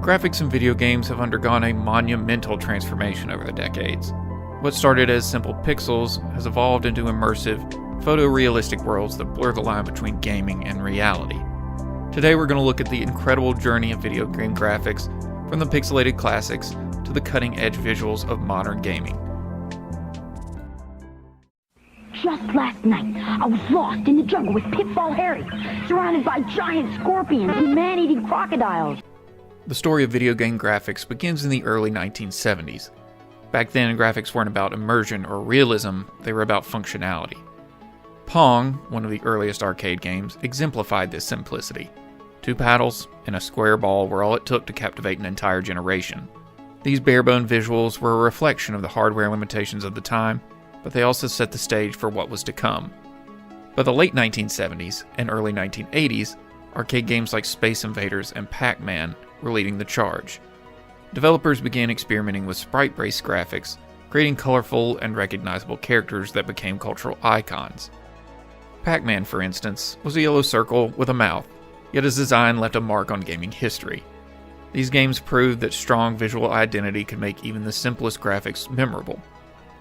Graphics in video games have undergone a monumental transformation over the decades. What started as simple pixels has evolved into immersive, photorealistic worlds that blur the line between gaming and reality. Today we're going to look at the incredible journey of video game graphics, from the pixelated classics to the cutting-edge visuals of modern gaming. Just last night, I was lost in the jungle with Pitfall Harry, surrounded by giant scorpions and man-eating crocodiles. The story of video game graphics begins in the early 1970s. Back then, graphics weren't about immersion or realism, they were about functionality. Pong, one of the earliest arcade games, exemplified this simplicity. 2 paddles and a square ball were all it took to captivate an entire generation. These bare-bone visuals were a reflection of the hardware limitations of the time, but they also set the stage for what was to come. By the late 1970s and early 1980s, arcade games like Space Invaders and Pac-Man were leading the charge. Developers began experimenting with sprite-based graphics, creating colorful and recognizable characters that became cultural icons. Pac-Man, for instance, was a yellow circle with a mouth, yet his design left a mark on gaming history. These games proved that strong visual identity could make even the simplest graphics memorable.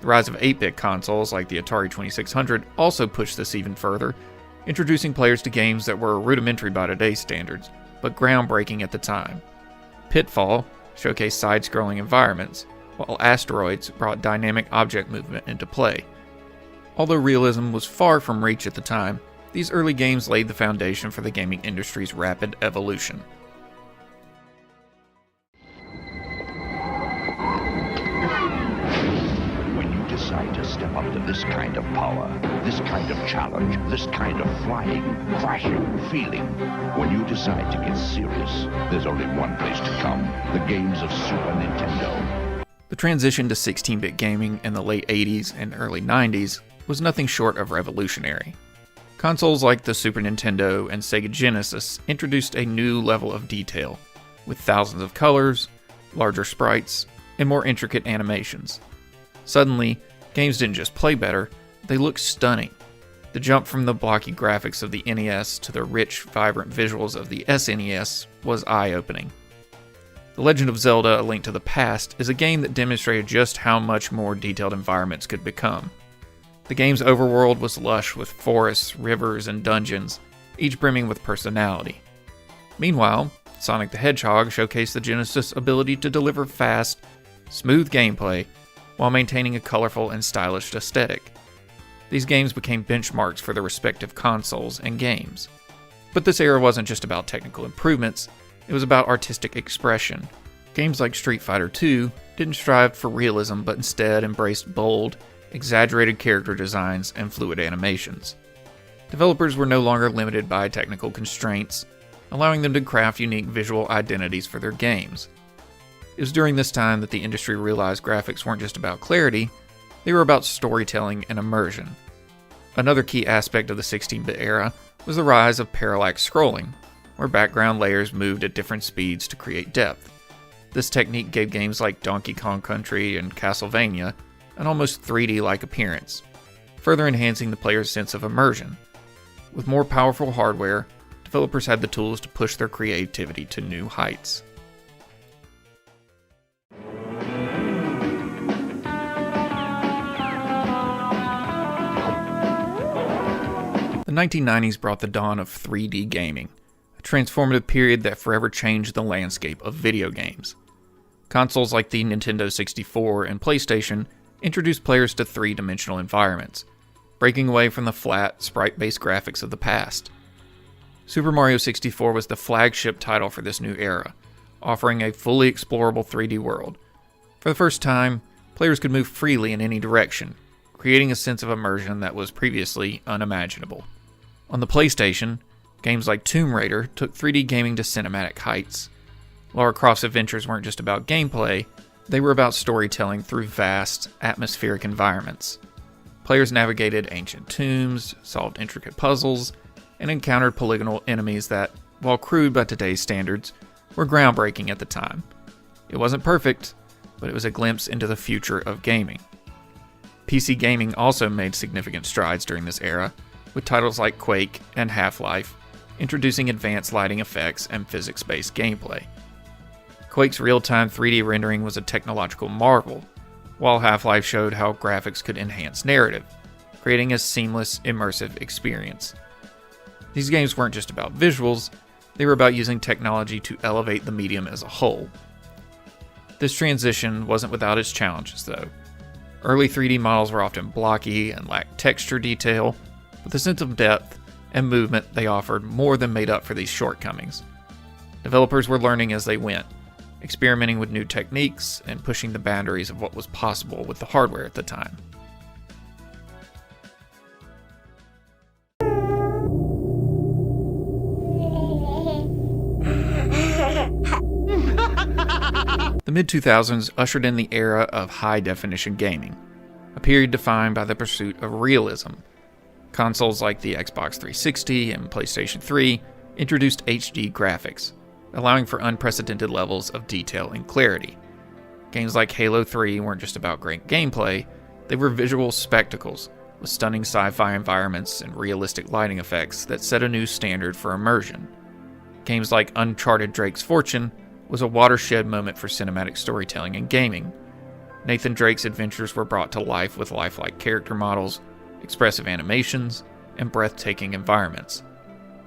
The rise of 8-bit consoles like the Atari 2600 also pushed this even further, introducing players to games that were rudimentary by today's standards, but groundbreaking at the time. Pitfall showcased side-scrolling environments, while Asteroids brought dynamic object movement into play. Although realism was far from reach at the time, these early games laid the foundation for the gaming industry's rapid evolution. When you decide to step up to this kind of power, this kind of challenge, this kind of flying, crashing, feeling, when you decide to get serious, there's only one place to come: the games of Super Nintendo. The transition to 16-bit gaming in the late 80s and early 90s was nothing short of revolutionary. Consoles like the Super Nintendo and Sega Genesis introduced a new level of detail, with thousands of colors, larger sprites, and more intricate animations. Suddenly, games didn't just play better, they looked stunning. The jump from the blocky graphics of the NES to the rich, vibrant visuals of the SNES was eye-opening. The Legend of Zelda: A Link to the Past is a game that demonstrated just how much more detailed environments could become. The game's overworld was lush with forests, rivers, and dungeons, each brimming with personality. Meanwhile, Sonic the Hedgehog showcased the Genesis' ability to deliver fast, smooth gameplay while maintaining a colorful and stylish aesthetic. These games became benchmarks for their respective consoles and games. But this era wasn't just about technical improvements, it was about artistic expression. Games like Street Fighter II didn't strive for realism but instead embraced bold, exaggerated character designs and fluid animations. Developers were no longer limited by technical constraints, allowing them to craft unique visual identities for their games. It was during this time that the industry realized graphics weren't just about clarity, they were about storytelling and immersion. Another key aspect of the 16-bit era was the rise of parallax scrolling, where background layers moved at different speeds to create depth. This technique gave games like Donkey Kong Country and Castlevania an almost 3D-like appearance, further enhancing the player's sense of immersion. With more powerful hardware, developers had the tools to push their creativity to new heights. The 1990s brought the dawn of 3D gaming, a transformative period that forever changed the landscape of video games. Consoles like the Nintendo 64 and PlayStation introduced players to 3-dimensional environments, breaking away from the flat, sprite-based graphics of the past. Super Mario 64 was the flagship title for this new era, offering a fully explorable 3D world. For the first time, players could move freely in any direction, creating a sense of immersion that was previously unimaginable. On the PlayStation, games like Tomb Raider took 3D gaming to cinematic heights. Lara Croft's adventures weren't just about gameplay, they were about storytelling through vast, atmospheric environments. Players navigated ancient tombs, solved intricate puzzles, and encountered polygonal enemies that, while crude by today's standards, were groundbreaking at the time. It wasn't perfect, but it was a glimpse into the future of gaming. PC gaming also made significant strides during this era, with titles like Quake and Half-Life introducing advanced lighting effects and physics-based gameplay. Quake's real-time 3D rendering was a technological marvel, while Half-Life showed how graphics could enhance narrative, creating a seamless, immersive experience. These games weren't just about visuals, they were about using technology to elevate the medium as a whole. This transition wasn't without its challenges, though. Early 3D models were often blocky and lacked texture detail, but the sense of depth and movement they offered more than made up for these shortcomings. Developers were learning as they went, experimenting with new techniques and pushing the boundaries of what was possible with the hardware at the time. The mid-2000s ushered in the era of high-definition gaming, a period defined by the pursuit of realism. Consoles like the Xbox 360 and PlayStation 3 introduced HD graphics, allowing for unprecedented levels of detail and clarity. Games like Halo 3 weren't just about great gameplay, they were visual spectacles, with stunning sci-fi environments and realistic lighting effects that set a new standard for immersion. Games like Uncharted Drake's Fortune was a watershed moment for cinematic storytelling in gaming. Nathan Drake's adventures were brought to life with lifelike character models, expressive animations, and breathtaking environments.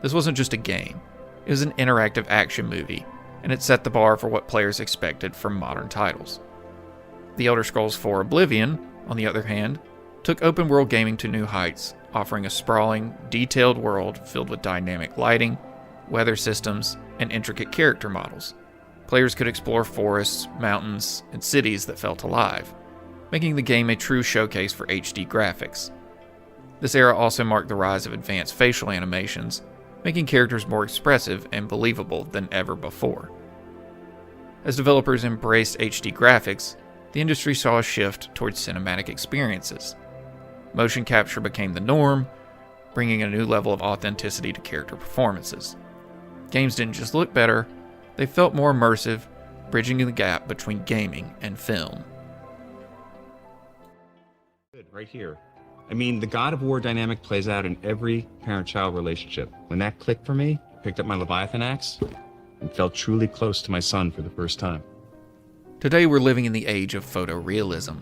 This wasn't just a game, it was an interactive action movie, and it set the bar for what players expected from modern titles. The Elder Scrolls IV Oblivion, on the other hand, took open-world gaming to new heights, offering a sprawling, detailed world filled with dynamic lighting, weather systems, and intricate character models. Players could explore forests, mountains, and cities that felt alive, making the game a true showcase for HD graphics. This era also marked the rise of advanced facial animations, making characters more expressive and believable than ever before. As developers embraced HD graphics, the industry saw a shift towards cinematic experiences. Motion capture became the norm, bringing a new level of authenticity to character performances. Games didn't just look better, they felt more immersive, bridging the gap between gaming and film. Right here. I mean, the God of War dynamic plays out in every parent-child relationship. When that clicked for me, I picked up my Leviathan axe and felt truly close to my son for the first time. Today we're living in the age of photorealism.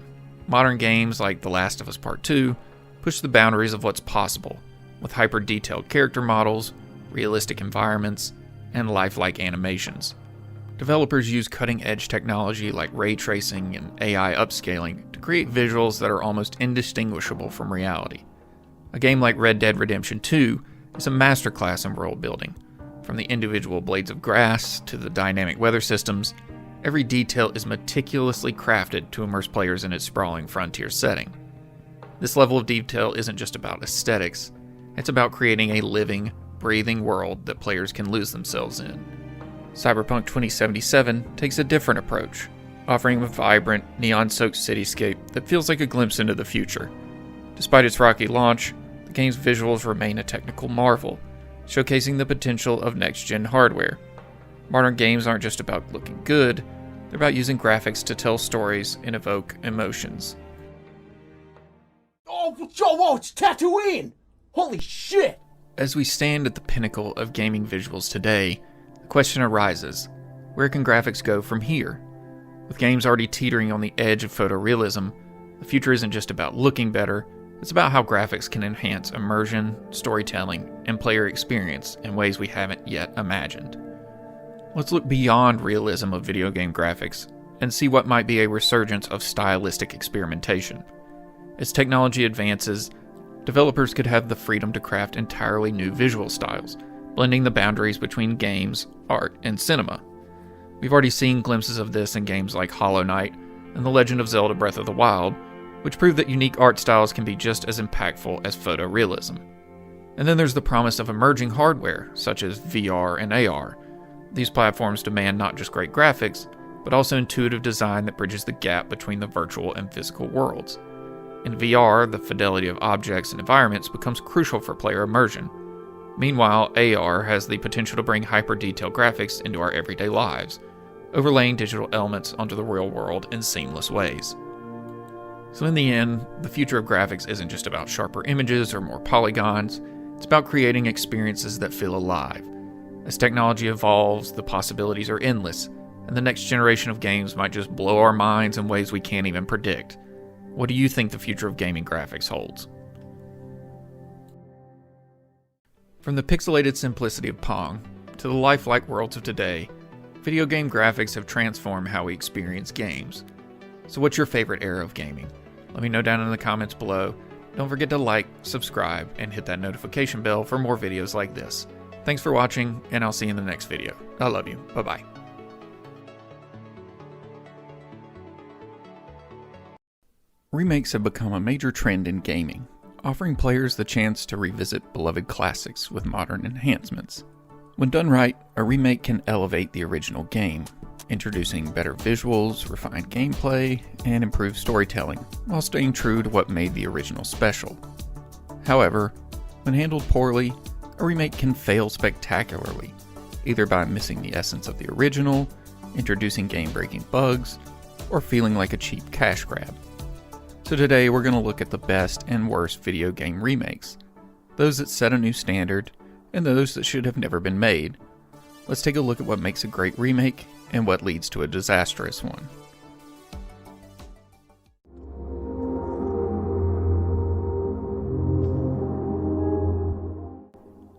Modern games like The Last of Us Part 2 push the boundaries of what's possible, with hyper-detailed character models, realistic environments, and lifelike animations. Developers use cutting-edge technology like ray tracing and AI upscaling to create visuals that are almost indistinguishable from reality. A game like Red Dead Redemption 2 is a masterclass in world building. From the individual blades of grass to the dynamic weather systems, every detail is meticulously crafted to immerse players in its sprawling frontier setting. This level of detail isn't just about aesthetics, it's about creating a living, breathing world that players can lose themselves in. Cyberpunk 2077 takes a different approach, offering a vibrant, neon-soaked cityscape that feels like a glimpse into the future. Despite its rocky launch, the game's visuals remain a technical marvel, showcasing the potential of next-gen hardware. Modern games aren't just about looking good, they're about using graphics to tell stories and evoke emotions. Oh, whoa, it's Tatooine! Holy shit! As we stand at the pinnacle of gaming visuals today, the question arises, where can graphics go from here? With games already teetering on the edge of photorealism, the future isn't just about looking better, it's about how graphics can enhance immersion, storytelling, and player experience in ways we haven't yet imagined. Let's look beyond realism of video game graphics and see what might be a resurgence of stylistic experimentation. As technology advances, developers could have the freedom to craft entirely new visual styles, blending the boundaries between games, art, and cinema. We've already seen glimpses of this in games like Hollow Knight and The Legend of Zelda Breath of the Wild, which prove that unique art styles can be just as impactful as photorealism. And then there's the promise of emerging hardware, such as VR and AR. These platforms demand not just great graphics, but also intuitive design that bridges the gap between the virtual and physical worlds. In VR, the fidelity of objects and environments becomes crucial for player immersion. Meanwhile, AR has the potential to bring hyper-detailed graphics into our everyday lives, overlaying digital elements onto the real world in seamless ways. So in the end, the future of graphics isn't just about sharper images or more polygons, it's about creating experiences that feel alive. As technology evolves, the possibilities are endless, and the next generation of games might just blow our minds in ways we can't even predict. What do you think the future of gaming graphics holds? From the pixelated simplicity of Pong to the lifelike worlds of today, video game graphics have transformed how we experience games. So what's your favorite era of gaming? Let me know down in the comments below. Don't forget to like, subscribe, and hit that notification bell for more videos like this. Thanks for watching, and I'll see you in the next video. I love you. Bye-bye. Remakes have become a major trend in gaming, offering players the chance to revisit beloved classics with modern enhancements. When done right, a remake can elevate the original game, introducing better visuals, refined gameplay, and improved storytelling, while staying true to what made the original special. However, when handled poorly, a remake can fail spectacularly, either by missing the essence of the original, introducing game-breaking bugs, or feeling like a cheap cash grab. So today we're going to look at the best and worst video game remakes, those that set a new standard, and those that should have never been made. Let's take a look at what makes a great remake and what leads to a disastrous one.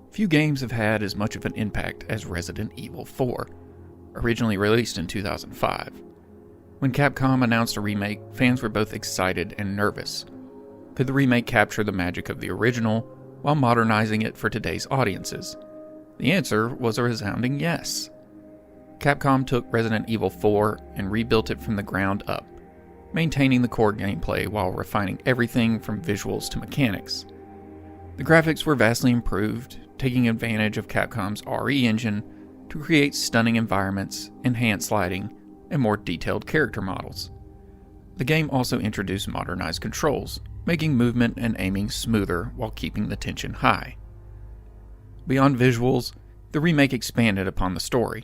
Few games have had as much of an impact as Resident Evil 4, originally released in 2005. When Capcom announced a remake, fans were both excited and nervous. Could the remake capture the magic of the original while modernizing it for today's audiences? The answer was a resounding yes. Capcom took Resident Evil 4 and rebuilt it from the ground up, maintaining the core gameplay while refining everything from visuals to mechanics. The graphics were vastly improved, taking advantage of Capcom's RE engine to create stunning environments, enhanced lighting, and more detailed character models. The game also introduced modernized controls, making movement and aiming smoother while keeping the tension high. Beyond visuals, the remake expanded upon the story,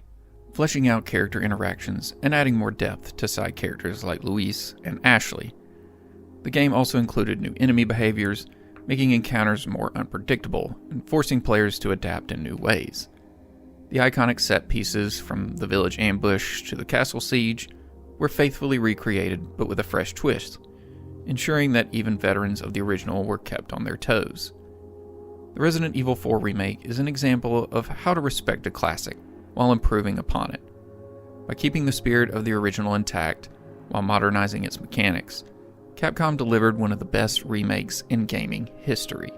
fleshing out character interactions and adding more depth to side characters like Luis and Ashley. The game also included new enemy behaviors, making encounters more unpredictable and forcing players to adapt in new ways. The iconic set pieces, from the village ambush to the castle siege, were faithfully recreated but with a fresh twist, ensuring that even veterans of the original were kept on their toes. The Resident Evil 4 remake is an example of how to respect a classic while improving upon it. By keeping the spirit of the original intact while modernizing its mechanics, Capcom delivered one of the best remakes in gaming history.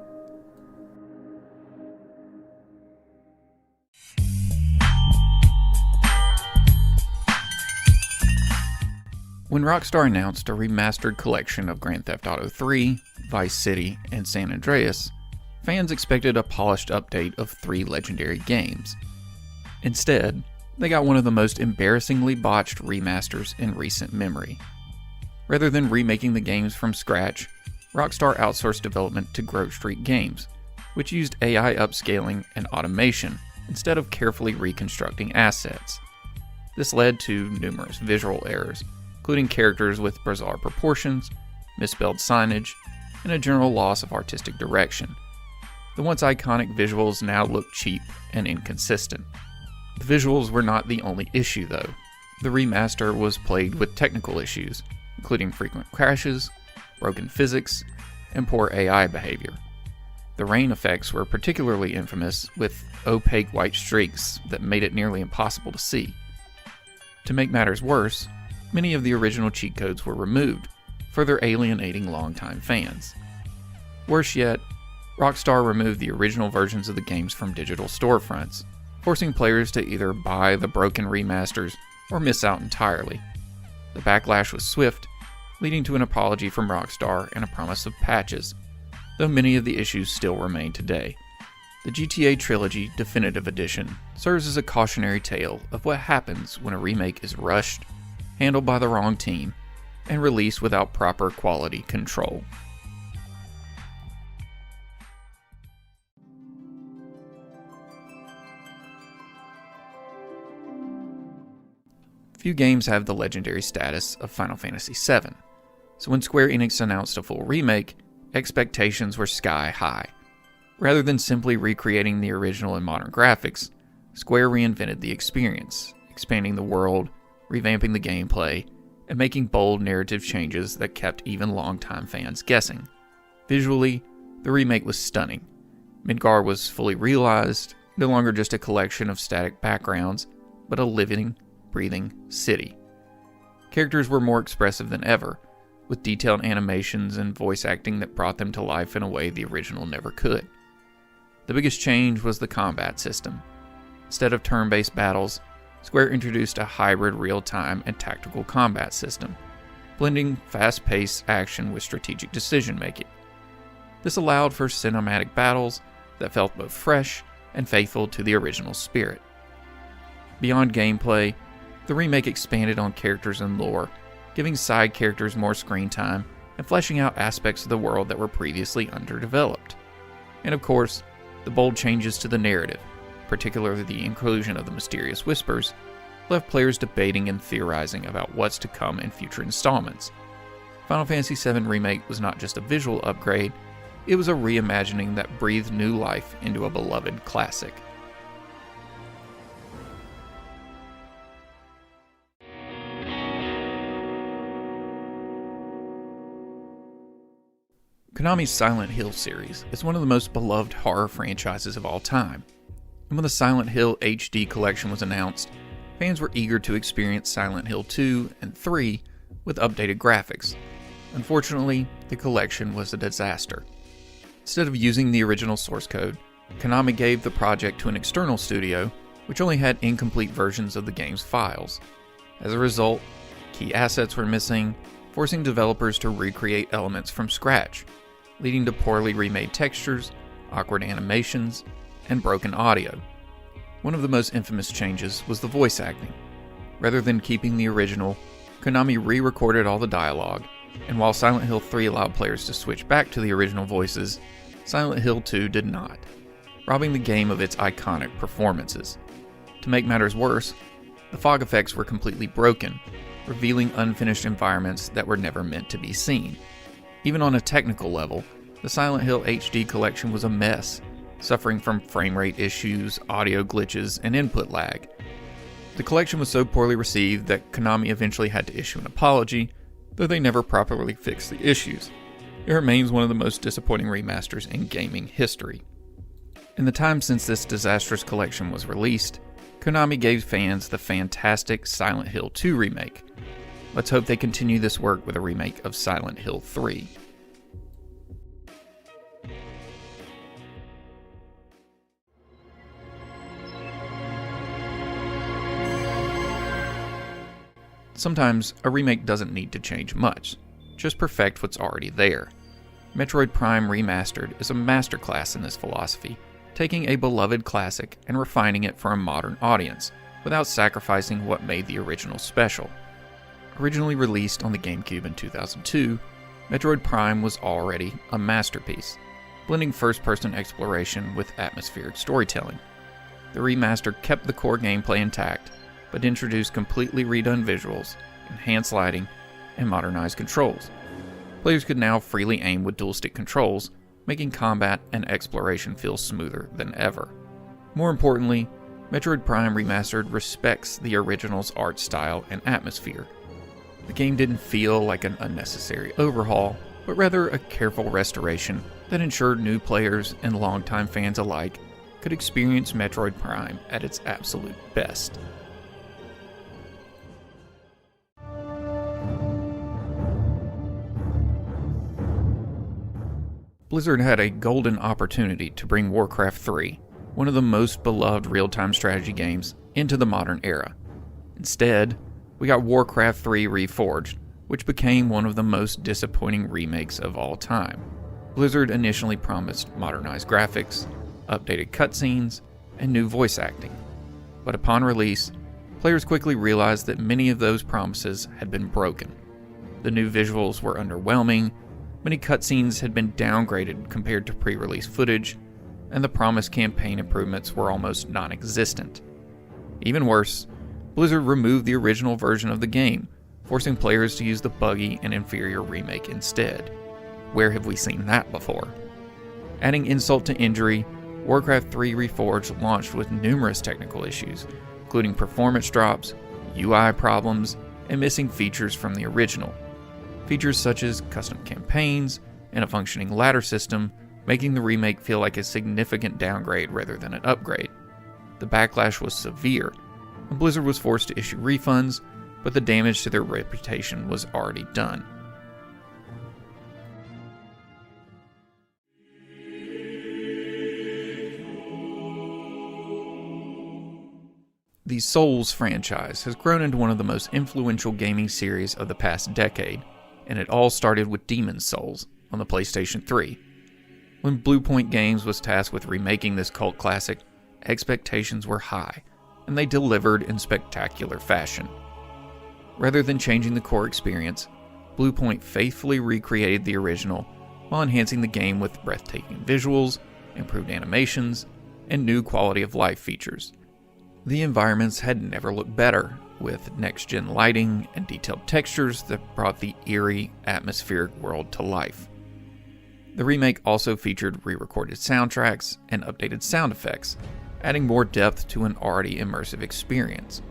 When Rockstar announced a remastered collection of Grand Theft Auto 3, Vice City, and San Andreas, fans expected a polished update of 3 legendary games. Instead, they got one of the most embarrassingly botched remasters in recent memory. Rather than remaking the games from scratch, Rockstar outsourced development to Grove Street Games, which used AI upscaling and automation instead of carefully reconstructing assets. This led to numerous visual errors, including characters with bizarre proportions, misspelled signage, and a general loss of artistic direction. The once iconic visuals now look cheap and inconsistent. The visuals were not the only issue though. The remaster was plagued with technical issues, including frequent crashes, broken physics, and poor AI behavior. The rain effects were particularly infamous, with opaque white streaks that made it nearly impossible to see. To make matters worse, many of the original cheat codes were removed, further alienating longtime fans. Worse yet, Rockstar removed the original versions of the games from digital storefronts, forcing players to either buy the broken remasters or miss out entirely. The backlash was swift, leading to an apology from Rockstar and a promise of patches, though many of the issues still remain today. The GTA Trilogy Definitive Edition serves as a cautionary tale of what happens when a remake is rushed, handled by the wrong team, and released without proper quality control. Few games have the legendary status of Final Fantasy VII, so when Square Enix announced a full remake, expectations were sky high. Rather than simply recreating the original in modern graphics, Square reinvented the experience, expanding the world, revamping the gameplay, and making bold narrative changes that kept even longtime fans guessing. Visually, the remake was stunning. Midgar was fully realized, no longer just a collection of static backgrounds, but a living, breathing city. Characters were more expressive than ever, with detailed animations and voice acting that brought them to life in a way the original never could. The biggest change was the combat system. Instead of turn-based battles, Square introduced a hybrid real-time and tactical combat system, blending fast-paced action with strategic decision-making. This allowed for cinematic battles that felt both fresh and faithful to the original spirit. Beyond gameplay, the remake expanded on characters and lore, giving side characters more screen time and fleshing out aspects of the world that were previously underdeveloped. And of course, the bold changes to the narrative, particularly the inclusion of the mysterious whispers, left players debating and theorizing about what's to come in future installments. Final Fantasy VII Remake was not just a visual upgrade, it was a reimagining that breathed new life into a beloved classic. Konami's Silent Hill series is one of the most beloved horror franchises of all time. And when the Silent Hill HD collection was announced, fans were eager to experience Silent Hill 2 and 3 with updated graphics. Unfortunately, the collection was a disaster. Instead of using the original source code, Konami gave the project to an external studio, which only had incomplete versions of the game's files. As a result, key assets were missing, forcing developers to recreate elements from scratch, leading to poorly remade textures, awkward animations, and broken audio. One of the most infamous changes was the voice acting. Rather than keeping the original, Konami re-recorded all the dialogue, and while Silent Hill 3 allowed players to switch back to the original voices, Silent Hill 2 did not, robbing the game of its iconic performances. To make matters worse, the fog effects were completely broken, revealing unfinished environments that were never meant to be seen. Even on a technical level, the Silent Hill HD collection was a mess, suffering from frame rate issues, audio glitches, and input lag. The collection was so poorly received that Konami eventually had to issue an apology, though they never properly fixed the issues. It remains one of the most disappointing remasters in gaming history. In the time since this disastrous collection was released, Konami gave fans the fantastic Silent Hill 2 remake. Let's hope they continue this work with a remake of Silent Hill 3. Sometimes, a remake doesn't need to change much, just perfect what's already there. Metroid Prime Remastered is a masterclass in this philosophy, taking a beloved classic and refining it for a modern audience, without sacrificing what made the original special. Originally released on the GameCube in 2002, Metroid Prime was already a masterpiece, blending first-person exploration with atmospheric storytelling. The remaster kept the core gameplay intact, but introduced completely redone visuals, enhanced lighting, and modernized controls. Players could now freely aim with dual-stick controls, making combat and exploration feel smoother than ever. More importantly, Metroid Prime Remastered respects the original's art style and atmosphere. The game didn't feel like an unnecessary overhaul, but rather a careful restoration that ensured new players and longtime fans alike could experience Metroid Prime at its absolute best. Blizzard had a golden opportunity to bring Warcraft 3, one of the most beloved real-time strategy games, into the modern era. Instead, we got Warcraft 3 Reforged, which became one of the most disappointing remakes of all time. Blizzard initially promised modernized graphics, updated cutscenes, and new voice acting. But upon release, players quickly realized that many of those promises had been broken. The new visuals were underwhelming, many cutscenes had been downgraded compared to pre-release footage, and the promised campaign improvements were almost non-existent. Even worse, Blizzard removed the original version of the game, forcing players to use the buggy and inferior remake instead. Where have we seen that before? Adding insult to injury, Warcraft 3 Reforged launched with numerous technical issues, including performance drops, UI problems, and missing features from the original. Features such as custom campaigns and a functioning ladder system, making the remake feel like a significant downgrade rather than an upgrade. The backlash was severe, and Blizzard was forced to issue refunds, but the damage to their reputation was already done. The Souls franchise has grown into one of the most influential gaming series of the past decade, and it all started with Demon's Souls on the PlayStation 3. When Bluepoint Games was tasked with remaking this cult classic, expectations were high, and they delivered in spectacular fashion. Rather than changing the core experience, Bluepoint faithfully recreated the original while enhancing the game with breathtaking visuals, improved animations, and new quality of life features. The environments had never looked better, with next-gen lighting and detailed textures that brought the eerie, atmospheric world to life. The remake also featured re-recorded soundtracks and updated sound effects, adding more depth to an already immersive experience.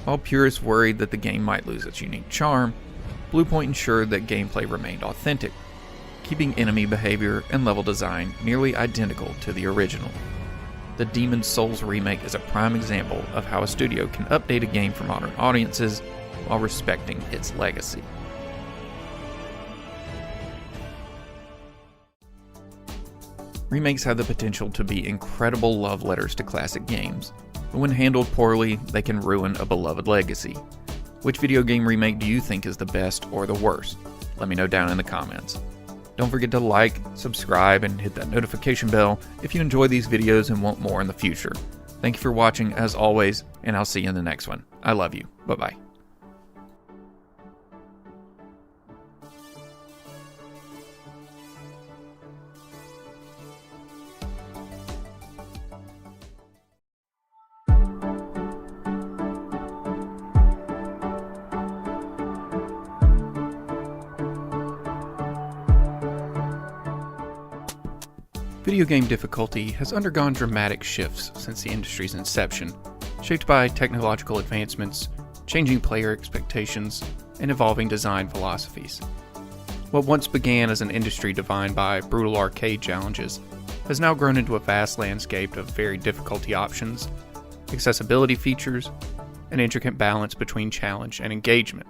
While purists worried that the game might lose its unique charm, Bluepoint ensured that gameplay remained authentic, keeping enemy behavior and level design nearly identical to the original. The Demon's Souls remake is a prime example of how a studio can update a game for modern audiences while respecting its legacy. Remakes have the potential to be incredible love letters to classic games, but when handled poorly, they can ruin a beloved legacy. Which video game remake do you think is the best or the worst? Let me know down in the comments. Don't forget to like, subscribe, and hit that notification bell if you enjoy these videos and want more in the future. Thank you for watching as always, and I'll see you in the next one. I love you. Bye-bye. Video game difficulty has undergone dramatic shifts since the industry's inception, shaped by technological advancements, changing player expectations, and evolving design philosophies. What once began as an industry defined by brutal arcade challenges has now grown into a vast landscape of varied difficulty options, accessibility features, and intricate balance between challenge and engagement.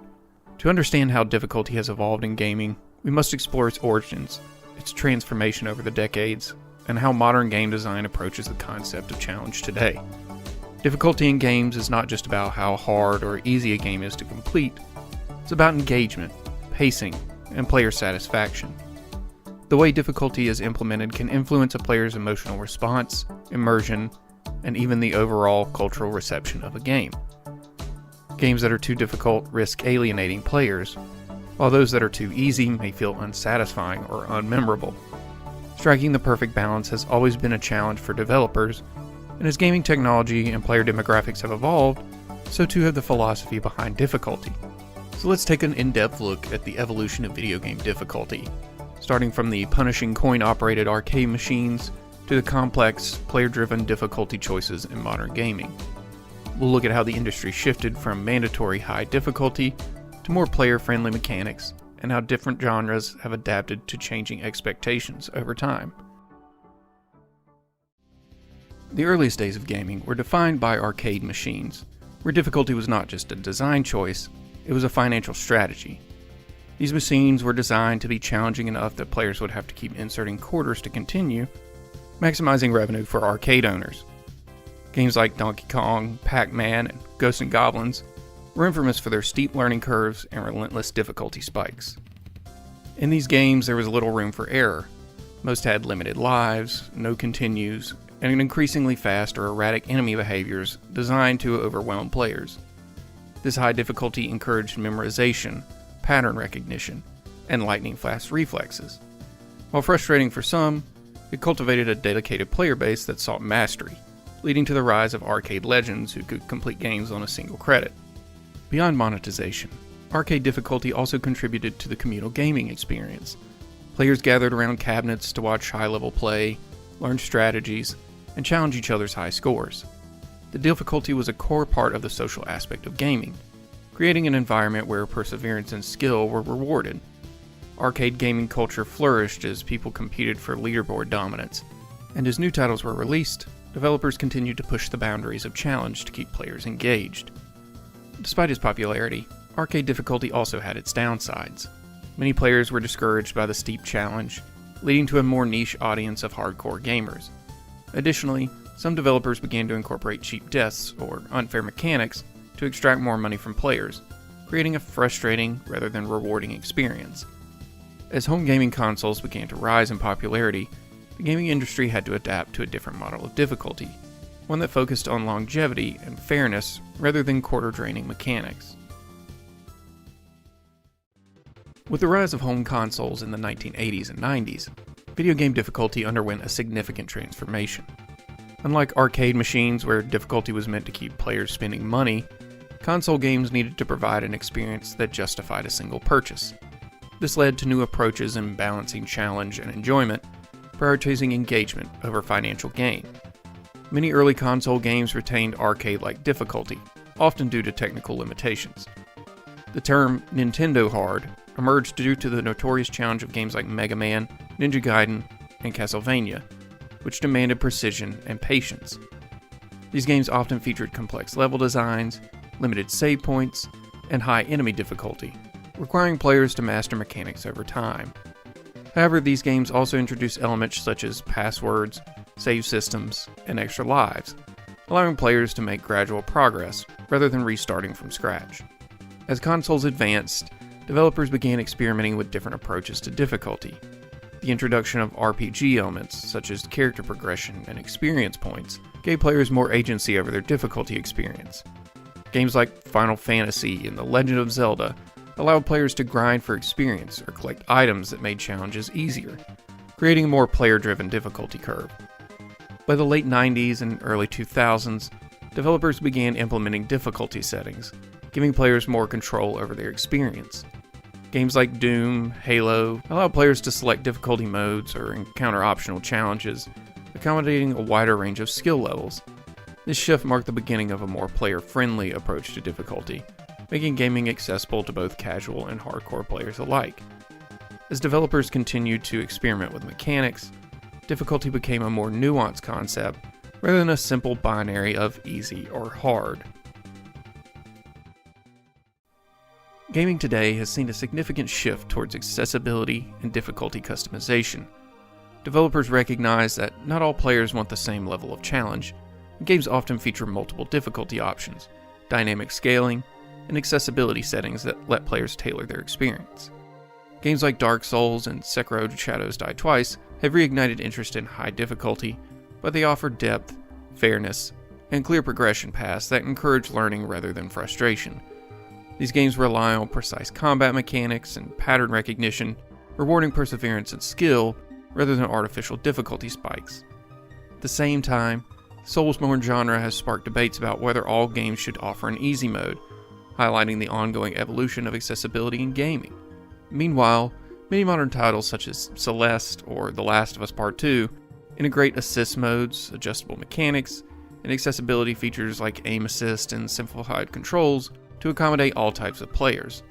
To understand how difficulty has evolved in gaming, we must explore its origins, its transformation over the decades, and how modern game design approaches the concept of challenge today. Difficulty in games is not just about how hard or easy a game is to complete, it's about engagement, pacing, and player satisfaction. The way difficulty is implemented can influence a player's emotional response, immersion, and even the overall cultural reception of a game. Games that are too difficult risk alienating players, while those that are too easy may feel unsatisfying or unmemorable. Striking the perfect balance has always been a challenge for developers, and as gaming technology and player demographics have evolved, so too have the philosophy behind difficulty. So let's take an in-depth look at the evolution of video game difficulty, starting from the punishing coin-operated arcade machines to the complex, player-driven difficulty choices in modern gaming. We'll look at how the industry shifted from mandatory high difficulty to more player-friendly mechanics, and how different genres have adapted to changing expectations over time. The earliest days of gaming were defined by arcade machines, where difficulty was not just a design choice, it was a financial strategy. These machines were designed to be challenging enough that players would have to keep inserting quarters to continue, maximizing revenue for arcade owners. Games like Donkey Kong, Pac-Man, and Ghosts and Goblins were infamous for their steep learning curves and relentless difficulty spikes. In these games, there was little room for error. Most had limited lives, no continues, and increasingly fast or erratic enemy behaviors designed to overwhelm players. This high difficulty encouraged memorization, pattern recognition, and lightning-fast reflexes. While frustrating for some, it cultivated a dedicated player base that sought mastery, leading to the rise of arcade legends who could complete games on a single credit. Beyond monetization, arcade difficulty also contributed to the communal gaming experience. Players gathered around cabinets to watch high-level play, learn strategies, and challenge each other's high scores. The difficulty was a core part of the social aspect of gaming, creating an environment where perseverance and skill were rewarded. Arcade gaming culture flourished as people competed for leaderboard dominance, and as new titles were released, developers continued to push the boundaries of challenge to keep players engaged. Despite its popularity, arcade difficulty also had its downsides. Many players were discouraged by the steep challenge, leading to a more niche audience of hardcore gamers. Additionally, some developers began to incorporate cheap deaths or unfair mechanics to extract more money from players, creating a frustrating rather than rewarding experience. As home gaming consoles began to rise in popularity, the gaming industry had to adapt to a different model of difficulty, one that focused on longevity and fairness rather than quarter-draining mechanics. With the rise of home consoles in the 1980s and 90s, video game difficulty underwent a significant transformation. Unlike arcade machines where difficulty was meant to keep players spending money, console games needed to provide an experience that justified a single purchase. This led to new approaches in balancing challenge and enjoyment, prioritizing engagement over financial gain. Many early console games retained arcade-like difficulty, often due to technical limitations. The term Nintendo Hard emerged due to the notorious challenge of games like Mega Man, Ninja Gaiden, and Castlevania, which demanded precision and patience. These games often featured complex level designs, limited save points, and high enemy difficulty, requiring players to master mechanics over time. However, these games also introduce elements such as passwords, save systems, and extra lives, allowing players to make gradual progress rather than restarting from scratch. As consoles advanced, developers began experimenting with different approaches to difficulty. The introduction of RPG elements, such as character progression and experience points, gave players more agency over their difficulty experience. Games like Final Fantasy and The Legend of Zelda allowed players to grind for experience or collect items that made challenges easier, creating a more player-driven difficulty curve. By the late 90s and early 2000s, developers began implementing difficulty settings, giving players more control over their experience. Games like Doom, Halo allow players to select difficulty modes or encounter optional challenges, accommodating a wider range of skill levels. This shift marked the beginning of a more player-friendly approach to difficulty, making gaming accessible to both casual and hardcore players alike. As developers continued to experiment with mechanics, difficulty became a more nuanced concept rather than a simple binary of easy or hard. Gaming today has seen a significant shift towards accessibility and difficulty customization. Developers recognize that not all players want the same level of challenge, and games often feature multiple difficulty options, dynamic scaling, and accessibility settings that let players tailor their experience. Games like Dark Souls and Sekiro Shadows Die Twice have reignited interest in high difficulty, but they offer depth, fairness, and clear progression paths that encourage learning rather than frustration. These games rely on precise combat mechanics and pattern recognition, rewarding perseverance and skill rather than artificial difficulty spikes. At the same time, the Soulsborne genre has sparked debates about whether all games should offer an easy mode, highlighting the ongoing evolution of accessibility in gaming. Meanwhile, many modern titles such as Celeste or The Last of Us Part 2 integrate assist modes, adjustable mechanics, and accessibility features like aim assist and simplified controls to accommodate all types of players.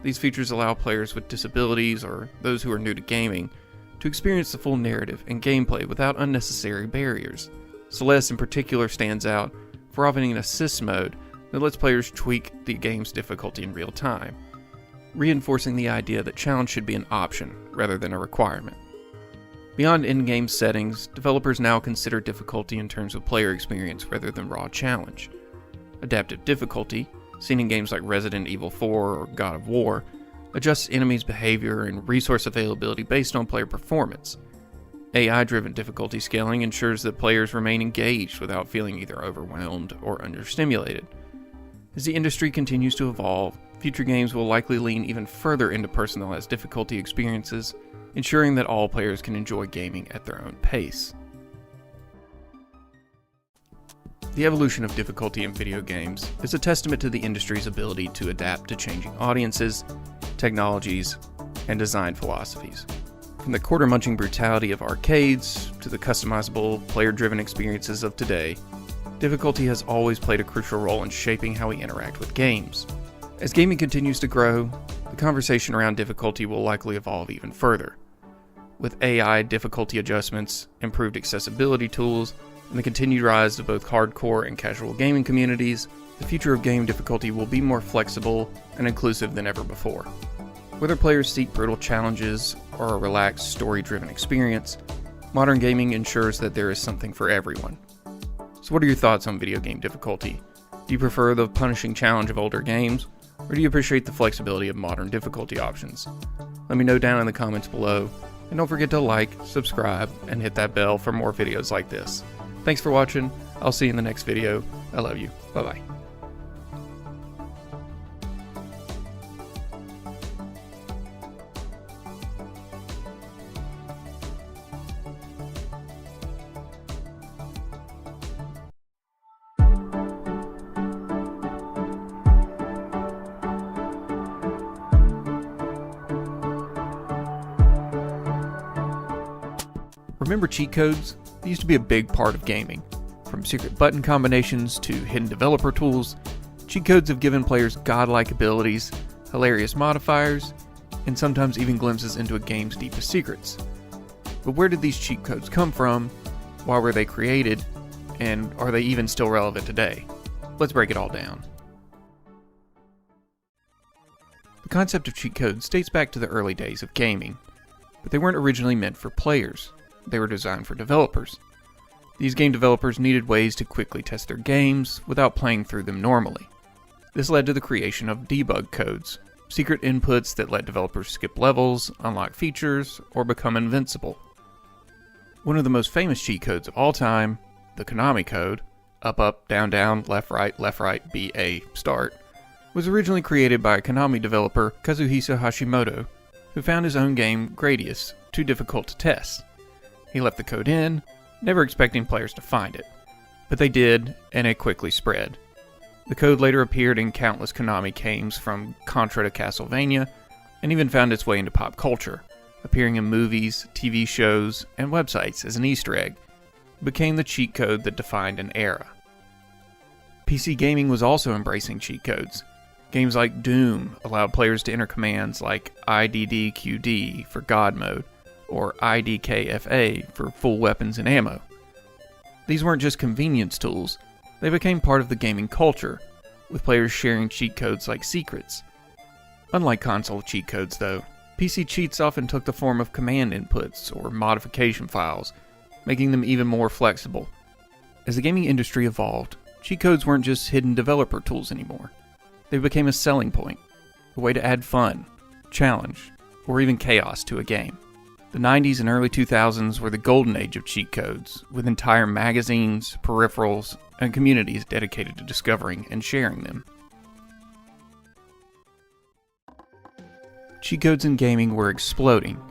These features allow players with disabilities or those who are new to gaming to experience the full narrative and gameplay without unnecessary barriers. Celeste in particular stands out for offering an assist mode that lets players tweak the game's difficulty in real time, reinforcing the idea that challenge should be an option rather than a requirement. Beyond in-game settings, developers now consider difficulty in terms of player experience rather than raw challenge. Adaptive difficulty, seen in games like Resident Evil 4 or God of War, adjusts enemies' behavior and resource availability based on player performance. AI-driven difficulty scaling ensures that players remain engaged without feeling either overwhelmed or understimulated. As the industry continues to evolve, future games will likely lean even further into personalized difficulty experiences, ensuring that all players can enjoy gaming at their own pace. The evolution of difficulty in video games is a testament to the industry's ability to adapt to changing audiences, technologies, and design philosophies. From the quarter-munching brutality of arcades to the customizable, player-driven experiences of today, difficulty has always played a crucial role in shaping how we interact with games. As gaming continues to grow, the conversation around difficulty will likely evolve even further. With AI difficulty adjustments, improved accessibility tools, and the continued rise of both hardcore and casual gaming communities, the future of game difficulty will be more flexible and inclusive than ever before. Whether players seek brutal challenges or a relaxed, story-driven experience, modern gaming ensures that there is something for everyone. So what are your thoughts on video game difficulty? Do you prefer the punishing challenge of older games, or do you appreciate the flexibility of modern difficulty options? Let me know down in the comments below, and don't forget to like, subscribe, and hit that bell for more videos like this. Thanks for watching. I'll see you in the next video. I love you. Bye-bye. Remember cheat codes? They used to be a big part of gaming. From secret button combinations to hidden developer tools, cheat codes have given players godlike abilities, hilarious modifiers, and sometimes even glimpses into a game's deepest secrets. But where did these cheat codes come from? Why were they created? And are they even still relevant today? Let's break it all down. The concept of cheat codes dates back to the early days of gaming, but they weren't originally meant for players. They were designed for developers. These game developers needed ways to quickly test their games without playing through them normally. This led to the creation of debug codes, secret inputs that let developers skip levels, unlock features, or become invincible. One of the most famous cheat codes of all time, the Konami code, up, down, left, right, B, A, start, was originally created by a Konami developer, Kazuhisa Hashimoto, who found his own game, Gradius, too difficult to test. He left the code in, never expecting players to find it. But they did, and it quickly spread. The code later appeared in countless Konami games from Contra to Castlevania, and even found its way into pop culture, appearing in movies, TV shows, and websites as an Easter egg. It became the cheat code that defined an era. PC gaming was also embracing cheat codes. Games like Doom allowed players to enter commands like IDDQD for God mode, or IDKFA for full weapons and ammo. These weren't just convenience tools, they became part of the gaming culture, with players sharing cheat codes like secrets. Unlike console cheat codes though, PC cheats often took the form of command inputs or modification files, making them even more flexible. As the gaming industry evolved, cheat codes weren't just hidden developer tools anymore. They became a selling point, a way to add fun, challenge, or even chaos to a game. The 90s and early 2000s were the golden age of cheat codes, with entire magazines, peripherals, and communities dedicated to discovering and sharing them. Cheat codes in gaming were exploding.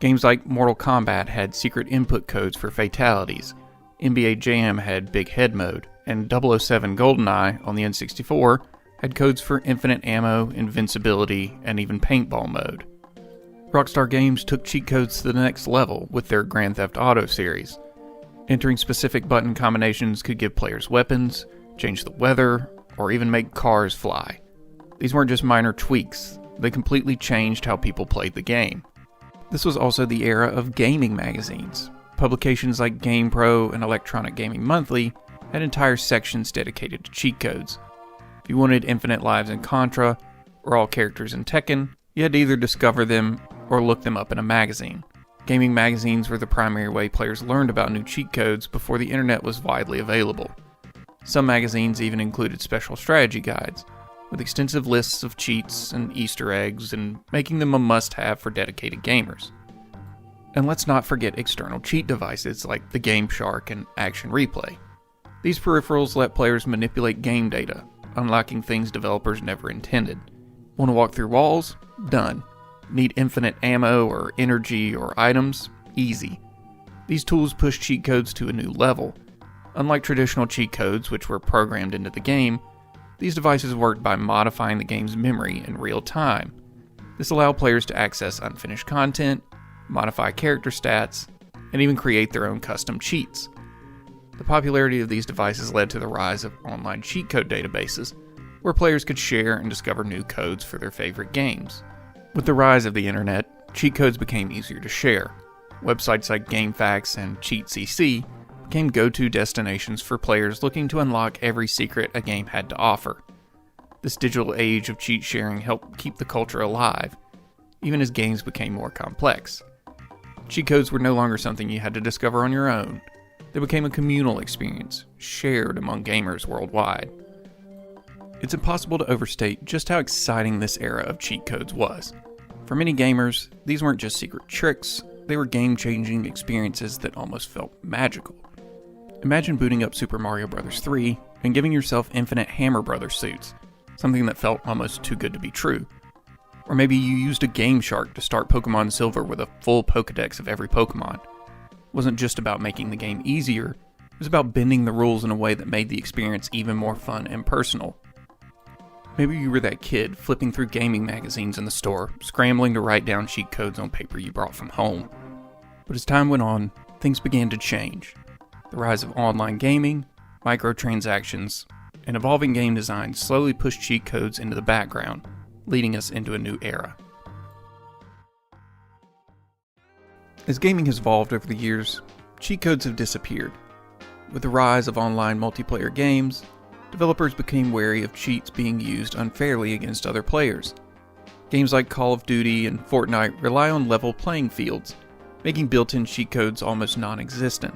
Games like Mortal Kombat had secret input codes for fatalities, NBA Jam had Big Head mode, and 007 GoldenEye on the N64 had codes for infinite ammo, invincibility, and even paintball mode. Rockstar Games took cheat codes to the next level with their Grand Theft Auto series. Entering specific button combinations could give players weapons, change the weather, or even make cars fly. These weren't just minor tweaks, they completely changed how people played the game. This was also the era of gaming magazines. Publications like GamePro and Electronic Gaming Monthly had entire sections dedicated to cheat codes. If you wanted infinite lives in Contra, or all characters in Tekken, you had to either discover them or look them up in a magazine. Gaming magazines were the primary way players learned about new cheat codes before the internet was widely available. Some magazines even included special strategy guides, with extensive lists of cheats and Easter eggs, and making them a must-have for dedicated gamers. And let's not forget external cheat devices like the Game Shark and Action Replay. These peripherals let players manipulate game data, unlocking things developers never intended. Want to walk through walls? Done. Need infinite ammo or energy or items? Easy. These tools push cheat codes to a new level. Unlike traditional cheat codes, which were programmed into the game, these devices worked by modifying the game's memory in real time. This allowed players to access unfinished content, modify character stats, and even create their own custom cheats. The popularity of these devices led to the rise of online cheat code databases, where players could share and discover new codes for their favorite games. With the rise of the internet, cheat codes became easier to share. Websites like GameFAQs and CheatCC became go-to destinations for players looking to unlock every secret a game had to offer. This digital age of cheat sharing helped keep the culture alive, even as games became more complex. Cheat codes were no longer something you had to discover on your own. They became a communal experience, shared among gamers worldwide. It's impossible to overstate just how exciting this era of cheat codes was. For many gamers, these weren't just secret tricks, they were game-changing experiences that almost felt magical. Imagine booting up Super Mario Bros. 3 and giving yourself infinite Hammer Brothers suits, something that felt almost too good to be true. Or maybe you used a Game Shark to start Pokemon Silver with a full Pokedex of every Pokemon. It wasn't just about making the game easier, it was about bending the rules in a way that made the experience even more fun and personal. Maybe you were that kid flipping through gaming magazines in the store, scrambling to write down cheat codes on paper you brought from home. But as time went on, things began to change. The rise of online gaming, microtransactions, and evolving game design slowly pushed cheat codes into the background, leading us into a new era. As gaming has evolved over the years, cheat codes have disappeared. With the rise of online multiplayer games, developers became wary of cheats being used unfairly against other players. Games like Call of Duty and Fortnite rely on level playing fields, making built-in cheat codes almost non-existent.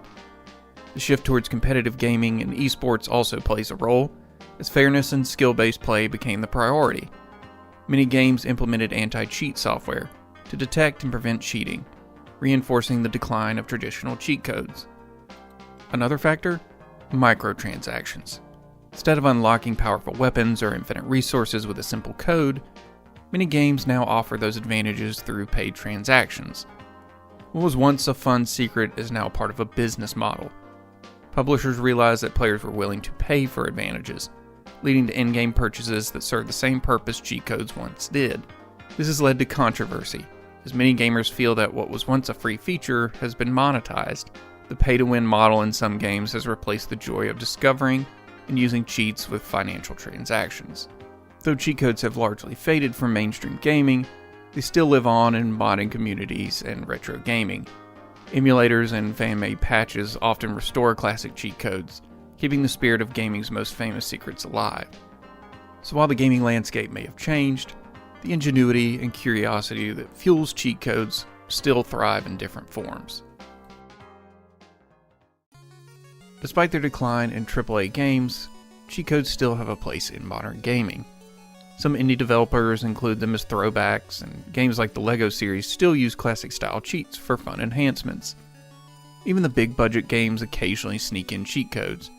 The shift towards competitive gaming and esports also plays a role, as fairness and skill-based play became the priority. Many games implemented anti-cheat software to detect and prevent cheating, reinforcing the decline of traditional cheat codes. Another factor? Microtransactions. Instead of unlocking powerful weapons or infinite resources with a simple code, many games now offer those advantages through paid transactions. What was once a fun secret is now part of a business model. Publishers realized that players were willing to pay for advantages, leading to in-game purchases that serve the same purpose cheat codes once did. This has led to controversy, as many gamers feel that what was once a free feature has been monetized. The pay-to-win model in some games has replaced the joy of discovering and using cheats with financial transactions. Though cheat codes have largely faded from mainstream gaming, they still live on in modding communities and retro gaming. Emulators and fan-made patches often restore classic cheat codes, keeping the spirit of gaming's most famous secrets alive. So while the gaming landscape may have changed, the ingenuity and curiosity that fuels cheat codes still thrive in different forms. Despite their decline in AAA games, cheat codes still have a place in modern gaming. Some indie developers include them as throwbacks, and games like the LEGO series still use classic-style cheats for fun enhancements. Even the big-budget games occasionally sneak in cheat codes,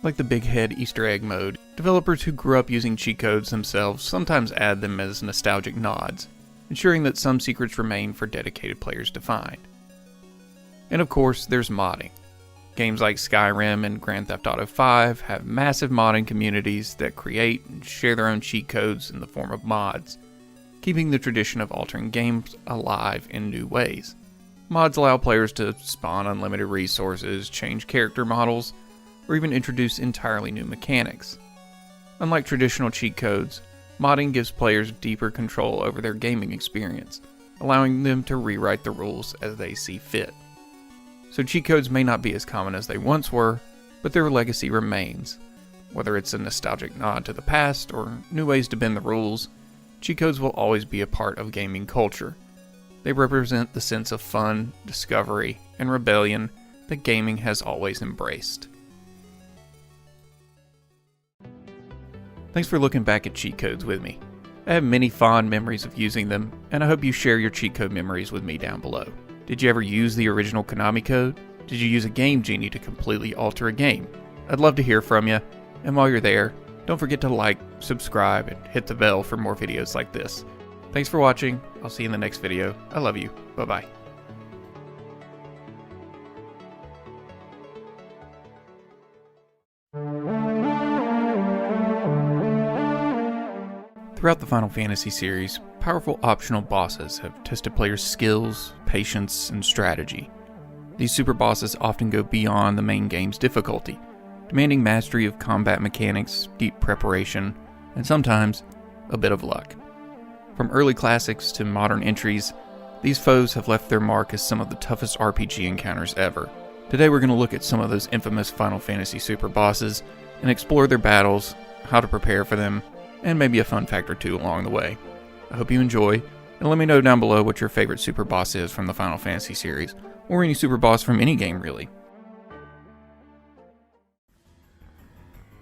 like the Big Head Easter egg mode. Developers who grew up using cheat codes themselves sometimes add them as nostalgic nods, ensuring that some secrets remain for dedicated players to find. And of course, there's modding. Games like Skyrim and Grand Theft Auto V have massive modding communities that create and share their own cheat codes in the form of mods, keeping the tradition of altering games alive in new ways. Mods allow players to spawn unlimited resources, change character models, or even introduce entirely new mechanics. Unlike traditional cheat codes, modding gives players deeper control over their gaming experience, allowing them to rewrite the rules as they see fit. So cheat codes may not be as common as they once were, but their legacy remains. Whether it's a nostalgic nod to the past or new ways to bend the rules, cheat codes will always be a part of gaming culture. They represent the sense of fun, discovery, and rebellion that gaming has always embraced. Thanks for looking back at cheat codes with me. I have many fond memories of using them, and I hope you share your cheat code memories with me down below. Did you ever use the original Konami code? Did you use a Game Genie to completely alter a game? I'd love to hear from you, and while you're there, don't forget to like, subscribe, and hit the bell for more videos like this. Thanks for watching, I'll see you in the next video. I love you, bye-bye. Throughout the Final Fantasy series, powerful optional bosses have tested players' skills, patience, and strategy. These super bosses often go beyond the main game's difficulty, demanding mastery of combat mechanics, deep preparation, and sometimes a bit of luck. From early classics to modern entries, these foes have left their mark as some of the toughest RPG encounters ever. Today we're going to look at some of those infamous Final Fantasy super bosses and explore their battles, how to prepare for them, and maybe a fun fact or two along the way. I hope you enjoy, and let me know down below what your favorite super boss is from the Final Fantasy series, or any super boss from any game really.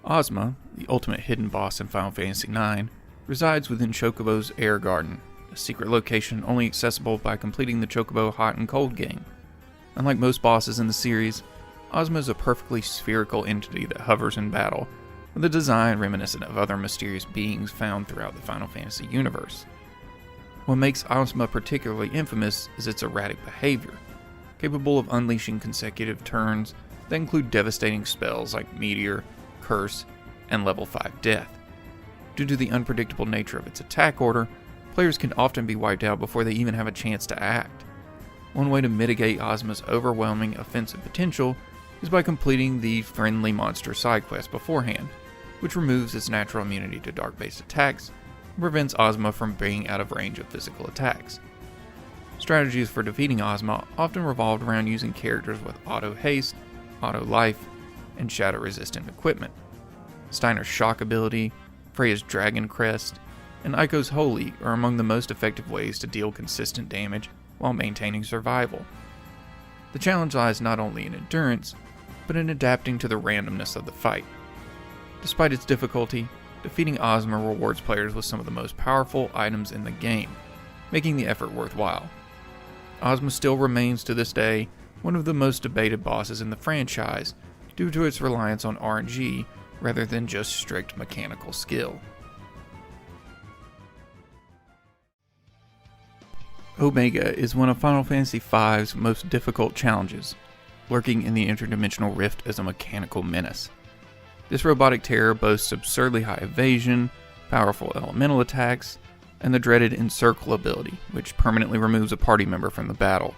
Ozma, the ultimate hidden boss in Final Fantasy IX, resides within Chocobo's Air Garden, a secret location only accessible by completing the Chocobo Hot and Cold game. Unlike most bosses in the series, Ozma is a perfectly spherical entity that hovers in battle, with a design reminiscent of other mysterious beings found throughout the Final Fantasy universe. What makes Ozma particularly infamous is its erratic behavior, capable of unleashing consecutive turns that include devastating spells like Meteor, Curse, and Level 5 Death. Due to the unpredictable nature of its attack order, players can often be wiped out before they even have a chance to act. One way to mitigate Ozma's overwhelming offensive potential is by completing the Friendly Monster side quest beforehand, which removes its natural immunity to dark-based attacks and prevents Ozma from being out of range of physical attacks. Strategies for defeating Ozma often revolved around using characters with auto haste, auto life, and shadow-resistant equipment. Steiner's shock ability, Freya's Dragon Crest, and Eiko's Holy are among the most effective ways to deal consistent damage while maintaining survival. The challenge lies not only in endurance, but in adapting to the randomness of the fight. Despite its difficulty, defeating Ozma rewards players with some of the most powerful items in the game, making the effort worthwhile. Ozma still remains to this day one of the most debated bosses in the franchise due to its reliance on RNG rather than just strict mechanical skill. Omega is one of Final Fantasy V's most difficult challenges, lurking in the interdimensional rift as a mechanical menace. This robotic terror boasts absurdly high evasion, powerful elemental attacks, and the dreaded Encircle ability, which permanently removes a party member from the battle.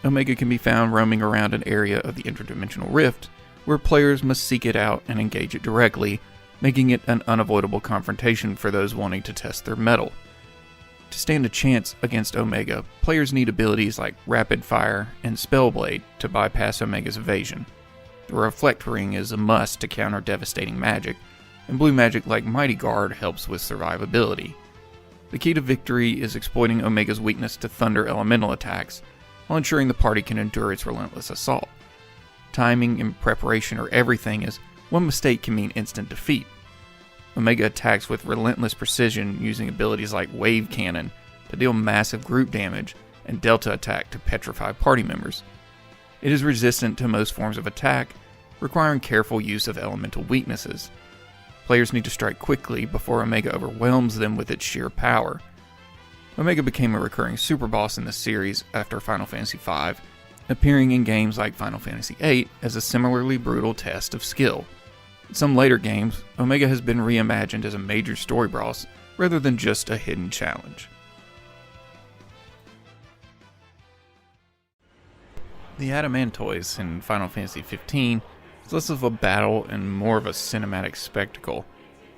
Omega can be found roaming around an area of the interdimensional rift, where players must seek it out and engage it directly, making it an unavoidable confrontation for those wanting to test their mettle. To stand a chance against Omega, players need abilities like Rapid Fire and Spellblade to bypass Omega's evasion. The Reflect Ring is a must to counter devastating magic, and blue magic like Mighty Guard helps with survivability. The key to victory is exploiting Omega's weakness to thunder elemental attacks, while ensuring the party can endure its relentless assault. Timing and preparation are everything, as one mistake can mean instant defeat. Omega attacks with relentless precision using abilities like Wave Cannon to deal massive group damage and Delta Attack to petrify party members. It is resistant to most forms of attack, requiring careful use of elemental weaknesses. Players need to strike quickly before Omega overwhelms them with its sheer power. Omega became a recurring super boss in the series after Final Fantasy V, appearing in games like Final Fantasy VIII as a similarly brutal test of skill. In some later games, Omega has been reimagined as a major story boss rather than just a hidden challenge. The Adamantoise in Final Fantasy XV is less of a battle and more of a cinematic spectacle.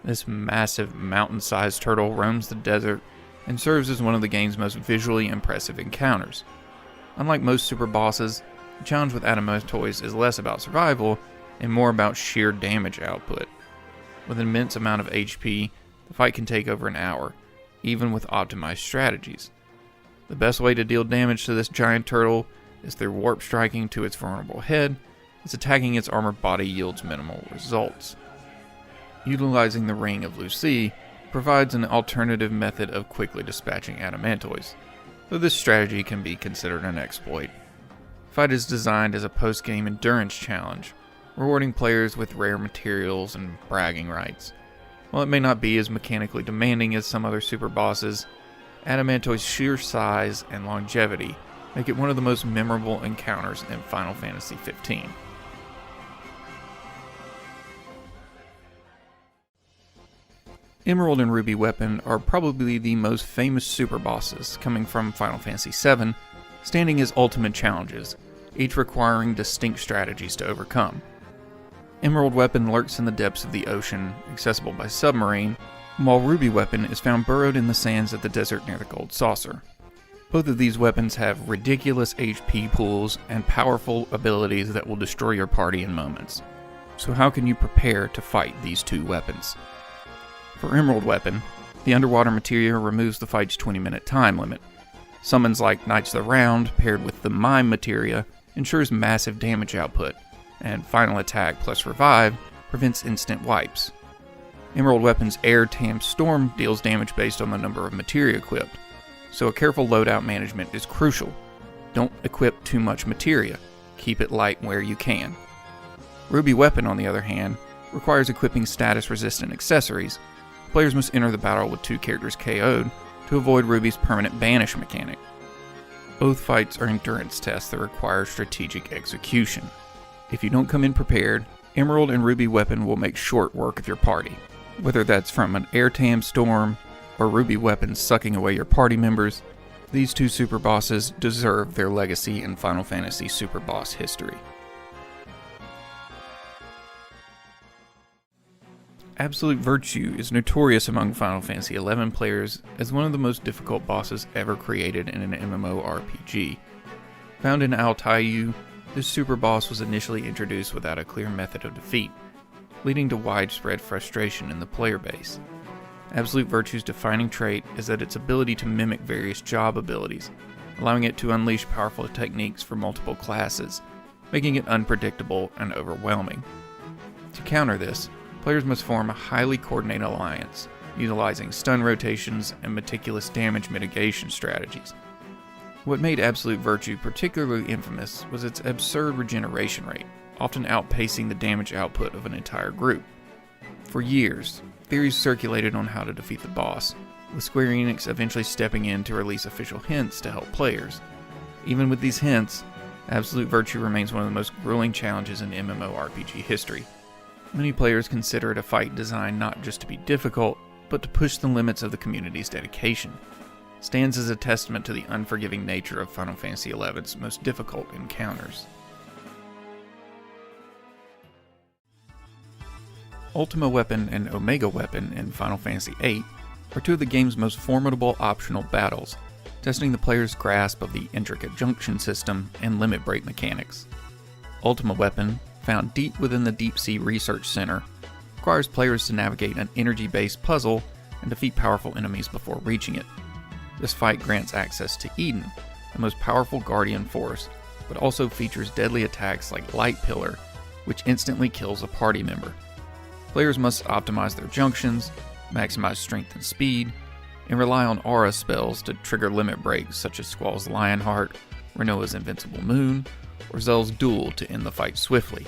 This massive mountain-sized turtle roams the desert and serves as one of the game's most visually impressive encounters. Unlike most super bosses, the challenge with Adamantoise is less about survival and more about sheer damage output. With an immense amount of HP, the fight can take over an hour, even with optimized strategies. The best way to deal damage to this giant turtle is through warp striking to its vulnerable head, as attacking its armored body yields minimal results. Utilizing the Ring of Lucy provides an alternative method of quickly dispatching Adamantoise, though this strategy can be considered an exploit. The fight is designed as a post-game endurance challenge, rewarding players with rare materials and bragging rights. While it may not be as mechanically demanding as some other super bosses, Adamantoise's sheer size and longevity make it one of the most memorable encounters in Final Fantasy XV. Emerald and Ruby Weapon are probably the most famous super bosses coming from Final Fantasy VII, standing as ultimate challenges, each requiring distinct strategies to overcome. Emerald Weapon lurks in the depths of the ocean, accessible by submarine, while Ruby Weapon is found burrowed in the sands of the desert near the Gold Saucer. Both of these weapons have ridiculous HP pools and powerful abilities that will destroy your party in moments. So how can you prepare to fight these two weapons? For Emerald Weapon, the underwater materia removes the fight's 20-minute time limit. Summons like Knights of the Round, paired with the Mime materia, ensures massive damage output, and Final Attack plus Revive prevents instant wipes. Emerald Weapon's Air Tam Storm deals damage based on the number of materia equipped, so a careful loadout management is crucial. Don't equip too much materia, keep it light where you can. Ruby Weapon, on the other hand, requires equipping status-resistant accessories. Players must enter the battle with 2 characters KO'd to avoid Ruby's permanent banish mechanic. Both fights are endurance tests that require strategic execution. If you don't come in prepared, Emerald and Ruby Weapon will make short work of your party. Whether that's from an Air Tam Storm or Ruby Weapon sucking away your party members, these two super bosses deserve their legacy in Final Fantasy super boss history. Absolute Virtue is notorious among Final Fantasy XI players as one of the most difficult bosses ever created in an MMORPG. Found in Altaïr, this super boss was initially introduced without a clear method of defeat, leading to widespread frustration in the player base. Absolute Virtue's defining trait is that its ability to mimic various job abilities, allowing it to unleash powerful techniques for multiple classes, making it unpredictable and overwhelming. To counter this, players must form a highly coordinated alliance, utilizing stun rotations and meticulous damage mitigation strategies. What made Absolute Virtue particularly infamous was its absurd regeneration rate, often outpacing the damage output of an entire group. For years, theories circulated on how to defeat the boss, with Square Enix eventually stepping in to release official hints to help players. Even with these hints, Absolute Virtue remains one of the most grueling challenges in MMORPG history. Many players consider it a fight designed not just to be difficult, but to push the limits of the community's dedication. It stands as a testament to the unforgiving nature of Final Fantasy XI's most difficult encounters. Ultima Weapon and Omega Weapon in Final Fantasy VIII are two of the game's most formidable optional battles, testing the player's grasp of the intricate junction system and limit break mechanics. Ultima Weapon, found deep within the Deep Sea Research Center, requires players to navigate an energy-based puzzle and defeat powerful enemies before reaching it. This fight grants access to Eden, the most powerful Guardian force, but also features deadly attacks like Light Pillar, which instantly kills a party member. Players must optimize their junctions, maximize strength and speed, and rely on aura spells to trigger limit breaks such as Squall's Lionheart, Renoa's Invincible Moon, or Zell's Duel to end the fight swiftly.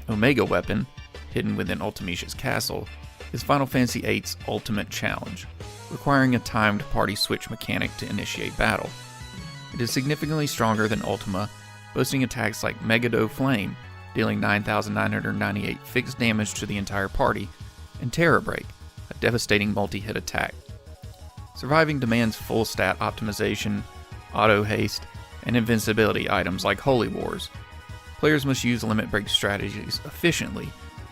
Omega Weapon, hidden within Ultimecia's castle, is Final Fantasy VIII's ultimate challenge, requiring a timed party switch mechanic to initiate battle. It is significantly stronger than Ultima, boasting attacks like Megado Flame, dealing 9,998 fixed damage to the entire party, and Terror Break, a devastating multi-hit attack. Surviving demands full stat optimization, auto haste, and invincibility items like Holy Wars. Players must use limit break strategies efficiently,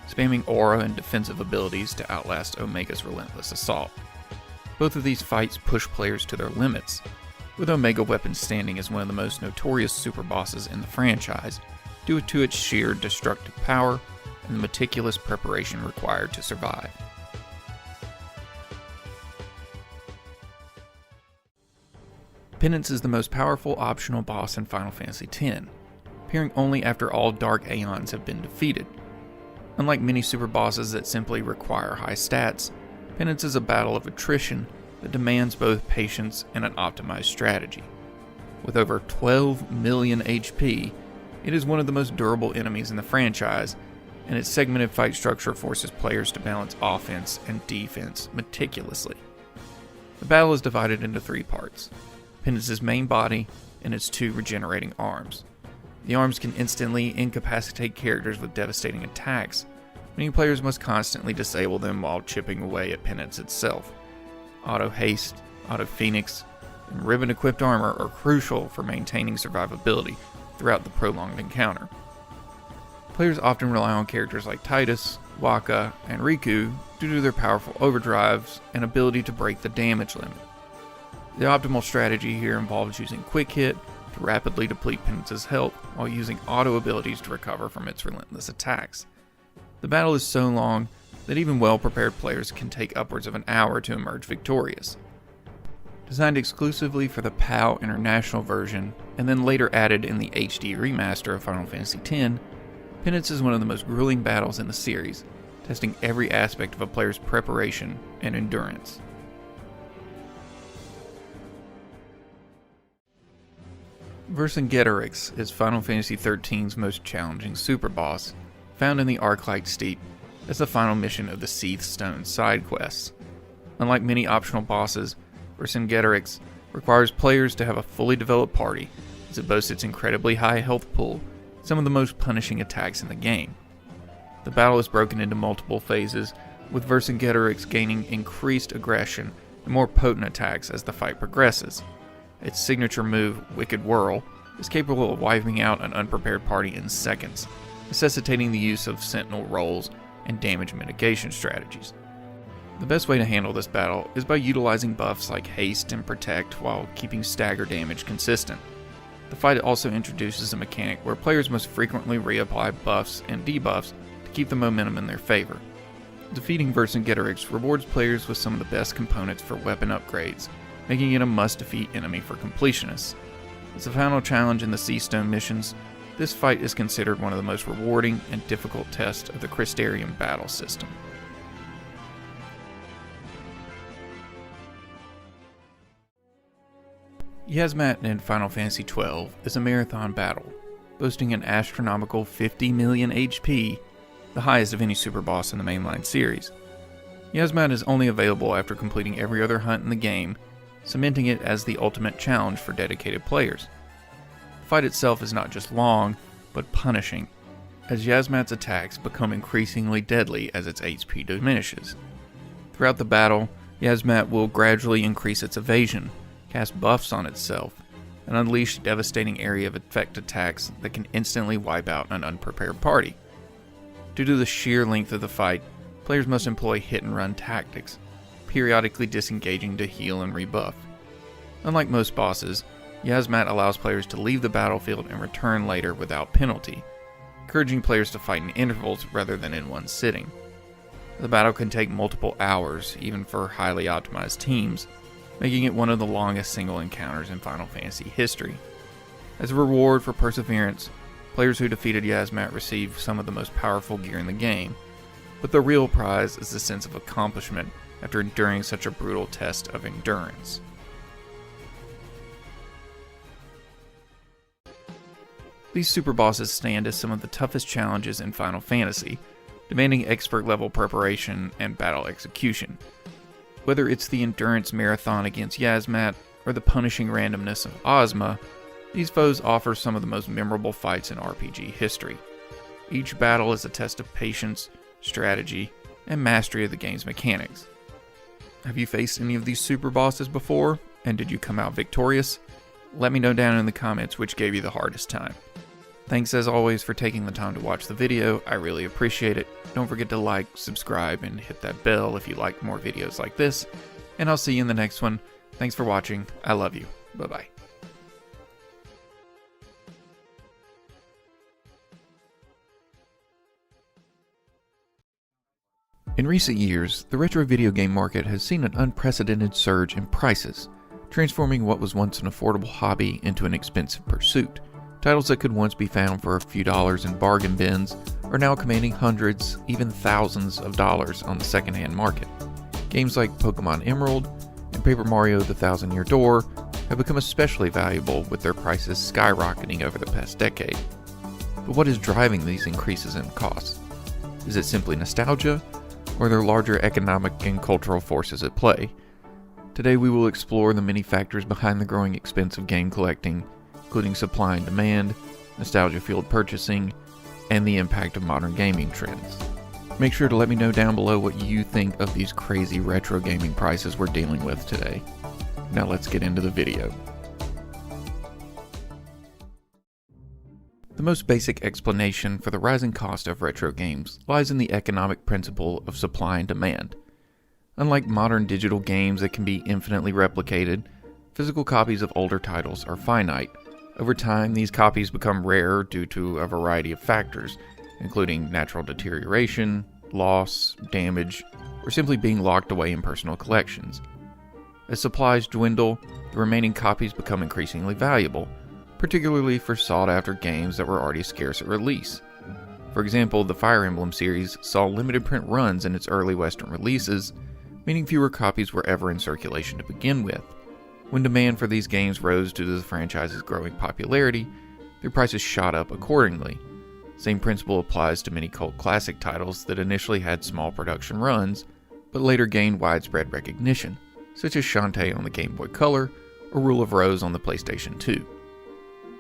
spamming aura and defensive abilities to outlast Omega's relentless assault. Both of these fights push players to their limits, with Omega Weapon standing as one of the most notorious super bosses in the franchise, due to its sheer destructive power and the meticulous preparation required to survive. Penance is the most powerful optional boss in Final Fantasy X, appearing only after all Dark Aeons have been defeated. Unlike many super bosses that simply require high stats, Penance is a battle of attrition that demands both patience and an optimized strategy. With over 12 million HP, it is one of the most durable enemies in the franchise, and its segmented fight structure forces players to balance offense and defense meticulously. The battle is divided into 3 parts: Penance's main body and its 2 regenerating arms. The arms can instantly incapacitate characters with devastating attacks. Many players must constantly disable them while chipping away at Penance itself. Auto Haste, Auto Phoenix, and Ribbon-equipped armor are crucial for maintaining survivability, throughout the prolonged encounter. Players often rely on characters like Tidus, Wakka, and Riku due to their powerful overdrives and ability to break the damage limit. The optimal strategy here involves using Quick Hit to rapidly deplete Penance's health while using auto abilities to recover from its relentless attacks. The battle is so long that even well-prepared players can take upwards of an hour to emerge victorious. Designed exclusively for the PAL International version, and then later added in the HD remaster of Final Fantasy X, Penance is one of the most grueling battles in the series, testing every aspect of a player's preparation and endurance. Vercingetorix is Final Fantasy XIII's most challenging super boss, found in the Arclight Steep as the final mission of the Seath Stone side quests. Unlike many optional bosses, Vercingetorix requires players to have a fully developed party, as it boasts its incredibly high health pool, some of the most punishing attacks in the game. The battle is broken into multiple phases, with Vercingetorix gaining increased aggression and more potent attacks as the fight progresses. Its signature move, Wicked Whirl, is capable of wiping out an unprepared party in seconds, necessitating the use of sentinel rolls and damage mitigation strategies. The best way to handle this battle is by utilizing buffs like Haste and Protect while keeping stagger damage consistent. The fight also introduces a mechanic where players must frequently reapply buffs and debuffs to keep the momentum in their favor. Defeating Vercingetorix rewards players with some of the best components for weapon upgrades, making it a must-defeat enemy for completionists. As the final challenge in the Seastone missions, this fight is considered one of the most rewarding and difficult tests of the Crystarium battle system. Yasmat in Final Fantasy XII is a marathon battle, boasting an astronomical 50 million HP, the highest of any super boss in the mainline series. Yasmat is only available after completing every other hunt in the game, cementing it as the ultimate challenge for dedicated players. The fight itself is not just long, but punishing, as Yasmat's attacks become increasingly deadly as its HP diminishes. Throughout the battle, Yasmat will gradually increase its evasion, cast buffs on itself, and unleash devastating area of effect attacks that can instantly wipe out an unprepared party. Due to the sheer length of the fight, players must employ hit-and-run tactics, periodically disengaging to heal and rebuff. Unlike most bosses, Yasmat allows players to leave the battlefield and return later without penalty, encouraging players to fight in intervals rather than in one sitting. The battle can take multiple hours, even for highly optimized teams, making it one of the longest single encounters in Final Fantasy history. As a reward for perseverance, players who defeated Yasmat receive some of the most powerful gear in the game, but the real prize is the sense of accomplishment after enduring such a brutal test of endurance. These super bosses stand as some of the toughest challenges in Final Fantasy, demanding expert-level preparation and battle execution. Whether it's the endurance marathon against Yasmat or the punishing randomness of Ozma, these foes offer some of the most memorable fights in RPG history. Each battle is a test of patience, strategy, and mastery of the game's mechanics. Have you faced any of these super bosses before, and did you come out victorious? Let me know down in the comments which gave you the hardest time. Thanks as always for taking the time to watch the video, I really appreciate it. Don't forget to like, subscribe, and hit that bell if you like more videos like this, and I'll see you in the next one. Thanks for watching, I love you, bye bye. In recent years, the retro video game market has seen an unprecedented surge in prices, transforming what was once an affordable hobby into an expensive pursuit. Titles that could once be found for a few dollars in bargain bins are now commanding hundreds, even thousands of dollars on the secondhand market. Games like Pokemon Emerald and Paper Mario: The Thousand Year Door have become especially valuable with their prices skyrocketing over the past decade. But what is driving these increases in costs? Is it simply nostalgia, or are there larger economic and cultural forces at play? Today we will explore the many factors behind the growing expense of game collecting, including supply and demand, nostalgia-fueled purchasing, and the impact of modern gaming trends. Make sure to let me know down below what you think of these crazy retro gaming prices we're dealing with today. Now let's get into the video. The most basic explanation for the rising cost of retro games lies in the economic principle of supply and demand. Unlike modern digital games that can be infinitely replicated, physical copies of older titles are finite. Over time, these copies become rare due to a variety of factors, including natural deterioration, loss, damage, or simply being locked away in personal collections. As supplies dwindle, the remaining copies become increasingly valuable, particularly for sought-after games that were already scarce at release. For example, the Fire Emblem series saw limited print runs in its early Western releases, meaning fewer copies were ever in circulation to begin with. When demand for these games rose due to the franchise's growing popularity, their prices shot up accordingly. Same principle applies to many cult classic titles that initially had small production runs, but later gained widespread recognition, such as Shantae on the Game Boy Color or Rule of Rose on the PlayStation 2.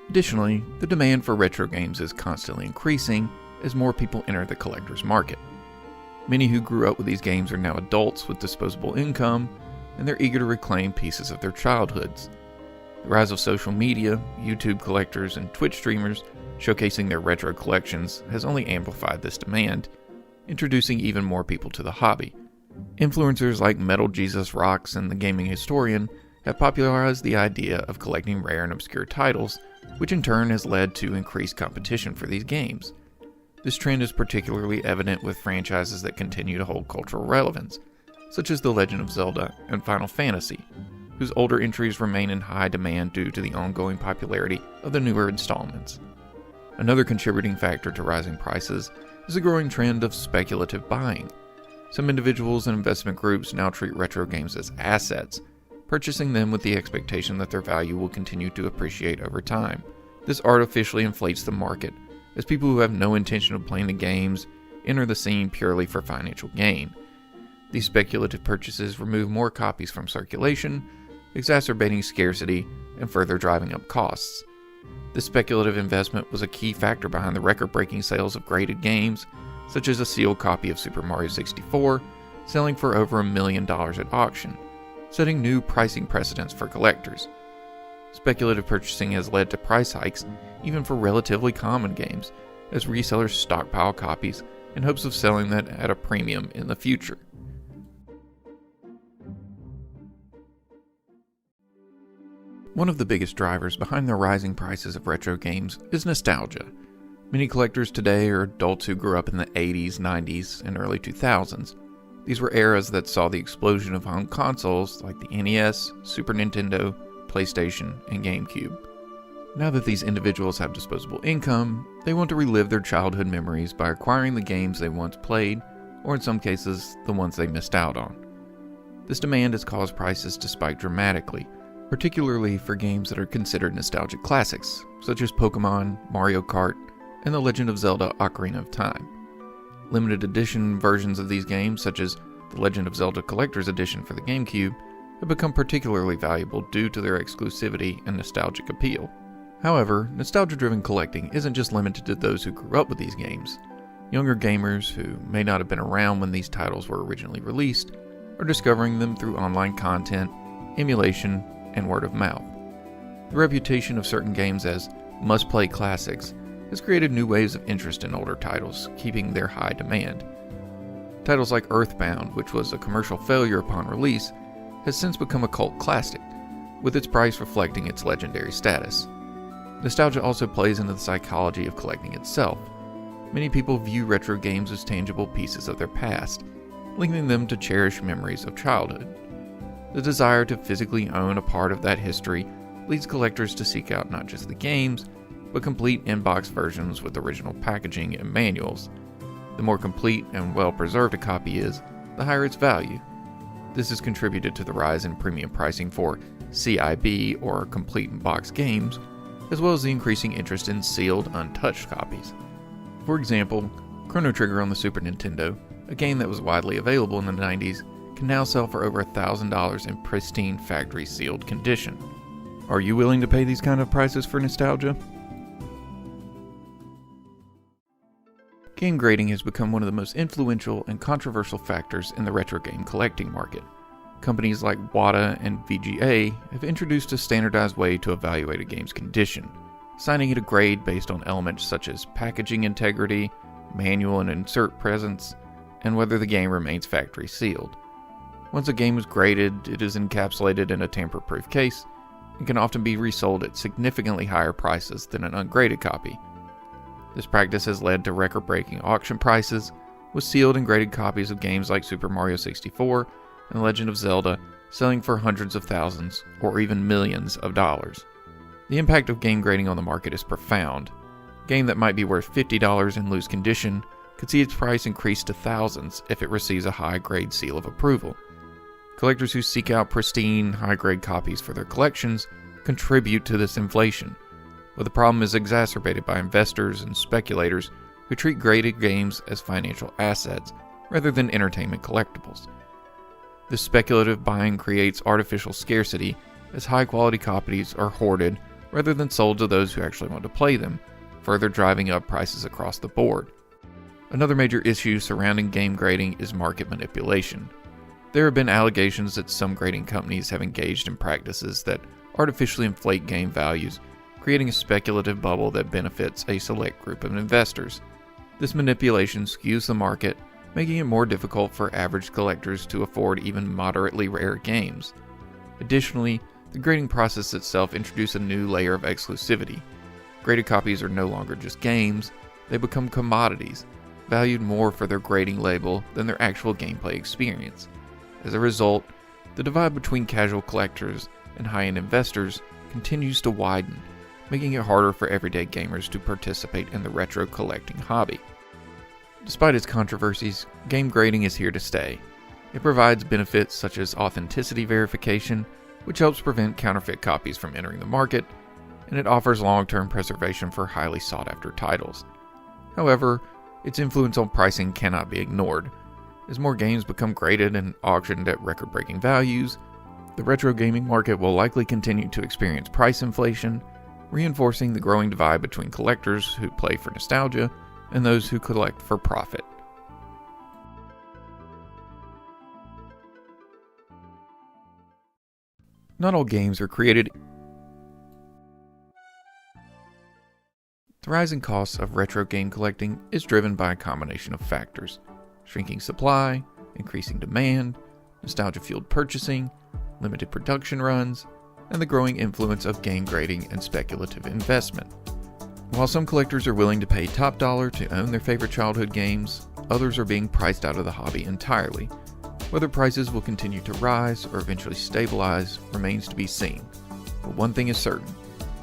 Additionally, the demand for retro games is constantly increasing as more people enter the collector's market. Many who grew up with these games are now adults with disposable income, and they're eager to reclaim pieces of their childhoods. The rise of social media, YouTube collectors, and Twitch streamers showcasing their retro collections has only amplified this demand, introducing even more people to the hobby. Influencers like Metal Jesus Rocks and The Gaming Historian have popularized the idea of collecting rare and obscure titles, which in turn has led to increased competition for these games. This trend is particularly evident with franchises that continue to hold cultural relevance, such as The Legend of Zelda and Final Fantasy, whose older entries remain in high demand due to the ongoing popularity of the newer installments. Another contributing factor to rising prices is a growing trend of speculative buying. Some individuals and investment groups now treat retro games as assets, purchasing them with the expectation that their value will continue to appreciate over time. This artificially inflates the market, as people who have no intention of playing the games enter the scene purely for financial gain. These speculative purchases remove more copies from circulation, exacerbating scarcity and further driving up costs. This speculative investment was a key factor behind the record-breaking sales of graded games, such as a sealed copy of Super Mario 64, selling for over $1 million at auction, setting new pricing precedents for collectors. Speculative purchasing has led to price hikes even for relatively common games, as resellers stockpile copies in hopes of selling them at a premium in the future. One of the biggest drivers behind the rising prices of retro games is nostalgia. Many collectors today are adults who grew up in the 80s, 90s, and early 2000s. These were eras that saw the explosion of home consoles like the NES, Super Nintendo, PlayStation, and GameCube. Now that these individuals have disposable income, they want to relive their childhood memories by acquiring the games they once played, or in some cases, the ones they missed out on. This demand has caused prices to spike dramatically, particularly for games that are considered nostalgic classics, such as Pokemon, Mario Kart, and The Legend of Zelda: Ocarina of Time. Limited edition versions of these games, such as The Legend of Zelda Collector's Edition for the GameCube, have become particularly valuable due to their exclusivity and nostalgic appeal. However, nostalgia-driven collecting isn't just limited to those who grew up with these games. Younger gamers, who may not have been around when these titles were originally released, are discovering them through online content, emulation, and word of mouth. The reputation of certain games as must-play classics has created new waves of interest in older titles, keeping their high demand. Titles like Earthbound, which was a commercial failure upon release, has since become a cult classic, with its price reflecting its legendary status. Nostalgia also plays into the psychology of collecting itself. Many people view retro games as tangible pieces of their past, linking them to cherished memories of childhood. The desire to physically own a part of that history leads collectors to seek out not just the games, but complete in-box versions with original packaging and manuals. The more complete and well-preserved a copy is, the higher its value. This has contributed to the rise in premium pricing for CIB or complete in-box games, as well as the increasing interest in sealed, untouched copies. For example, Chrono Trigger on the Super Nintendo, a game that was widely available in the 90s, can now sell for over $1,000 in pristine factory-sealed condition. Are you willing to pay these kind of prices for nostalgia? Game grading has become one of the most influential and controversial factors in the retro game collecting market. Companies like WATA and VGA have introduced a standardized way to evaluate a game's condition. assigning it a grade based on elements such as packaging integrity, manual and insert presence, and whether the game remains factory sealed. Once a game is graded, it is encapsulated in a tamper-proof case and can often be resold at significantly higher prices than an ungraded copy. This practice has led to record-breaking auction prices, with sealed and graded copies of games like Super Mario 64 and Legend of Zelda selling for hundreds of thousands or even millions of dollars. The impact of game grading on the market is profound. A game that might be worth $50 in loose condition could see its price increase to thousands if it receives a high-grade seal of approval. Collectors who seek out pristine, high-grade copies for their collections contribute to this inflation, but the problem is exacerbated by investors and speculators who treat graded games as financial assets rather than entertainment collectibles. This speculative buying creates artificial scarcity, as high-quality copies are hoarded rather than sold to those who actually want to play them, further driving up prices across the board. Another major issue surrounding game grading is market manipulation. There have been allegations that some grading companies have engaged in practices that artificially inflate game values, creating a speculative bubble that benefits a select group of investors. This manipulation skews the market, making it more difficult for average collectors to afford even moderately rare games. Additionally, the grading process itself introduced a new layer of exclusivity. Graded copies are no longer just games, they become commodities, valued more for their grading label than their actual gameplay experience. As a result, the divide between casual collectors and high-end investors continues to widen, making it harder for everyday gamers to participate in the retro collecting hobby. Despite its controversies, game grading is here to stay. It provides benefits such as authenticity verification, which helps prevent counterfeit copies from entering the market, and it offers long-term preservation for highly sought-after titles. However, its influence on pricing cannot be ignored. As more games become graded and auctioned at record-breaking values, the retro gaming market will likely continue to experience price inflation, reinforcing the growing divide between collectors who play for nostalgia and those who collect for profit. Not all games are created. The rising costs of retro game collecting is driven by a combination of factors: shrinking supply, increasing demand, nostalgia-fueled purchasing, limited production runs, and the growing influence of game grading and speculative investment. While some collectors are willing to pay top dollar to own their favorite childhood games, others are being priced out of the hobby entirely. Whether prices will continue to rise or eventually stabilize remains to be seen. But one thing is certain: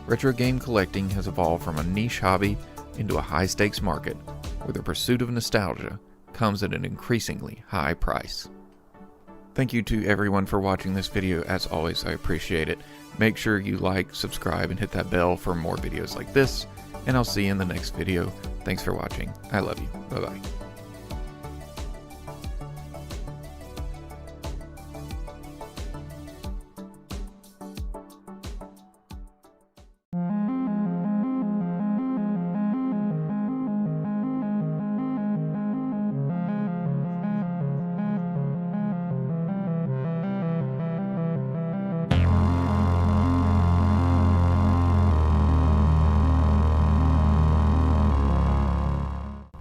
retro game collecting has evolved from a niche hobby into a high-stakes market, where the pursuit of nostalgia comes at an increasingly high price. Thank you to everyone for watching this video. As always, I appreciate it. Make sure you like, subscribe, and hit that bell for more videos like this, and I'll see you in the next video. Thanks for watching. I love you. Bye-bye.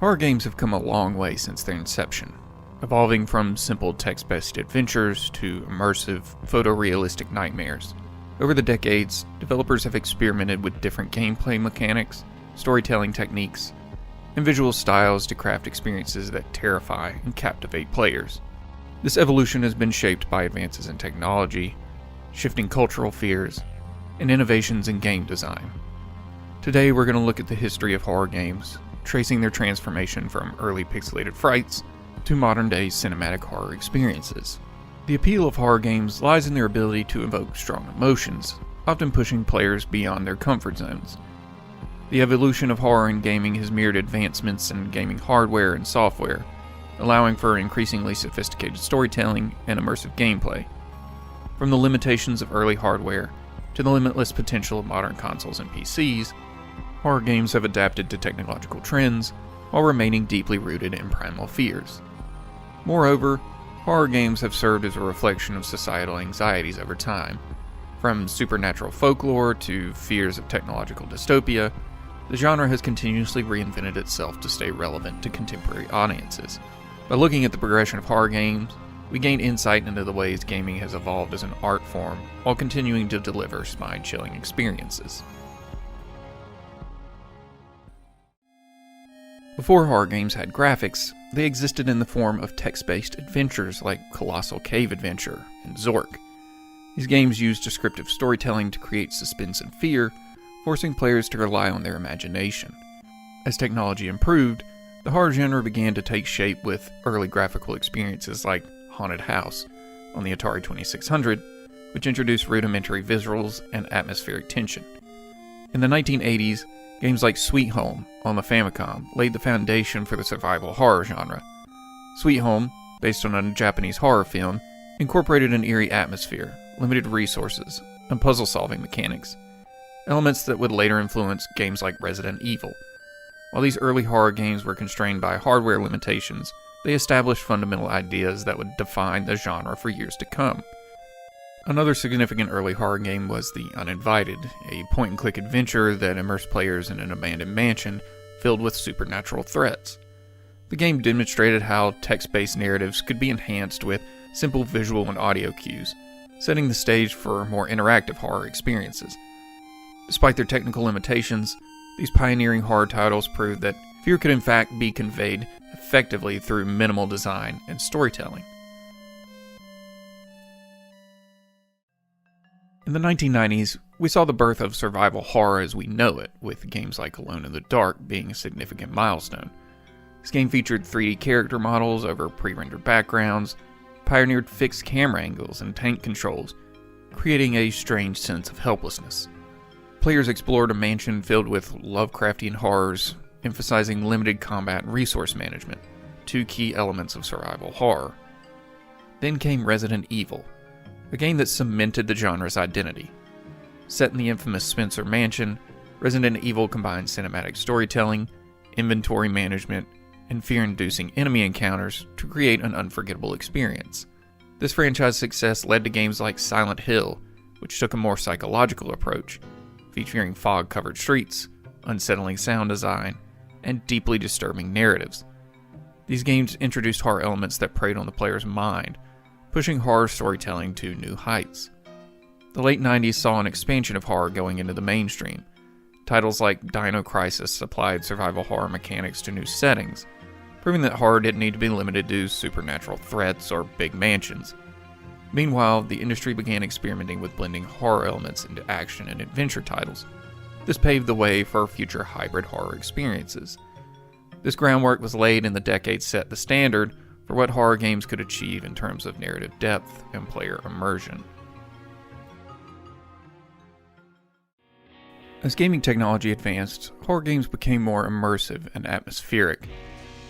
Horror games have come a long way since their inception, evolving from simple text-based adventures to immersive, photorealistic nightmares. Over the decades, developers have experimented with different gameplay mechanics, storytelling techniques, and visual styles to craft experiences that terrify and captivate players. This evolution has been shaped by advances in technology, shifting cultural fears, and innovations in game design. Today we're going to look at the history of horror games, tracing their transformation from early pixelated frights to modern-day cinematic horror experiences. The appeal of horror games lies in their ability to evoke strong emotions, often pushing players beyond their comfort zones. The evolution of horror in gaming has mirrored advancements in gaming hardware and software, allowing for increasingly sophisticated storytelling and immersive gameplay. From the limitations of early hardware to the limitless potential of modern consoles and PCs, horror games have adapted to technological trends while remaining deeply rooted in primal fears. Moreover, horror games have served as a reflection of societal anxieties over time. From supernatural folklore to fears of technological dystopia, the genre has continuously reinvented itself to stay relevant to contemporary audiences. By looking at the progression of horror games, we gain insight into the ways gaming has evolved as an art form while continuing to deliver spine-chilling experiences. Before horror games had graphics, they existed in the form of text-based adventures like Colossal Cave Adventure and Zork. These games used descriptive storytelling to create suspense and fear, forcing players to rely on their imagination. As technology improved, the horror genre began to take shape with early graphical experiences like Haunted House on the Atari 2600, which introduced rudimentary visuals and atmospheric tension. In the 1980s, games like Sweet Home on the Famicom laid the foundation for the survival horror genre. Sweet Home, based on a Japanese horror film, incorporated an eerie atmosphere, limited resources, and puzzle-solving mechanics, elements that would later influence games like Resident Evil. While these early horror games were constrained by hardware limitations, they established fundamental ideas that would define the genre for years to come. Another significant early horror game was The Uninvited, a point-and-click adventure that immersed players in an abandoned mansion filled with supernatural threats. The game demonstrated how text-based narratives could be enhanced with simple visual and audio cues, setting the stage for more interactive horror experiences. Despite their technical limitations, these pioneering horror titles proved that fear could in fact be conveyed effectively through minimal design and storytelling. In the 1990s, we saw the birth of survival horror as we know it, with games like Alone in the Dark being a significant milestone. This game featured 3D character models over pre-rendered backgrounds, pioneered fixed camera angles and tank controls, creating a strange sense of helplessness. Players explored a mansion filled with Lovecraftian horrors, emphasizing limited combat and resource management, two key elements of survival horror. Then came Resident Evil, a game that cemented the genre's identity. Set in the infamous Spencer Mansion, Resident Evil combined cinematic storytelling, inventory management, and fear-inducing enemy encounters to create an unforgettable experience. This franchise success led to games like Silent Hill, which took a more psychological approach, featuring fog-covered streets, unsettling sound design, and deeply disturbing narratives. These games introduced horror elements that preyed on the player's mind, pushing horror storytelling to new heights. The late 90s saw an expansion of horror going into the mainstream. Titles like Dino Crisis applied survival horror mechanics to new settings, proving that horror didn't need to be limited to supernatural threats or big mansions. Meanwhile, the industry began experimenting with blending horror elements into action and adventure titles. This paved the way for future hybrid horror experiences. This groundwork was laid in the decade set the standard for what horror games could achieve in terms of narrative depth and player immersion. As gaming technology advanced, horror games became more immersive and atmospheric.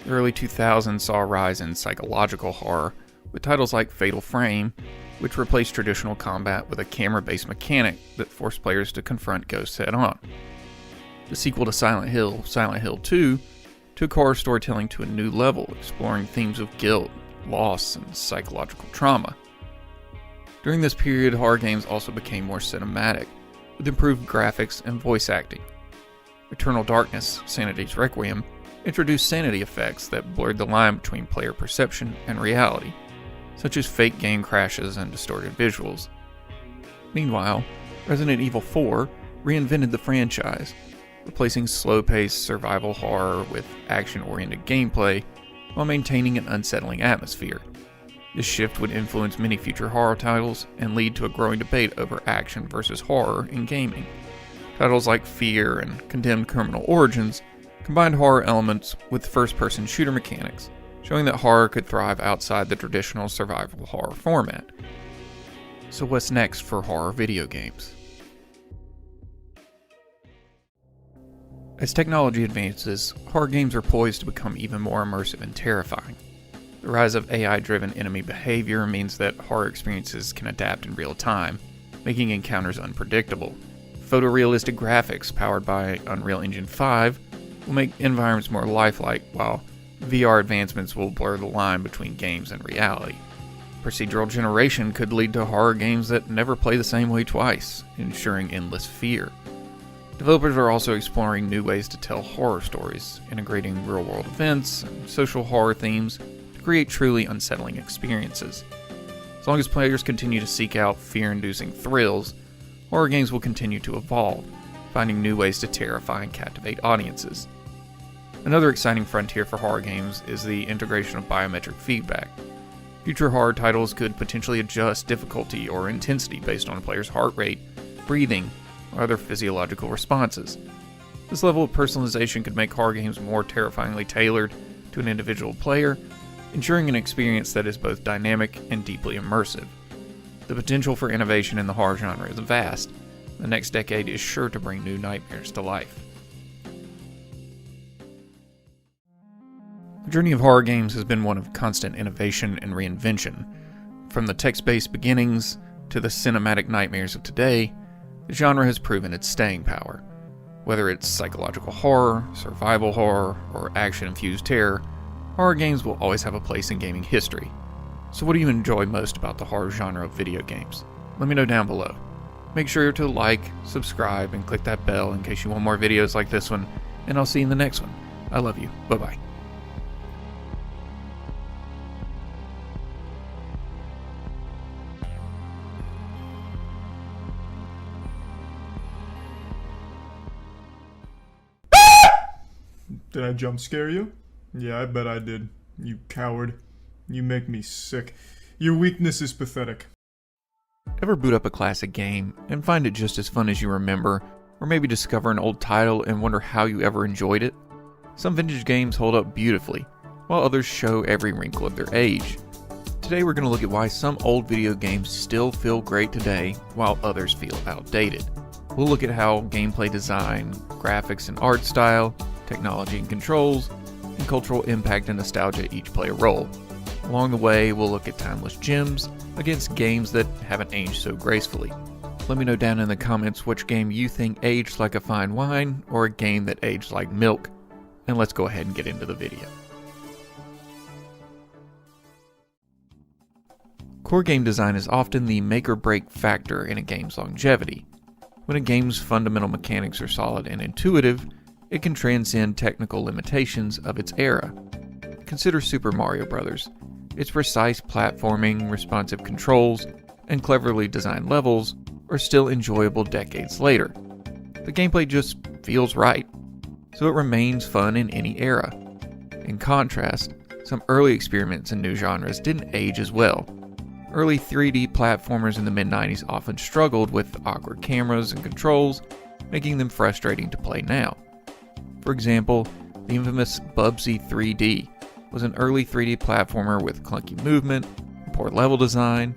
The early 2000s saw a rise in psychological horror, with titles like Fatal Frame, which replaced traditional combat with a camera-based mechanic that forced players to confront ghosts head-on. The sequel to Silent Hill, Silent Hill 2, took horror storytelling to a new level, exploring themes of guilt, loss, and psychological trauma. During this period, horror games also became more cinematic, with improved graphics and voice acting. Eternal Darkness, Sanity's Requiem, introduced sanity effects that blurred the line between player perception and reality, such as fake game crashes and distorted visuals. Meanwhile, Resident Evil 4 reinvented the franchise, replacing slow-paced survival horror with action-oriented gameplay while maintaining an unsettling atmosphere. This shift would influence many future horror titles and lead to a growing debate over action versus horror in gaming. Titles like Fear and Condemned Criminal Origins combined horror elements with first-person shooter mechanics, showing that horror could thrive outside the traditional survival horror format. So what's next for horror video games? As technology advances, horror games are poised to become even more immersive and terrifying. The rise of AI-driven enemy behavior means that horror experiences can adapt in real time, making encounters unpredictable. Photorealistic graphics powered by Unreal Engine 5 will make environments more lifelike, while VR advancements will blur the line between games and reality. Procedural generation could lead to horror games that never play the same way twice, ensuring endless fear. Developers are also exploring new ways to tell horror stories, integrating real-world events and social horror themes to create truly unsettling experiences. As long as players continue to seek out fear-inducing thrills, horror games will continue to evolve, finding new ways to terrify and captivate audiences. Another exciting frontier for horror games is the integration of biometric feedback. Future horror titles could potentially adjust difficulty or intensity based on a player's heart rate, breathing, or other physiological responses. This level of personalization could make horror games more terrifyingly tailored to an individual player, ensuring an experience that is both dynamic and deeply immersive. The potential for innovation in the horror genre is vast. The next decade is sure to bring new nightmares to life. The journey of horror games has been one of constant innovation and reinvention. From the text-based beginnings to the cinematic nightmares of today, the genre has proven its staying power. Whether it's psychological horror, survival horror, or action-infused terror, horror games will always have a place in gaming history. So what do you enjoy most about the horror genre of video games? Let me know down below. Make sure to like, subscribe, and click that bell in case you want more videos like this one, and I'll see you in the next one. I love you. Bye-bye. Did I jump scare you? Yeah, I bet I did. You coward. You make me sick. Your weakness is pathetic. Ever boot up a classic game and find it just as fun as you remember, or maybe discover an old title and wonder how you ever enjoyed it? Some vintage games hold up beautifully, while others show every wrinkle of their age. Today we're going to look at why some old video games still feel great today, while others feel outdated. We'll look at how gameplay design, graphics and art style, technology and controls, and cultural impact and nostalgia each play a role. Along the way, we'll look at timeless gems against games that haven't aged so gracefully. Let me know down in the comments which game you think aged like a fine wine or a game that aged like milk, and let's go ahead and get into the video. Core game design is often the make or break factor in a game's longevity. When a game's fundamental mechanics are solid and intuitive, it can transcend technical limitations of its era. Consider Super Mario Bros. Its precise platforming, responsive controls, and cleverly designed levels are still enjoyable decades later. The gameplay just feels right, so it remains fun in any era. In contrast, some early experiments in new genres didn't age as well. Early 3D platformers in the mid-90s often struggled with awkward cameras and controls, making them frustrating to play now. For example, the infamous Bubsy 3D was an early 3D platformer with clunky movement and poor level design,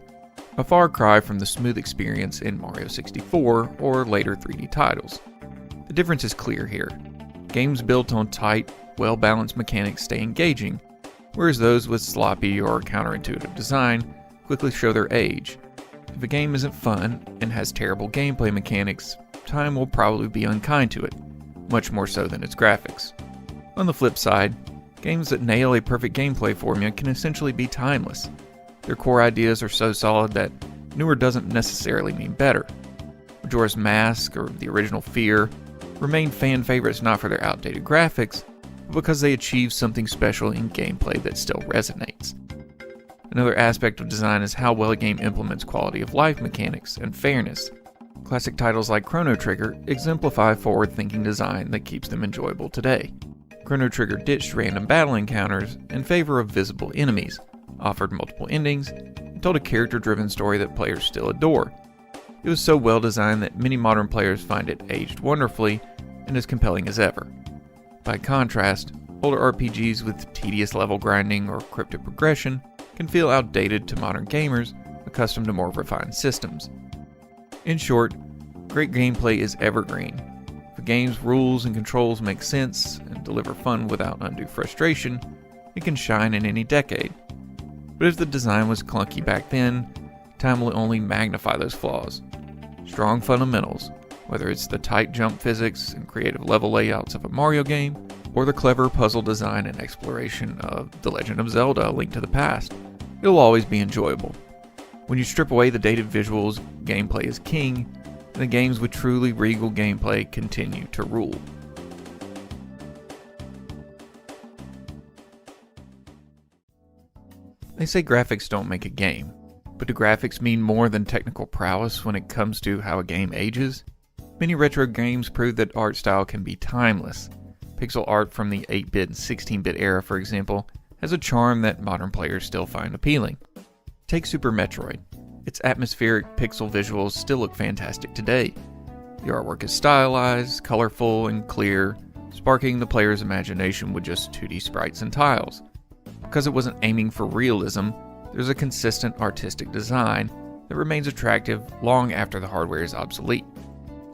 a far cry from the smooth experience in Mario 64 or later 3D titles. The difference is clear here. Games built on tight, well-balanced mechanics stay engaging, whereas those with sloppy or counterintuitive design quickly show their age. If a game isn't fun and has terrible gameplay mechanics, time will probably be unkind to it, much more so than its graphics. On the flip side, games that nail a perfect gameplay formula can essentially be timeless. Their core ideas are so solid that newer doesn't necessarily mean better. Majora's Mask or the original Fear remain fan favorites not for their outdated graphics, but because they achieve something special in gameplay that still resonates. Another aspect of design is how well a game implements quality of life mechanics and fairness. Classic titles like Chrono Trigger exemplify forward-thinking design that keeps them enjoyable today. Chrono Trigger ditched random battle encounters in favor of visible enemies, offered multiple endings, and told a character-driven story that players still adore. It was so well designed that many modern players find it aged wonderfully and as compelling as ever. By contrast, older RPGs with tedious level grinding or cryptic progression can feel outdated to modern gamers accustomed to more refined systems. In short, great gameplay is evergreen. If a game's rules and controls make sense and deliver fun without undue frustration, it can shine in any decade. But if the design was clunky back then, time will only magnify those flaws. Strong fundamentals, whether it's the tight jump physics and creative level layouts of a Mario game, or the clever puzzle design and exploration of The Legend of Zelda: A Link to the Past, it'll always be enjoyable. When you strip away the dated visuals, gameplay is king, and the games with truly regal gameplay continue to rule. They say graphics don't make a game, but do graphics mean more than technical prowess when it comes to how a game ages? Many retro games prove that art style can be timeless. Pixel art from the 8-bit and 16-bit era, for example, has a charm that modern players still find appealing. Take Super Metroid. Its atmospheric pixel visuals still look fantastic today. The artwork is stylized, colorful, and clear, sparking the player's imagination with just 2D sprites and tiles. Because it wasn't aiming for realism, there's a consistent artistic design that remains attractive long after the hardware is obsolete.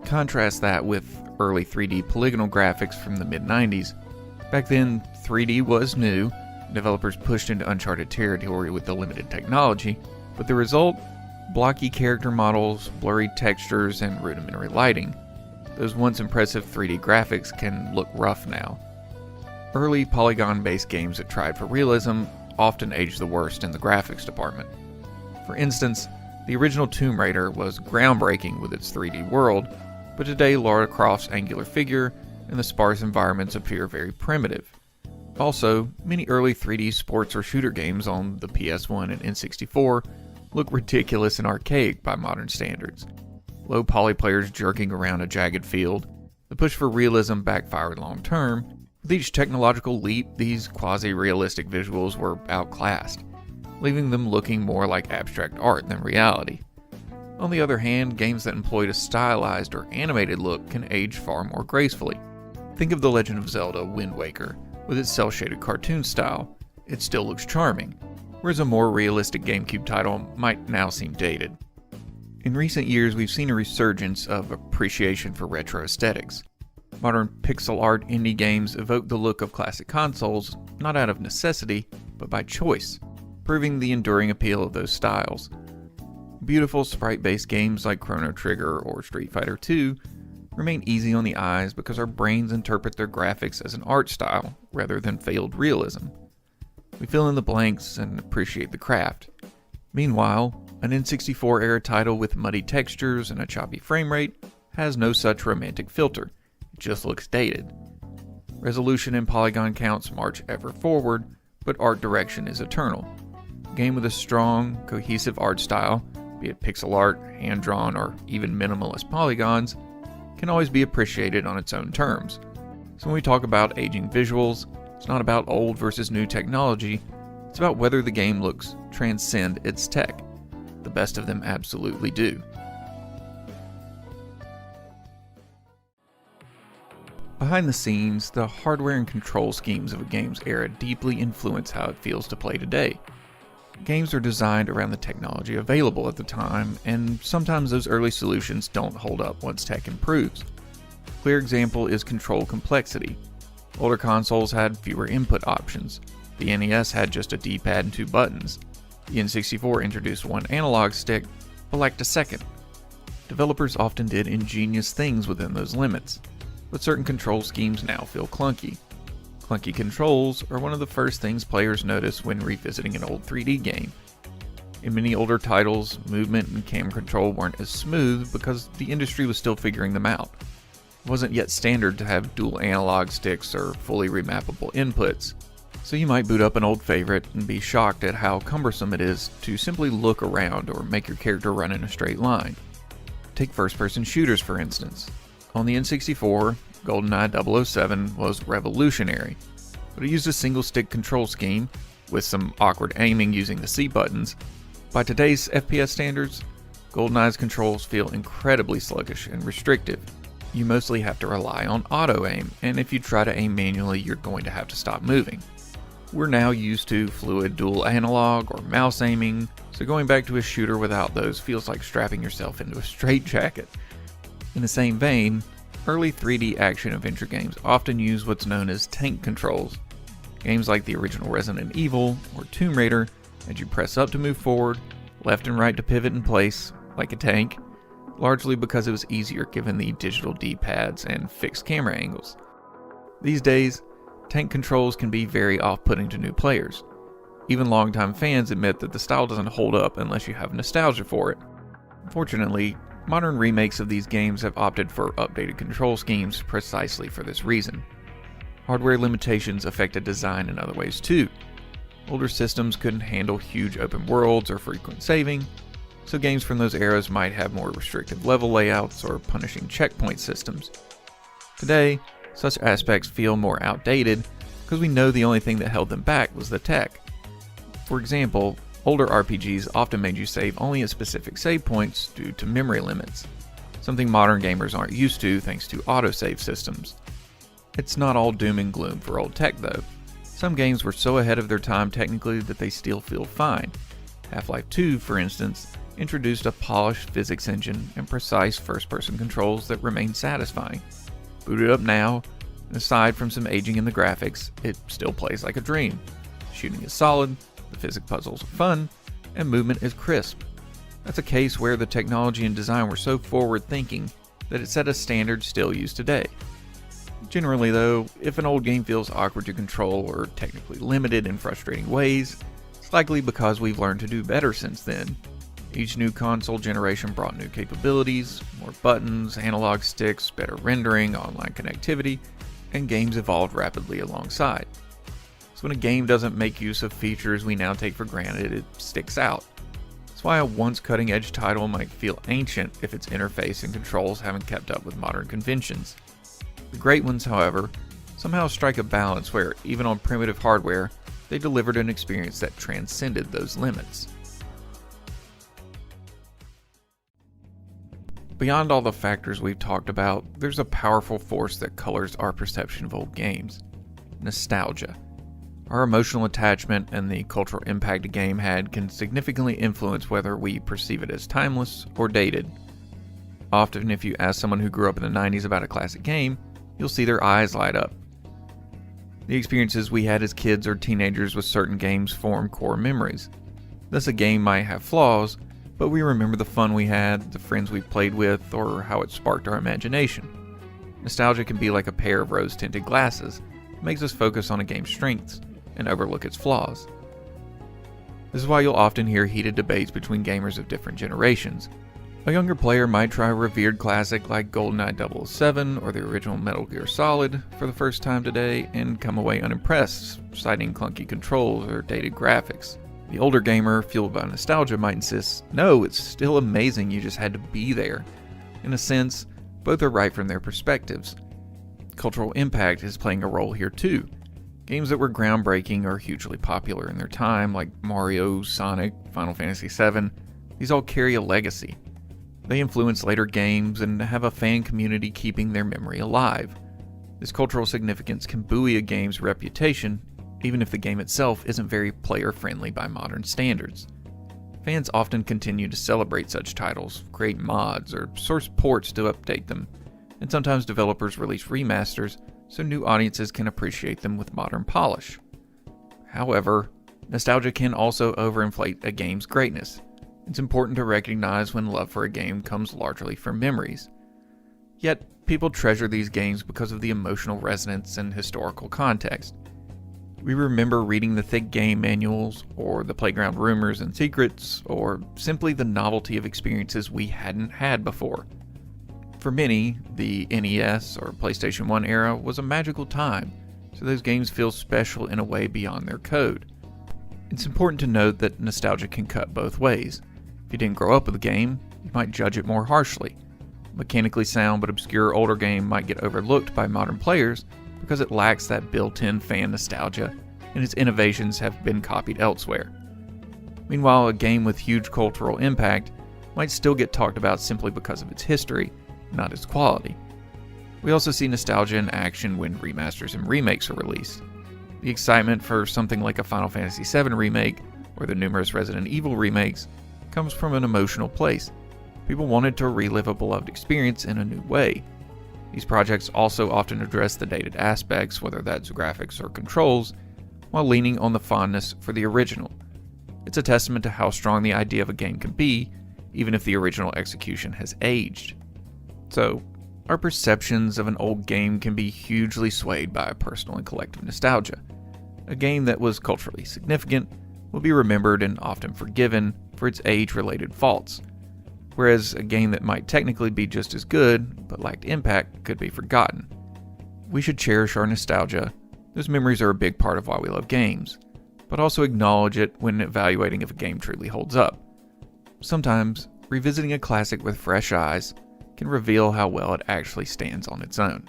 Contrast that with early 3D polygonal graphics from the mid-90s. Back then, 3D was new, developers pushed into uncharted territory with the limited technology, but the result? Blocky character models, blurry textures, and rudimentary lighting. Those once impressive 3D graphics can look rough now. Early polygon-based games that tried for realism often aged the worst in the graphics department. For instance, the original Tomb Raider was groundbreaking with its 3D world, but today Lara Croft's angular figure and the sparse environments appear very primitive. Also, many early 3D sports or shooter games on the PS1 and N64 look ridiculous and archaic by modern standards. Low poly players jerking around a jagged field, the push for realism backfired long term. With each technological leap, these quasi-realistic visuals were outclassed, leaving them looking more like abstract art than reality. On the other hand, games that employed a stylized or animated look can age far more gracefully. Think of The Legend of Zelda: Wind Waker. With its cel-shaded cartoon style, it still looks charming, whereas a more realistic GameCube title might now seem dated. In recent years, we've seen a resurgence of appreciation for retro aesthetics. Modern pixel art indie games evoke the look of classic consoles, not out of necessity, but by choice, proving the enduring appeal of those styles. Beautiful sprite-based games like Chrono Trigger or Street Fighter II remain easy on the eyes because our brains interpret their graphics as an art style rather than failed realism. We fill in the blanks and appreciate the craft. Meanwhile, an N64-era title with muddy textures and a choppy frame rate has no such romantic filter. It just looks dated. Resolution and polygon counts march ever forward, but art direction is eternal. A game with a strong, cohesive art style, be it pixel art, hand-drawn, or even minimalist polygons, can always be appreciated on its own terms. So when we talk about aging visuals, it's not about old versus new technology, it's about whether the game looks transcend its tech. The best of them absolutely do. Behind the scenes, the hardware and control schemes of a game's era deeply influence how it feels to play today. Games are designed around the technology available at the time, and sometimes those early solutions don't hold up once tech improves. A clear example is control complexity. Older consoles had fewer input options. The NES had just a D-pad and 2 buttons. The N64 introduced one analog stick, but lacked a second. Developers often did ingenious things within those limits, but certain control schemes now feel clunky. Clunky controls are one of the first things players notice when revisiting an old 3D game. In many older titles, movement and camera control weren't as smooth because the industry was still figuring them out. It wasn't yet standard to have dual analog sticks or fully remappable inputs, so you might boot up an old favorite and be shocked at how cumbersome it is to simply look around or make your character run in a straight line. Take first-person shooters for instance. On the N64, GoldenEye 007 was revolutionary, but it used a single-stick control scheme, with some awkward aiming using the C buttons. By today's FPS standards, GoldenEye's controls feel incredibly sluggish and restrictive. You mostly have to rely on auto-aim, and if you try to aim manually, you're going to have to stop moving. We're now used to fluid dual analog or mouse aiming, so going back to a shooter without those feels like strapping yourself into a straitjacket. In the same vein, early 3D action-adventure games often use what's known as tank controls. Games like the original Resident Evil or Tomb Raider had you press up to move forward, left and right to pivot in place, like a tank, largely because it was easier given the digital D-pads and fixed camera angles. These days, tank controls can be very off-putting to new players. Even longtime fans admit that the style doesn't hold up unless you have nostalgia for it. Unfortunately, modern remakes of these games have opted for updated control schemes precisely for this reason. Hardware limitations affected design in other ways too. Older systems couldn't handle huge open worlds or frequent saving, so games from those eras might have more restrictive level layouts or punishing checkpoint systems. Today, such aspects feel more outdated because we know the only thing that held them back was the tech. For example, older RPGs often made you save only at specific save points due to memory limits, something modern gamers aren't used to thanks to autosave systems. It's not all doom and gloom for old tech though. Some games were so ahead of their time technically that they still feel fine. Half-Life 2, for instance, introduced a polished physics engine and precise first-person controls that remain satisfying. Boot it up now, and aside from some aging in the graphics, it still plays like a dream. Shooting is solid, the physics puzzles are fun, and movement is crisp. That's a case where the technology and design were so forward-thinking that it set a standard still used today. Generally though, if an old game feels awkward to control or technically limited in frustrating ways, it's likely because we've learned to do better since then. Each new console generation brought new capabilities, more buttons, analog sticks, better rendering, online connectivity, and games evolved rapidly alongside. So when a game doesn't make use of features we now take for granted, it sticks out. That's why a once cutting-edge title might feel ancient if its interface and controls haven't kept up with modern conventions. The great ones, however, somehow strike a balance where, even on primitive hardware, they delivered an experience that transcended those limits. Beyond all the factors we've talked about, there's a powerful force that colors our perception of old games: nostalgia. Our emotional attachment and the cultural impact a game had can significantly influence whether we perceive it as timeless or dated. Often, if you ask someone who grew up in the 90s about a classic game, you'll see their eyes light up. The experiences we had as kids or teenagers with certain games form core memories. Thus, a game might have flaws, but we remember the fun we had, the friends we played with, or how it sparked our imagination. Nostalgia can be like a pair of rose-tinted glasses. It makes us focus on a game's strengths and overlook its flaws. This is why you'll often hear heated debates between gamers of different generations. A younger player might try a revered classic like GoldenEye 007 or the original Metal Gear Solid for the first time today and come away unimpressed, citing clunky controls or dated graphics. The older gamer, fueled by nostalgia, might insist, no, it's still amazing, you just had to be there. In a sense, both are right from their perspectives. Cultural impact is playing a role here too. Games that were groundbreaking or hugely popular in their time, like Mario, Sonic, Final Fantasy VII, these all carry a legacy. They influence later games and have a fan community keeping their memory alive. This cultural significance can buoy a game's reputation, even if the game itself isn't very player-friendly by modern standards. Fans often continue to celebrate such titles, create mods, or source ports to update them, and sometimes developers release remasters so new audiences can appreciate them with modern polish. However, nostalgia can also overinflate a game's greatness. It's important to recognize when love for a game comes largely from memories. Yet, people treasure these games because of the emotional resonance and historical context. We remember reading the thick game manuals, or the playground rumors and secrets, or simply the novelty of experiences we hadn't had before. For many, the NES or PlayStation 1 era was a magical time, so those games feel special in a way beyond their code. It's important to note that nostalgia can cut both ways. If you didn't grow up with a game, you might judge it more harshly. A mechanically sound but obscure older game might get overlooked by modern players because it lacks that built-in fan nostalgia, and its innovations have been copied elsewhere. Meanwhile, a game with huge cultural impact might still get talked about simply because of its history, not its quality. We also see nostalgia in action when remasters and remakes are released. The excitement for something like a Final Fantasy VII remake, or the numerous Resident Evil remakes, comes from an emotional place. People wanted to relive a beloved experience in a new way. These projects also often address the dated aspects, whether that's graphics or controls, while leaning on the fondness for the original. It's a testament to how strong the idea of a game can be, even if the original execution has aged. So, our perceptions of an old game can be hugely swayed by personal and collective nostalgia. A game that was culturally significant will be remembered and often forgiven for its age-related faults, whereas a game that might technically be just as good but lacked impact could be forgotten. We should cherish our nostalgia. Those memories are a big part of why we love games, but also acknowledge it when evaluating if a game truly holds up. Sometimes, revisiting a classic with fresh eyes can reveal how well it actually stands on its own.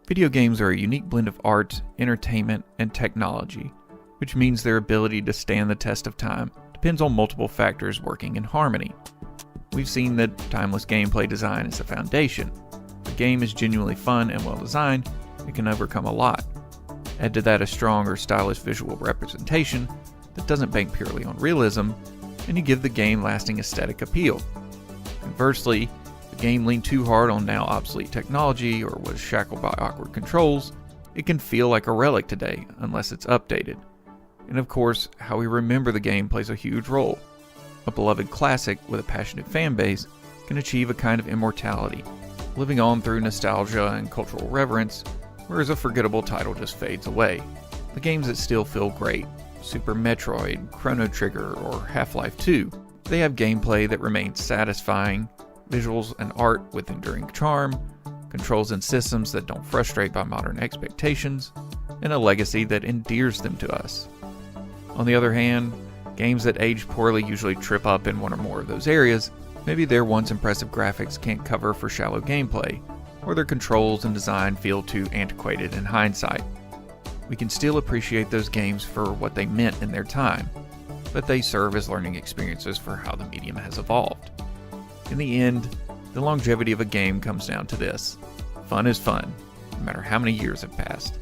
Video games are a unique blend of art, entertainment, and technology, which means their ability to stand the test of time depends on multiple factors working in harmony. We've seen that timeless gameplay design is a foundation. If a game is genuinely fun and well designed, it can overcome a lot. Add to that a strong or stylish visual representation that doesn't bank purely on realism, and you give the game lasting aesthetic appeal. Conversely, if a game leaned too hard on now obsolete technology or was shackled by awkward controls, it can feel like a relic today unless it's updated. And of course, how we remember the game plays a huge role. A beloved classic with a passionate fan base can achieve a kind of immortality, living on through nostalgia and cultural reverence, whereas a forgettable title just fades away. The games that still feel great, Super Metroid, Chrono Trigger, or Half-Life 2, they have gameplay that remains satisfying, visuals and art with enduring charm, controls and systems that don't frustrate by modern expectations, and a legacy that endears them to us. On the other hand, games that age poorly usually trip up in one or more of those areas. Maybe their once impressive graphics can't cover for shallow gameplay, or their controls and design feel too antiquated in hindsight. We can still appreciate those games for what they meant in their time, but they serve as learning experiences for how the medium has evolved. In the end, the longevity of a game comes down to this: fun is fun, no matter how many years have passed.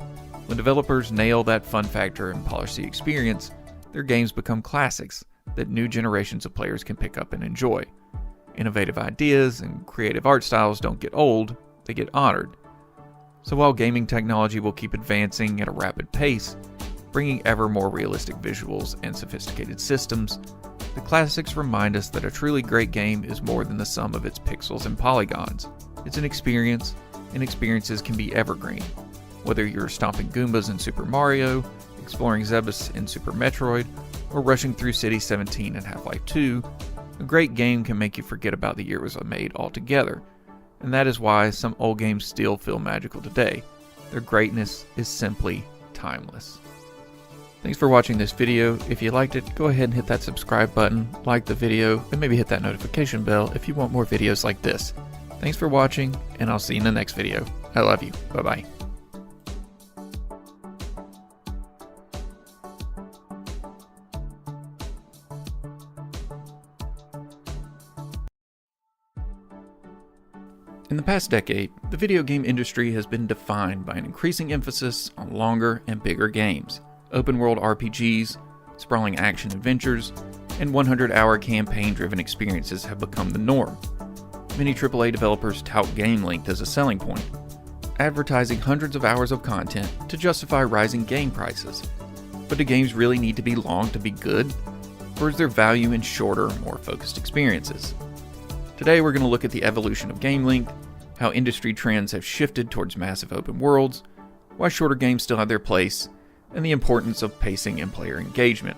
When developers nail that fun factor and polish the experience, their games become classics that new generations of players can pick up and enjoy. Innovative ideas and creative art styles don't get old, they get honored. So while gaming technology will keep advancing at a rapid pace, bringing ever more realistic visuals and sophisticated systems, the classics remind us that a truly great game is more than the sum of its pixels and polygons. It's an experience, and experiences can be evergreen. Whether you're stomping Goombas in Super Mario, exploring Zebes in Super Metroid, or rushing through City 17 in Half-Life 2, a great game can make you forget about the year it was made altogether, and that is why some old games still feel magical today. Their greatness is simply timeless. Thanks for watching this video. If you liked it, go ahead and hit that subscribe button, like the video, and maybe hit that notification bell if you want more videos like this. Thanks for watching, and I'll see you in the next video. I love you. Bye-bye. In the past decade, the video game industry has been defined by an increasing emphasis on longer and bigger games. Open-world RPGs, sprawling action adventures, and 100-hour campaign-driven experiences have become the norm. Many AAA developers tout game length as a selling point, advertising hundreds of hours of content to justify rising game prices. But do games really need to be long to be good? Or is there value in shorter, more focused experiences? Today we're going to look at the evolution of game length, how industry trends have shifted towards massive open worlds, why shorter games still have their place, and the importance of pacing and player engagement.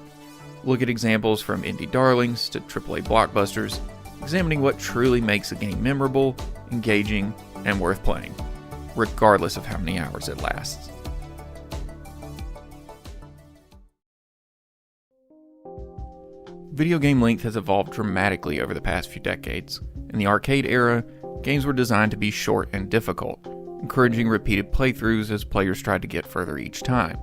We'll look at examples from indie darlings to AAA blockbusters, examining what truly makes a game memorable, engaging, and worth playing, regardless of how many hours it lasts. Video game length has evolved dramatically over the past few decades. In the arcade era, games were designed to be short and difficult, encouraging repeated playthroughs as players tried to get further each time.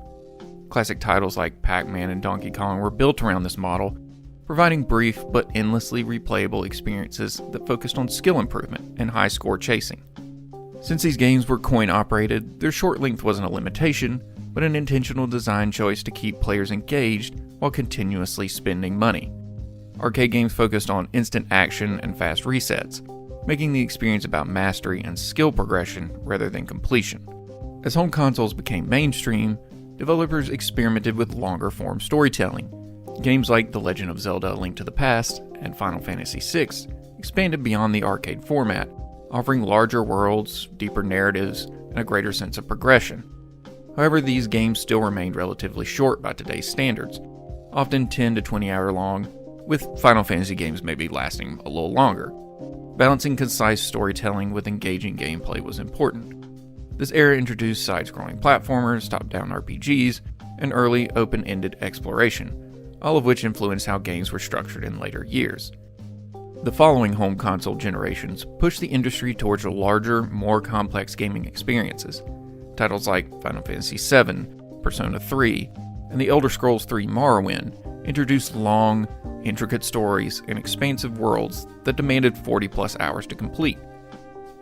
Classic titles like Pac-Man and Donkey Kong were built around this model, providing brief but endlessly replayable experiences that focused on skill improvement and high score chasing. Since these games were coin-operated, their short length wasn't a limitation, but an intentional design choice to keep players engaged while continuously spending money. Arcade games focused on instant action and fast resets, making the experience about mastery and skill progression rather than completion. As home consoles became mainstream, developers experimented with longer-form storytelling. Games like The Legend of Zelda: A Link to the Past and Final Fantasy VI expanded beyond the arcade format, offering larger worlds, deeper narratives, and a greater sense of progression. However, these games still remained relatively short by today's standards, often 10 to 20 hour long, with Final Fantasy games maybe lasting a little longer. Balancing concise storytelling with engaging gameplay was important. This era introduced side-scrolling platformers, top-down RPGs, and early open-ended exploration, all of which influenced how games were structured in later years. The following home console generations pushed the industry towards larger, more complex gaming experiences. Titles like Final Fantasy VII, Persona 3, and The Elder Scrolls III Morrowind introduced long, intricate stories and expansive worlds that demanded 40+ hours to complete.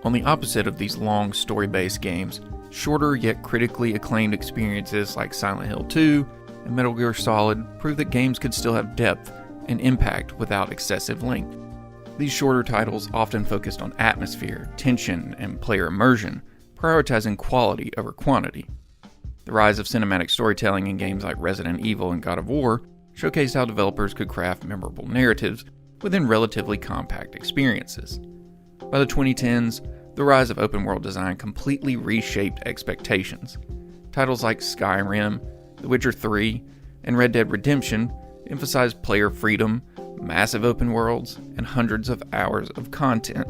On the opposite of these long, story-based games, shorter yet critically acclaimed experiences like Silent Hill 2 and Metal Gear Solid proved that games could still have depth and impact without excessive length. These shorter titles often focused on atmosphere, tension, and player immersion, prioritizing quality over quantity. The rise of cinematic storytelling in games like Resident Evil and God of War showcased how developers could craft memorable narratives within relatively compact experiences. By the 2010s, the rise of open-world design completely reshaped expectations. Titles like Skyrim, The Witcher 3, and Red Dead Redemption emphasized player freedom, massive open worlds, and hundreds of hours of content.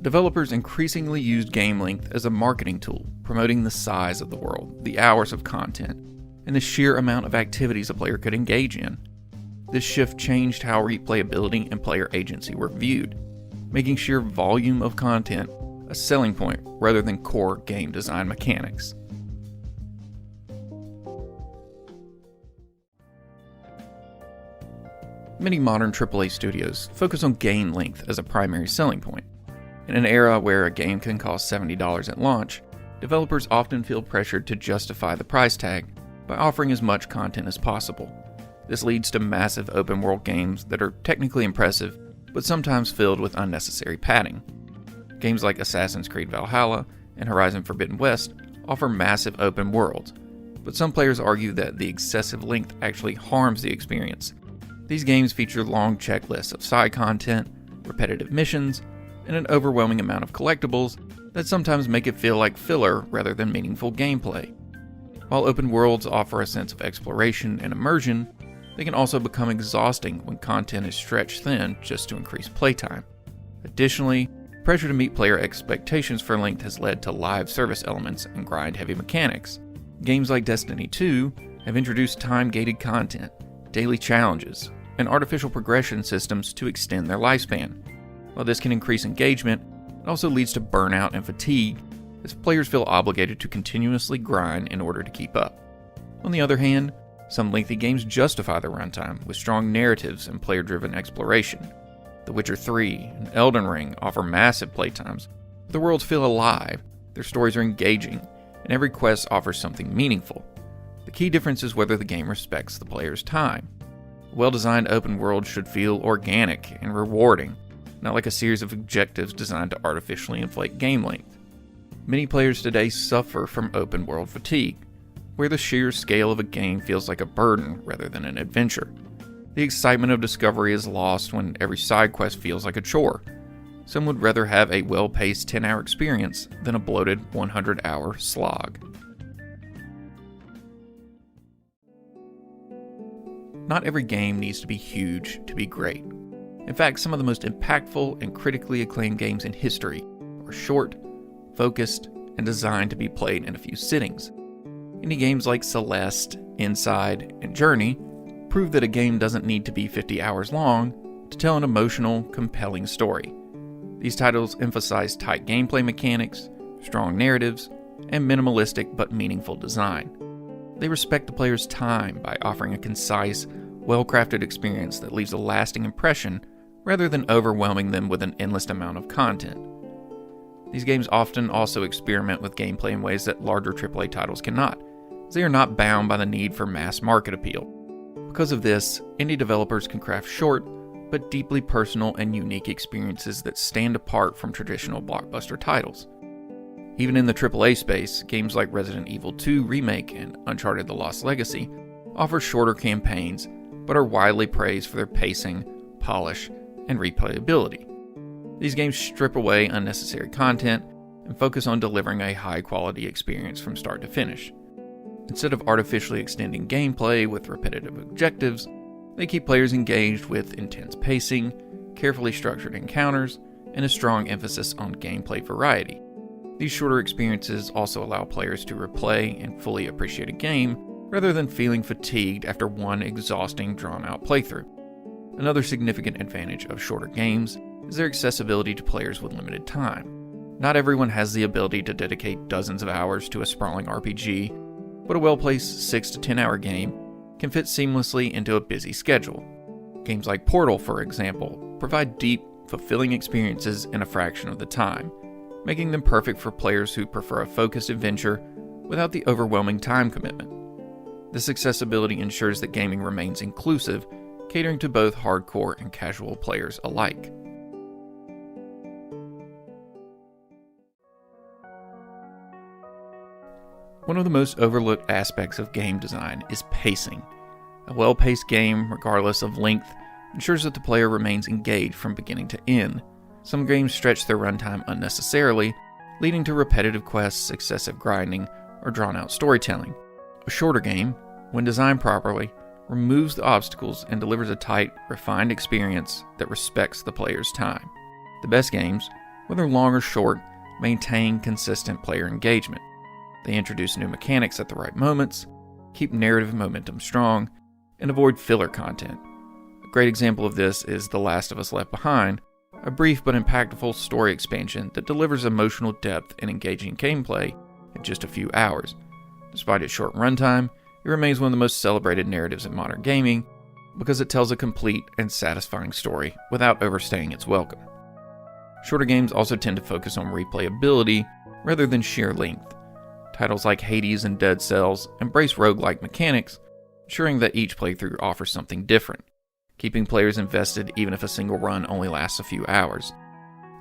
Developers increasingly used game length as a marketing tool, promoting the size of the world, the hours of content, and the sheer amount of activities a player could engage in. This shift changed how replayability and player agency were viewed, making sheer volume of content a selling point rather than core game design mechanics. Many modern AAA studios focus on game length as a primary selling point. In an era where a game can cost $70 at launch, developers often feel pressured to justify the price tag by offering as much content as possible. This leads to massive open-world games that are technically impressive, but sometimes filled with unnecessary padding. Games like Assassin's Creed Valhalla and Horizon Forbidden West offer massive open worlds, but some players argue that the excessive length actually harms the experience. These games feature long checklists of side content, repetitive missions, and an overwhelming amount of collectibles that sometimes make it feel like filler rather than meaningful gameplay. While open worlds offer a sense of exploration and immersion, they can also become exhausting when content is stretched thin just to increase playtime. Additionally, pressure to meet player expectations for length has led to live service elements and grind-heavy mechanics. Games like Destiny 2 have introduced time-gated content, daily challenges, and artificial progression systems to extend their lifespan. While this can increase engagement, it also leads to burnout and fatigue, as players feel obligated to continuously grind in order to keep up. On the other hand, some lengthy games justify their runtime with strong narratives and player-driven exploration. The Witcher 3 and Elden Ring offer massive playtimes, but the worlds feel alive, their stories are engaging, and every quest offers something meaningful. The key difference is whether the game respects the player's time. A well-designed open world should feel organic and rewarding, not like a series of objectives designed to artificially inflate game length. Many players today suffer from open world fatigue, where the sheer scale of a game feels like a burden rather than an adventure. The excitement of discovery is lost when every side quest feels like a chore. Some would rather have a well-paced 10-hour experience than a bloated 100-hour slog. Not every game needs to be huge to be great. In fact, some of the most impactful and critically acclaimed games in history are short, focused, and designed to be played in a few sittings. Indie games like Celeste, Inside, and Journey prove that a game doesn't need to be 50 hours long to tell an emotional, compelling story. These titles emphasize tight gameplay mechanics, strong narratives, and minimalistic but meaningful design. They respect the player's time by offering a concise, well-crafted experience that leaves a lasting impression rather than overwhelming them with an endless amount of content. These games often also experiment with gameplay in ways that larger AAA titles cannot, as they are not bound by the need for mass market appeal. Because of this, indie developers can craft short, but deeply personal and unique experiences that stand apart from traditional blockbuster titles. Even in the AAA space, games like Resident Evil 2 Remake and Uncharted: The Lost Legacy offer shorter campaigns, but are widely praised for their pacing, polish, and replayability. These games strip away unnecessary content and focus on delivering a high-quality experience from start to finish. Instead of artificially extending gameplay with repetitive objectives, they keep players engaged with intense pacing, carefully structured encounters, and a strong emphasis on gameplay variety. These shorter experiences also allow players to replay and fully appreciate a game, rather than feeling fatigued after one exhausting, drawn-out playthrough. Another significant advantage of shorter games is their accessibility to players with limited time. Not everyone has the ability to dedicate dozens of hours to a sprawling RPG, but a well-placed 6 to 10 hour game can fit seamlessly into a busy schedule. Games like Portal, for example, provide deep, fulfilling experiences in a fraction of the time, making them perfect for players who prefer a focused adventure without the overwhelming time commitment. This accessibility ensures that gaming remains inclusive, catering to both hardcore and casual players alike. One of the most overlooked aspects of game design is pacing. A well-paced game, regardless of length, ensures that the player remains engaged from beginning to end. Some games stretch their runtime unnecessarily, leading to repetitive quests, excessive grinding, or drawn-out storytelling. A shorter game, when designed properly, removes the obstacles and delivers a tight, refined experience that respects the player's time. The best games, whether long or short, maintain consistent player engagement. They introduce new mechanics at the right moments, keep narrative momentum strong, and avoid filler content. A great example of this is The Last of Us Left Behind, a brief but impactful story expansion that delivers emotional depth and engaging gameplay in just a few hours. Despite its short runtime, it remains one of the most celebrated narratives in modern gaming because it tells a complete and satisfying story without overstaying its welcome. Shorter games also tend to focus on replayability rather than sheer length. Titles like Hades and Dead Cells embrace roguelike mechanics, ensuring that each playthrough offers something different, keeping players invested even if a single run only lasts a few hours.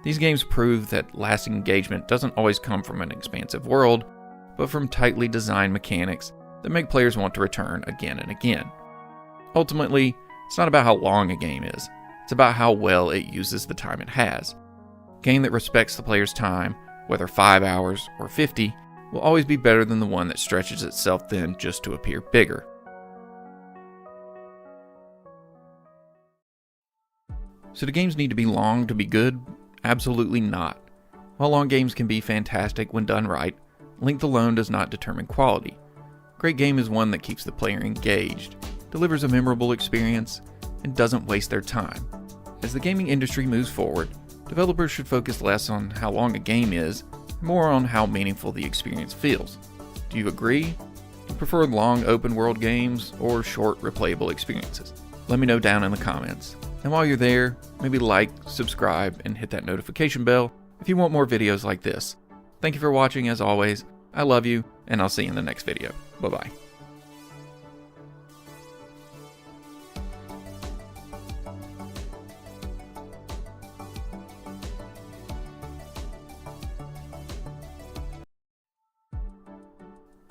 These games prove that lasting engagement doesn't always come from an expansive world, but from tightly designed mechanics that make players want to return again and again. Ultimately, it's not about how long a game is, it's about how well it uses the time it has. A game that respects the player's time, whether 5 hours or 50, will always be better than the one that stretches itself thin just to appear bigger. So do games need to be long to be good? Absolutely not. While long games can be fantastic when done right, length alone does not determine quality. A great game is one that keeps the player engaged, delivers a memorable experience, and doesn't waste their time. As the gaming industry moves forward, developers should focus less on how long a game is, and more on how meaningful the experience feels. Do you agree? Do you prefer long open-world games or short, replayable experiences? Let me know down in the comments. And while you're there, maybe like, subscribe, and hit that notification bell if you want more videos like this. Thank you for watching as always. I love you, and I'll see you in the next video. Bye-bye.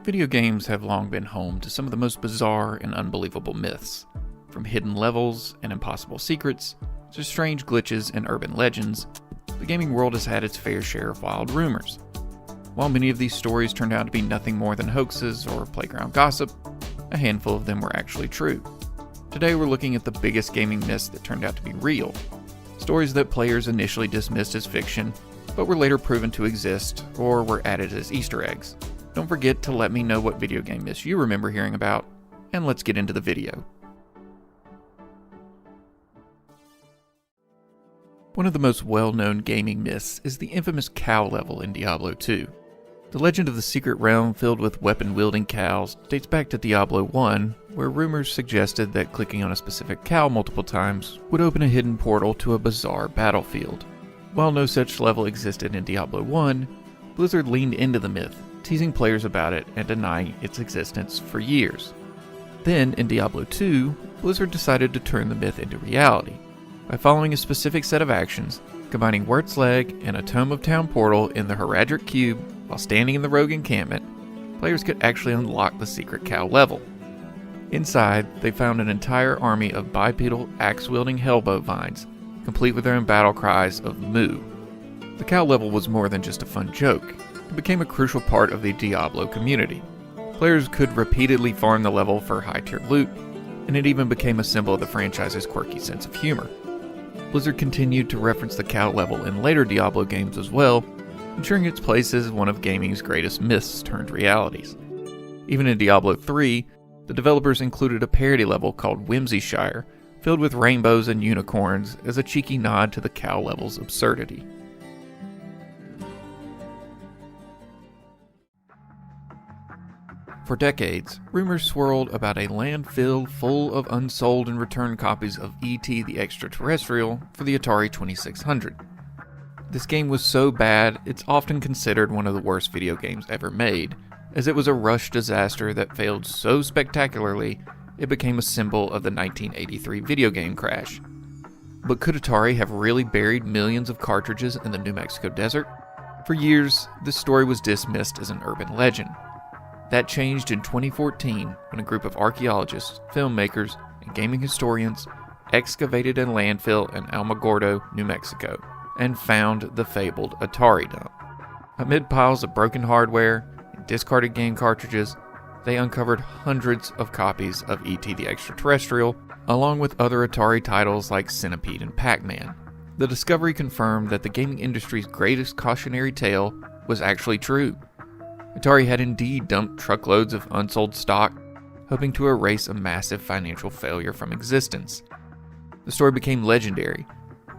Video games have long been home to some of the most bizarre and unbelievable myths. From hidden levels and impossible secrets to strange glitches and urban legends, the gaming world has had its fair share of wild rumors. While many of these stories turned out to be nothing more than hoaxes or playground gossip, a handful of them were actually true. Today we're looking at the biggest gaming myths that turned out to be real. Stories that players initially dismissed as fiction, but were later proven to exist or were added as Easter eggs. Don't forget to let me know what video game myths you remember hearing about, and let's get into the video. One of the most well-known gaming myths is the infamous cow level in Diablo 2. The legend of the secret realm filled with weapon-wielding cows dates back to Diablo 1, where rumors suggested that clicking on a specific cow multiple times would open a hidden portal to a bizarre battlefield. While no such level existed in Diablo 1, Blizzard leaned into the myth, teasing players about it and denying its existence for years. Then, in Diablo 2, Blizzard decided to turn the myth into reality. By following a specific set of actions, combining Wurt's Leg and a Tome of Town portal in the Heradric Cube while standing in the rogue encampment, players could actually unlock the secret cow level. Inside, they found an entire army of bipedal, axe-wielding hellbow vines, complete with their own battle cries of Moo. The cow level was more than just a fun joke. It became a crucial part of the Diablo community. Players could repeatedly farm the level for high-tier loot, and it even became a symbol of the franchise's quirky sense of humor. Blizzard continued to reference the cow level in later Diablo games as well, ensuring its place as one of gaming's greatest myths turned realities. Even in Diablo 3, the developers included a parody level called Whimsyshire, filled with rainbows and unicorns as a cheeky nod to the cow level's absurdity. For decades, rumors swirled about a landfill full of unsold and returned copies of E.T. the Extraterrestrial for the Atari 2600. This game was so bad, it's often considered one of the worst video games ever made, as it was a rush disaster that failed so spectacularly it became a symbol of the 1983 video game crash. But could Atari have really buried millions of cartridges in the New Mexico desert? For years, this story was dismissed as an urban legend. That changed in 2014 when a group of archaeologists, filmmakers, and gaming historians excavated a landfill in Alamogordo, New Mexico, and found the fabled Atari dump. Amid piles of broken hardware and discarded game cartridges, they uncovered hundreds of copies of E.T. the Extraterrestrial, along with other Atari titles like Centipede and Pac-Man. The discovery confirmed that the gaming industry's greatest cautionary tale was actually true. Atari had indeed dumped truckloads of unsold stock, hoping to erase a massive financial failure from existence. The story became legendary,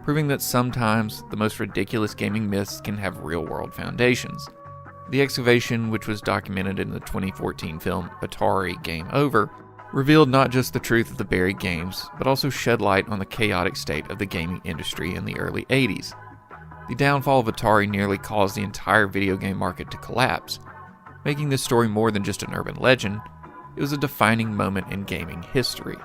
proving that sometimes the most ridiculous gaming myths can have real-world foundations. The excavation, which was documented in the 2014 film Atari Game Over, revealed not just the truth of the buried games, but also shed light on the chaotic state of the gaming industry in the early 80s. The downfall of Atari nearly caused the entire video game market to collapse. Making this story more than just an urban legend, it was a defining moment in gaming history.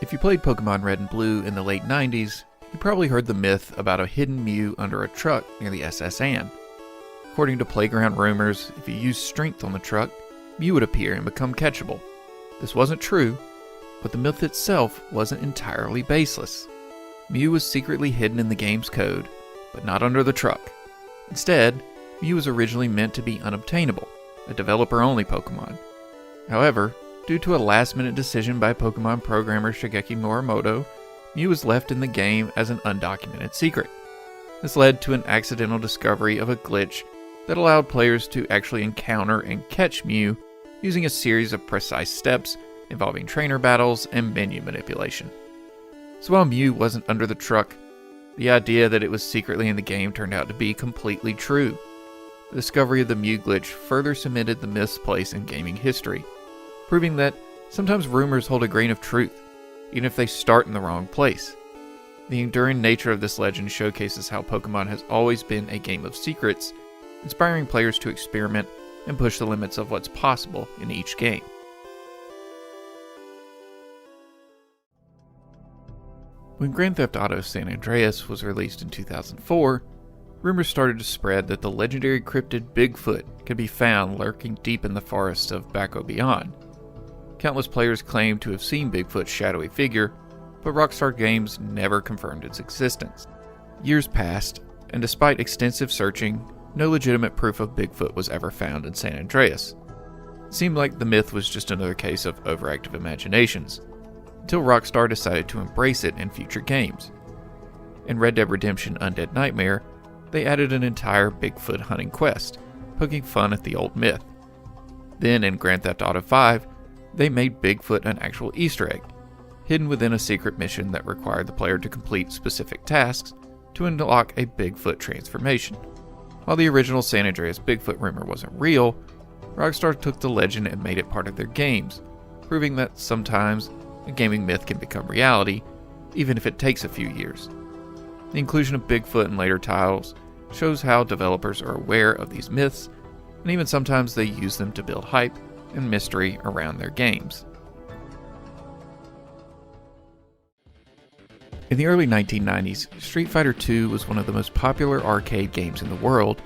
If you played Pokemon Red and Blue in the late 90s, you probably heard the myth about a hidden Mew under a truck near the SS Anne. According to playground rumors, if you used strength on the truck, Mew would appear and become catchable. This wasn't true, but the myth itself wasn't entirely baseless. Mew was secretly hidden in the game's code, but not under the truck. Instead, Mew was originally meant to be unobtainable, a developer-only Pokemon. However, due to a last-minute decision by Pokemon programmer Shigeki Morimoto, Mew was left in the game as an undocumented secret. This led to an accidental discovery of a glitch that allowed players to actually encounter and catch Mew using a series of precise steps involving trainer battles and menu manipulation. So while Mew wasn't under the truck, the idea that it was secretly in the game turned out to be completely true. The discovery of the Mew glitch further cemented the myth's place in gaming history, proving that sometimes rumors hold a grain of truth, even if they start in the wrong place. The enduring nature of this legend showcases how Pokemon has always been a game of secrets, inspiring players to experiment and push the limits of what's possible in each game. When Grand Theft Auto San Andreas was released in 2004, rumors started to spread that the legendary cryptid Bigfoot could be found lurking deep in the forests of Baco Beyond. Countless players claimed to have seen Bigfoot's shadowy figure, but Rockstar Games never confirmed its existence. Years passed, and despite extensive searching, no legitimate proof of Bigfoot was ever found in San Andreas. It seemed like the myth was just another case of overactive imaginations, until Rockstar decided to embrace it in future games. In Red Dead Redemption Undead Nightmare, they added an entire Bigfoot hunting quest, poking fun at the old myth. Then in Grand Theft Auto 5, they made Bigfoot an actual Easter egg, hidden within a secret mission that required the player to complete specific tasks to unlock a Bigfoot transformation. While the original San Andreas Bigfoot rumor wasn't real, Rockstar took the legend and made it part of their games, proving that sometimes a gaming myth can become reality, even if it takes a few years. The inclusion of Bigfoot in later titles shows how developers are aware of these myths, and even sometimes they use them to build hype and mystery around their games. In the early 1990s, Street Fighter II was one of the most popular arcade games in the world,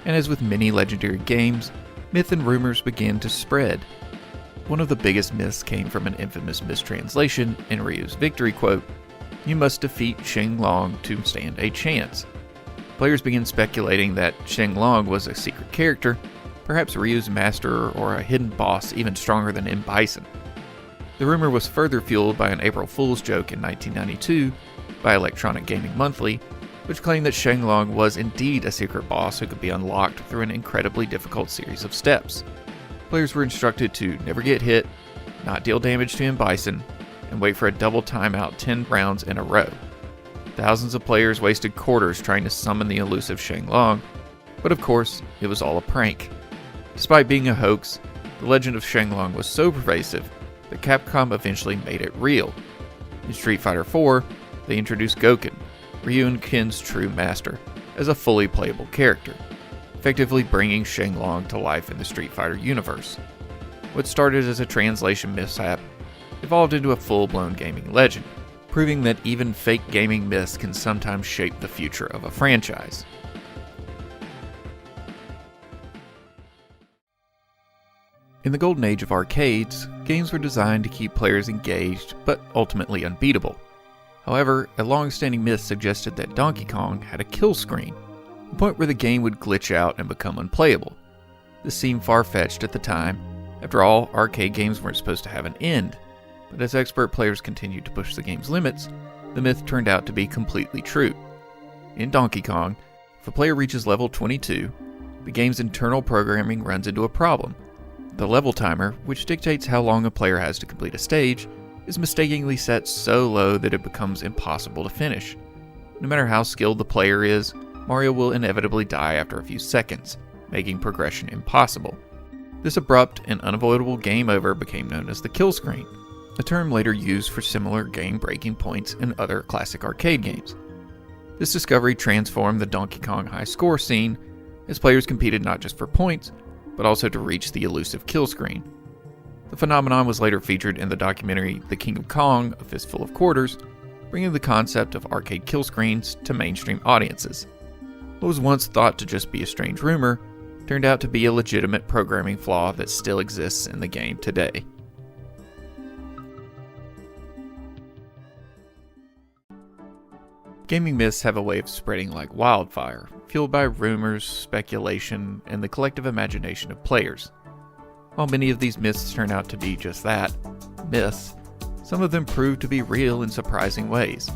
and as with many legendary games, myth and rumors began to spread. One of the biggest myths came from an infamous mistranslation in Ryu's victory quote, "You must defeat Shenlong to stand a chance." Players began speculating that Shenlong was a secret character, perhaps Ryu's master or a hidden boss even stronger than M. Bison. The rumor was further fueled by an April Fool's joke in 1992 by Electronic Gaming Monthly, which claimed that Shenlong was indeed a secret boss who could be unlocked through an incredibly difficult series of steps. Players were instructed to never get hit, not deal damage to M. Bison, and wait for a double timeout 10 rounds in a row. Thousands of players wasted quarters trying to summon the elusive Shenlong, but of course, it was all a prank. Despite being a hoax, the legend of Shenlong was so pervasive that Capcom eventually made it real. In Street Fighter IV, they introduced Gouken, Ryu and Ken's true master, as a fully playable character, effectively bringing Shenlong to life in the Street Fighter universe. What started as a translation mishap evolved into a full-blown gaming legend, proving that even fake gaming myths can sometimes shape the future of a franchise. In the golden age of arcades, games were designed to keep players engaged, but ultimately unbeatable. However, a long-standing myth suggested that Donkey Kong had a kill screen, a point where the game would glitch out and become unplayable. This seemed far-fetched at the time. After all, arcade games weren't supposed to have an end. But as expert players continued to push the game's limits, the myth turned out to be completely true. In Donkey Kong, if a player reaches level 22, the game's internal programming runs into a problem. The level timer, which dictates how long a player has to complete a stage, is mistakenly set so low that it becomes impossible to finish. No matter how skilled the player is, Mario will inevitably die after a few seconds, making progression impossible. This abrupt and unavoidable game over became known as the kill screen, a term later used for similar game-breaking points in other classic arcade games. This discovery transformed the Donkey Kong high score scene, as players competed not just for points, but also to reach the elusive kill screen. The phenomenon was later featured in the documentary The King of Kong, A Fistful of Quarters, bringing the concept of arcade kill screens to mainstream audiences. What was once thought to just be a strange rumor turned out to be a legitimate programming flaw that still exists in the game today. Gaming myths have a way of spreading like wildfire, fueled by rumors, speculation, and the collective imagination of players. While many of these myths turn out to be just that, myths, some of them prove to be real in surprising ways.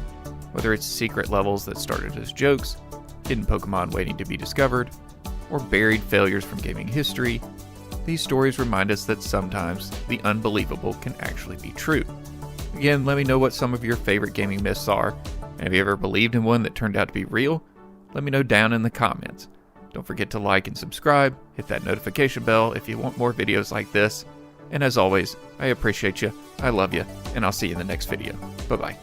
Whether it's secret levels that started as jokes, hidden Pokemon waiting to be discovered, or buried failures from gaming history, these stories remind us that sometimes the unbelievable can actually be true. Again, let me know what some of your favorite gaming myths are. Have you ever believed in one that turned out to be real? Let me know down in the comments. Don't forget to like and subscribe, hit that notification bell if you want more videos like this. And as always, I appreciate you, I love you, and I'll see you in the next video. Bye-bye.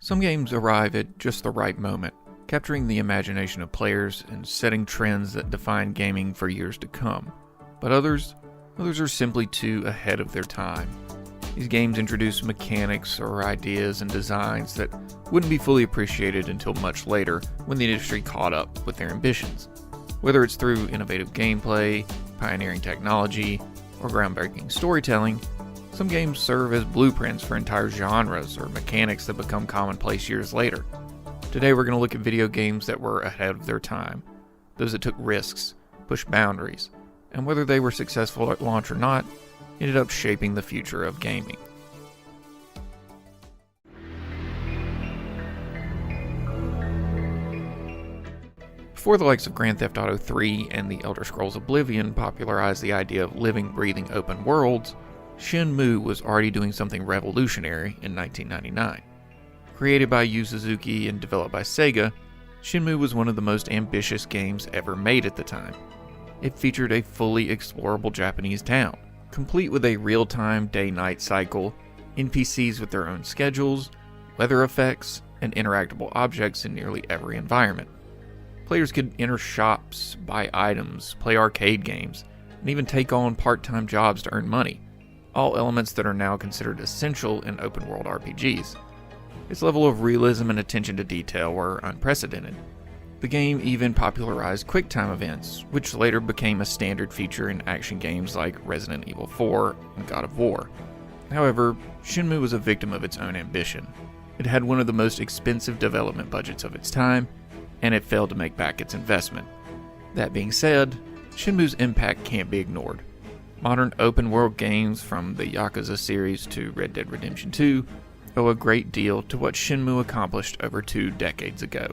Some games arrive at just the right moment, capturing the imagination of players and setting trends that define gaming for years to come. But others are simply too ahead of their time. These games introduce mechanics or ideas and designs that wouldn't be fully appreciated until much later when the industry caught up with their ambitions. Whether it's through innovative gameplay, pioneering technology, or groundbreaking storytelling, some games serve as blueprints for entire genres or mechanics that become commonplace years later. Today we're going to look at video games that were ahead of their time, those that took risks, pushed boundaries, and whether they were successful at launch or not, ended up shaping the future of gaming. Before the likes of Grand Theft Auto 3 and The Elder Scrolls Oblivion popularized the idea of living, breathing open worlds, Shenmue was already doing something revolutionary in 1999. Created by Yu Suzuki and developed by Sega, Shenmue was one of the most ambitious games ever made at the time. It featured a fully explorable Japanese town, complete with a real-time day-night cycle, NPCs with their own schedules, weather effects, and interactable objects in nearly every environment. Players could enter shops, buy items, play arcade games, and even take on part-time jobs to earn money, all elements that are now considered essential in open-world RPGs. Its level of realism and attention to detail were unprecedented, The game even popularized QuickTime events, which later became a standard feature in action games like Resident Evil 4 and God of War. However, Shenmue was a victim of its own ambition. It had one of the most expensive development budgets of its time, and it failed to make back its investment. That being said, Shenmue's impact can't be ignored. Modern open-world games from the Yakuza series to Red Dead Redemption 2 owe a great deal to what Shenmue accomplished over 2 decades ago.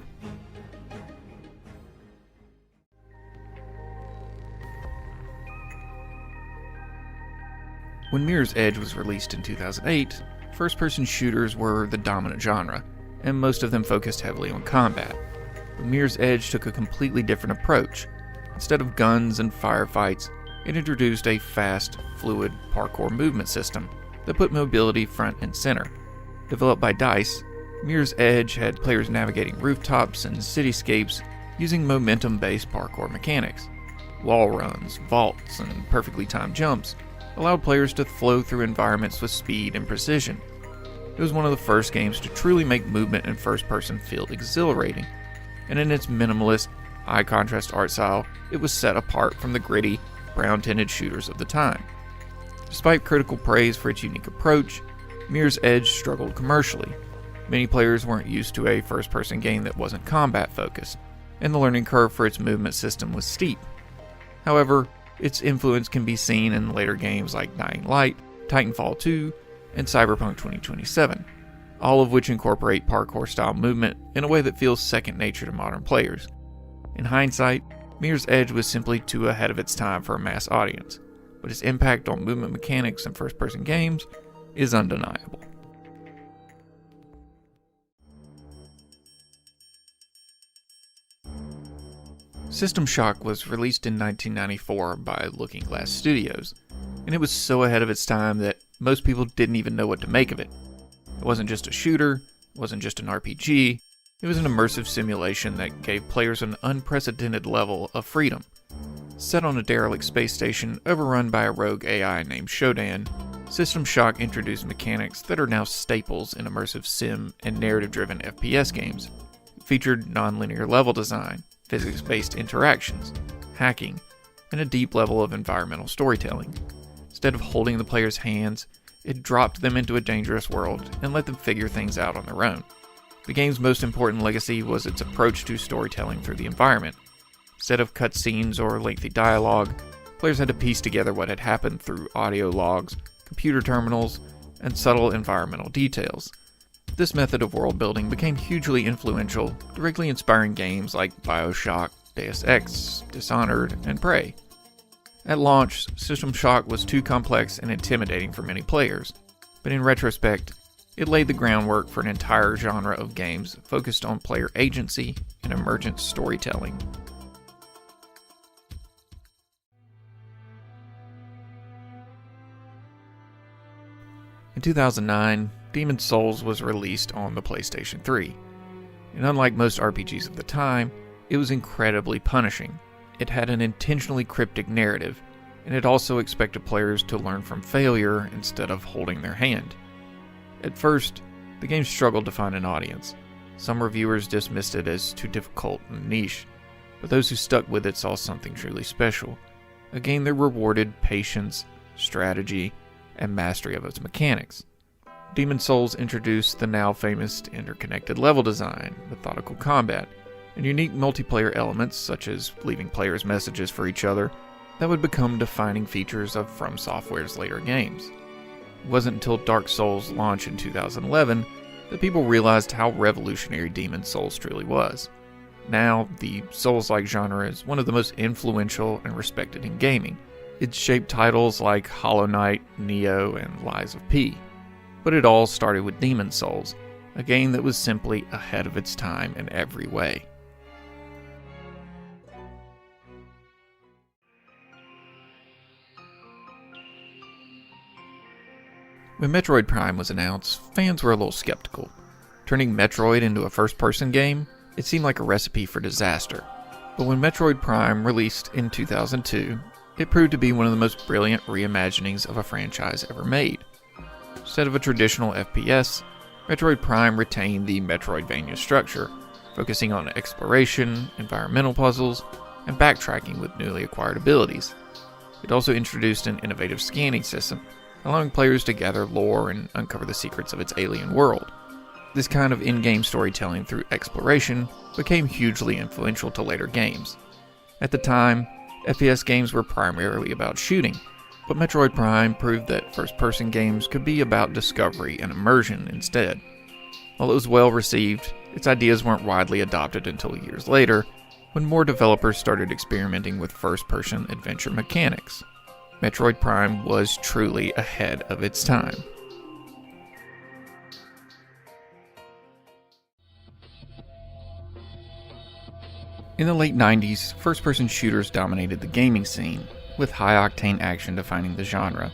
When Mirror's Edge was released in 2008, first-person shooters were the dominant genre, and most of them focused heavily on combat. But Mirror's Edge took a completely different approach. Instead of guns and firefights, it introduced a fast, fluid parkour movement system that put mobility front and center. Developed by DICE, Mirror's Edge had players navigating rooftops and cityscapes using momentum-based parkour mechanics. Wall runs, vaults, and perfectly timed jumps allowed players to flow through environments with speed and precision. It was one of the first games to truly make movement in first-person feel exhilarating, and in its minimalist, high-contrast art style, it was set apart from the gritty, brown-tinted shooters of the time. Despite critical praise for its unique approach, Mirror's Edge struggled commercially. Many players weren't used to a first-person game that wasn't combat-focused, and the learning curve for its movement system was steep. However, its influence can be seen in later games like Dying Light, Titanfall 2, and Cyberpunk 2077, all of which incorporate parkour-style movement in a way that feels second nature to modern players. In hindsight, Mirror's Edge was simply too ahead of its time for a mass audience, but its impact on movement mechanics in first-person games is undeniable. System Shock was released in 1994 by Looking Glass Studios, and it was so ahead of its time that most people didn't even know what to make of it. It wasn't just a shooter, it wasn't just an RPG, it was an immersive simulation that gave players an unprecedented level of freedom. Set on a derelict space station overrun by a rogue AI named Shodan, System Shock introduced mechanics that are now staples in immersive sim and narrative-driven FPS games. It featured non-linear level design, physics-based interactions, hacking, and a deep level of environmental storytelling. Instead of holding the player's hands, it dropped them into a dangerous world and let them figure things out on their own. The game's most important legacy was its approach to storytelling through the environment. Instead of cutscenes or lengthy dialogue, players had to piece together what had happened through audio logs, computer terminals, and subtle environmental details. This method of world building became hugely influential, directly inspiring games like BioShock, Deus Ex, Dishonored, and Prey. At launch, System Shock was too complex and intimidating for many players, but in retrospect, it laid the groundwork for an entire genre of games focused on player agency and emergent storytelling. In 2009, Demon's Souls was released on the PlayStation 3, and unlike most RPGs of the time, it was incredibly punishing. It had an intentionally cryptic narrative, and it also expected players to learn from failure instead of holding their hand. At first, the game struggled to find an audience. Some reviewers dismissed it as too difficult and niche, but those who stuck with it saw something truly special, a game that rewarded patience, strategy, and mastery of its mechanics. Demon's Souls introduced the now famous interconnected level design, methodical combat, and unique multiplayer elements such as leaving players messages for each other that would become defining features of From Software's later games. It wasn't until Dark Souls' launch in 2011 that people realized how revolutionary Demon's Souls truly was. Now, the Souls-like genre is one of the most influential and respected in gaming. It's shaped titles like Hollow Knight, Nioh, and Lies of P. But it all started with Demon's Souls, a game that was simply ahead of its time in every way. When Metroid Prime was announced, fans were a little skeptical. Turning Metroid into a first-person game, it seemed like a recipe for disaster. But when Metroid Prime released in 2002, it proved to be one of the most brilliant reimaginings of a franchise ever made. Instead of a traditional FPS, Metroid Prime retained the Metroidvania structure, focusing on exploration, environmental puzzles, and backtracking with newly acquired abilities. It also introduced an innovative scanning system, allowing players to gather lore and uncover the secrets of its alien world. This kind of in-game storytelling through exploration became hugely influential to later games. At the time, FPS games were primarily about shooting, but Metroid Prime proved that first-person games could be about discovery and immersion instead. While it was well received, its ideas weren't widely adopted until years later, when more developers started experimenting with first-person adventure mechanics. Metroid Prime was truly ahead of its time. In the late 90s, first-person shooters dominated the gaming scene, with high-octane action defining the genre.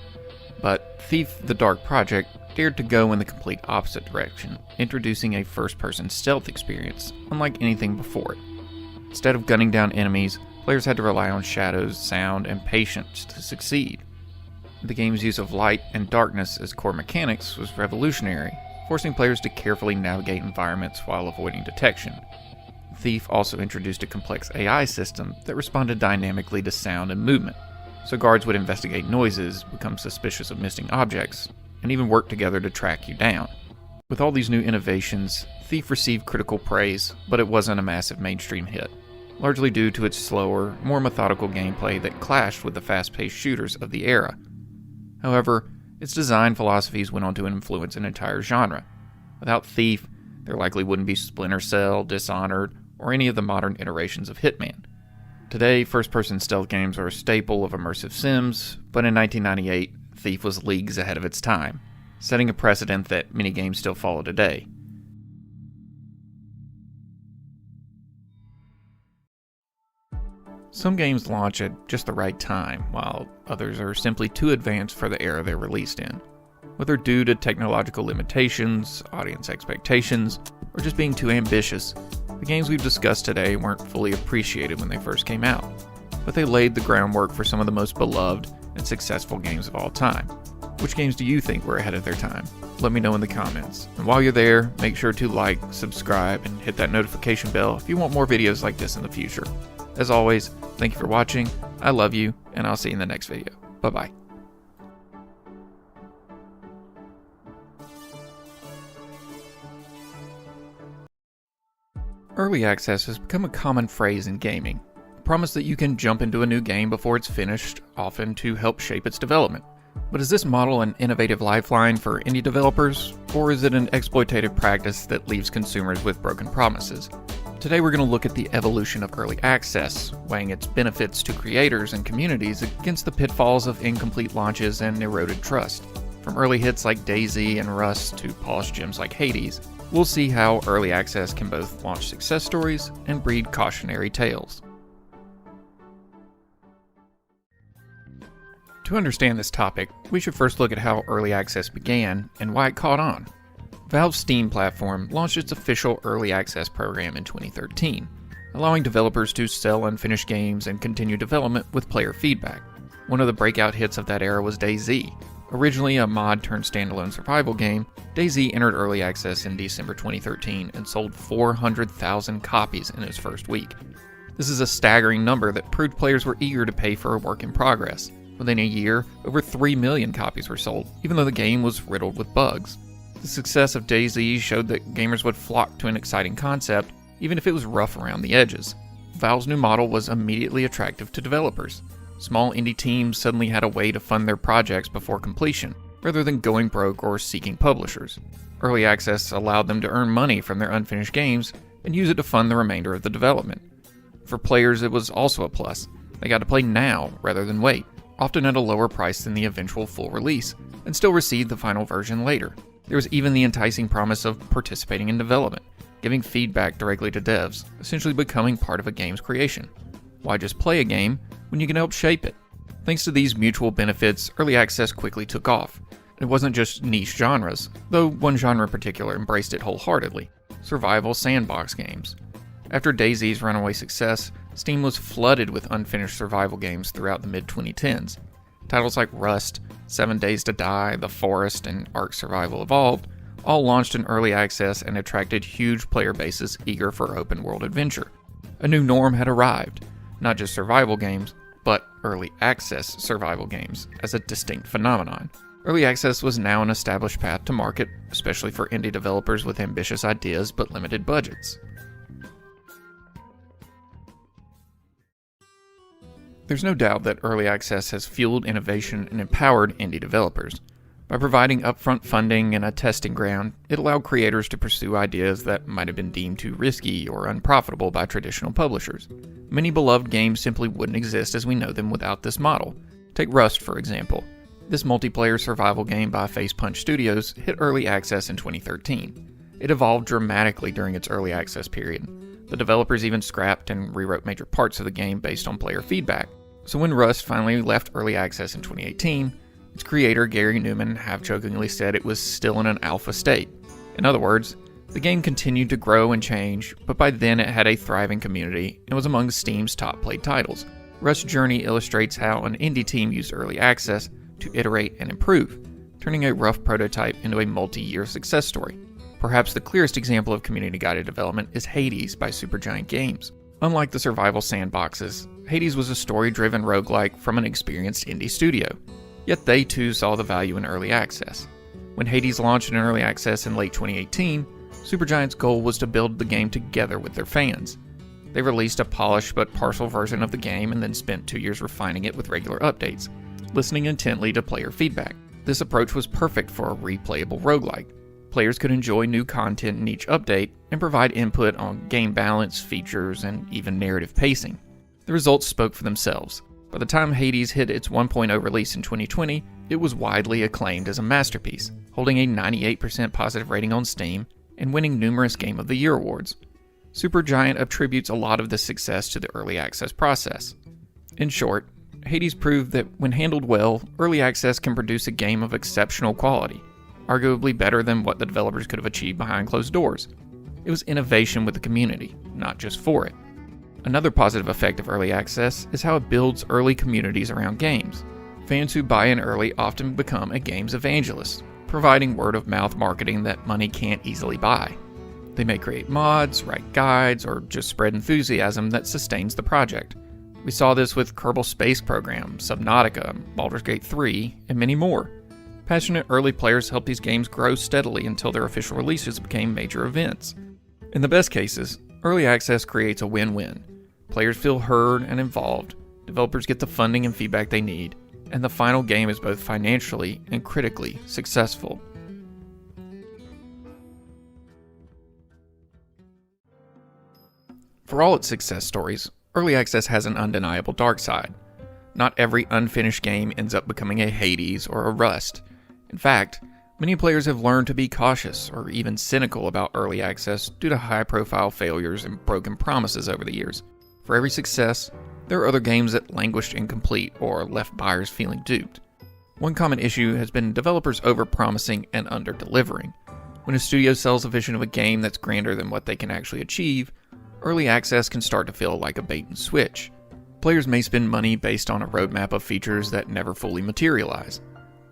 But Thief: The Dark Project dared to go in the complete opposite direction, introducing a first-person stealth experience, unlike anything before it. Instead of gunning down enemies, players had to rely on shadows, sound, and patience to succeed. The game's use of light and darkness as core mechanics was revolutionary, forcing players to carefully navigate environments while avoiding detection. Thief also introduced a complex AI system that responded dynamically to sound and movement, so guards would investigate noises, become suspicious of missing objects, and even work together to track you down. With all these new innovations, Thief received critical praise, but it wasn't a massive mainstream hit, largely due to its slower, more methodical gameplay that clashed with the fast-paced shooters of the era. However, its design philosophies went on to influence an entire genre. Without Thief, there likely wouldn't be Splinter Cell, Dishonored, or any of the modern iterations of Hitman. Today, first-person stealth games are a staple of immersive sims, but in 1998, Thief was leagues ahead of its time, setting a precedent that many games still follow today. Some games launch at just the right time, while others are simply too advanced for the era they're released in. Whether due to technological limitations, audience expectations, or just being too ambitious, the games we've discussed today weren't fully appreciated when they first came out, but they laid the groundwork for some of the most beloved and successful games of all time. Which games do you think were ahead of their time? Let me know in the comments. And while you're there, make sure to like, subscribe, and hit that notification bell if you want more videos like this in the future. As always, thank you for watching, I love you, and I'll see you in the next video. Bye-bye. Early access has become a common phrase in gaming. The promise that you can jump into a new game before it's finished, often to help shape its development. But is this model an innovative lifeline for indie developers, or is it an exploitative practice that leaves consumers with broken promises? Today we're going to look at the evolution of early access, weighing its benefits to creators and communities against the pitfalls of incomplete launches and eroded trust. From early hits like DayZ and Rust to polished gems like Hades, we'll see how early access can both launch success stories and breed cautionary tales. To understand this topic, we should first look at how early access began and why it caught on. Valve's Steam platform launched its official early access program in 2013, allowing developers to sell unfinished games and continue development with player feedback. One of the breakout hits of that era was DayZ. Originally a mod-turned-standalone survival game, DayZ entered early access in December 2013 and sold 400,000 copies in its first week. This is a staggering number that proved players were eager to pay for a work in progress. Within a year, over 3 million copies were sold, even though the game was riddled with bugs. The success of DayZ showed that gamers would flock to an exciting concept, even if it was rough around the edges. Valve's new model was immediately attractive to developers. Small indie teams suddenly had a way to fund their projects before completion, rather than going broke or seeking publishers. Early access allowed them to earn money from their unfinished games and use it to fund the remainder of the development. For players, it was also a plus. They got to play now rather than wait, often at a lower price than the eventual full release, and still receive the final version later. There was even the enticing promise of participating in development, giving feedback directly to devs, essentially becoming part of a game's creation. Why just play a game when you can help shape it? Thanks to these mutual benefits, early access quickly took off. It wasn't just niche genres, though one genre in particular embraced it wholeheartedly: survival sandbox games. After DayZ's runaway success, Steam was flooded with unfinished survival games throughout the mid-2010s. Titles like Rust, 7 Days to Die, The Forest, and Ark Survival Evolved all launched in early access and attracted huge player bases eager for open-world adventure. A new norm had arrived, not just survival games, but early access survival games as a distinct phenomenon. Early access was now an established path to market, especially for indie developers with ambitious ideas but limited budgets. There's no doubt that early access has fueled innovation and empowered indie developers. By providing upfront funding and a testing ground, it allowed creators to pursue ideas that might have been deemed too risky or unprofitable by traditional publishers. Many beloved games simply wouldn't exist as we know them without this model. Take Rust, for example. This multiplayer survival game by Facepunch Studios hit early access in 2013. It evolved dramatically during its early access period. The developers even scrapped and rewrote major parts of the game based on player feedback. So when Rust finally left early access in 2018, its creator Gary Newman half-jokingly said it was still in an alpha state. In other words, the game continued to grow and change, but by then it had a thriving community and was among Steam's top-played titles. Rust's journey illustrates how an indie team used early access to iterate and improve, turning a rough prototype into a multi-year success story. Perhaps the clearest example of community-guided development is Hades by Supergiant Games. Unlike the survival sandboxes, Hades was a story-driven roguelike from an experienced indie studio. Yet they too saw the value in early access. When Hades launched in early access in late 2018, Supergiant's goal was to build the game together with their fans. They released a polished but partial version of the game and then spent 2 years refining it with regular updates, listening intently to player feedback. This approach was perfect for a replayable roguelike. Players could enjoy new content in each update and provide input on game balance, features, and even narrative pacing. The results spoke for themselves. By the time Hades hit its 1.0 release in 2020, it was widely acclaimed as a masterpiece, holding a 98% positive rating on Steam and winning numerous Game of the Year awards. Supergiant attributes a lot of this success to the early access process. In short, Hades proved that when handled well, early access can produce a game of exceptional quality, arguably better than what the developers could have achieved behind closed doors. It was innovation with the community, not just for it. Another positive effect of early access is how it builds early communities around games. Fans who buy in early often become a game's evangelist, providing word-of-mouth marketing that money can't easily buy. They may create mods, write guides, or just spread enthusiasm that sustains the project. We saw this with Kerbal Space Program, Subnautica, Baldur's Gate 3, and many more. Passionate early players helped these games grow steadily until their official releases became major events. In the best cases, early access creates a win-win. Players feel heard and involved, developers get the funding and feedback they need, and the final game is both financially and critically successful. For all its success stories, early access has an undeniable dark side. Not every unfinished game ends up becoming a Hades or a Rust. In fact, many players have learned to be cautious or even cynical about early access due to high-profile failures and broken promises over the years. For every success, there are other games that languished incomplete or left buyers feeling duped. One common issue has been developers overpromising and under-delivering. When a studio sells a vision of a game that's grander than what they can actually achieve, early access can start to feel like a bait and switch. Players may spend money based on a roadmap of features that never fully materialize.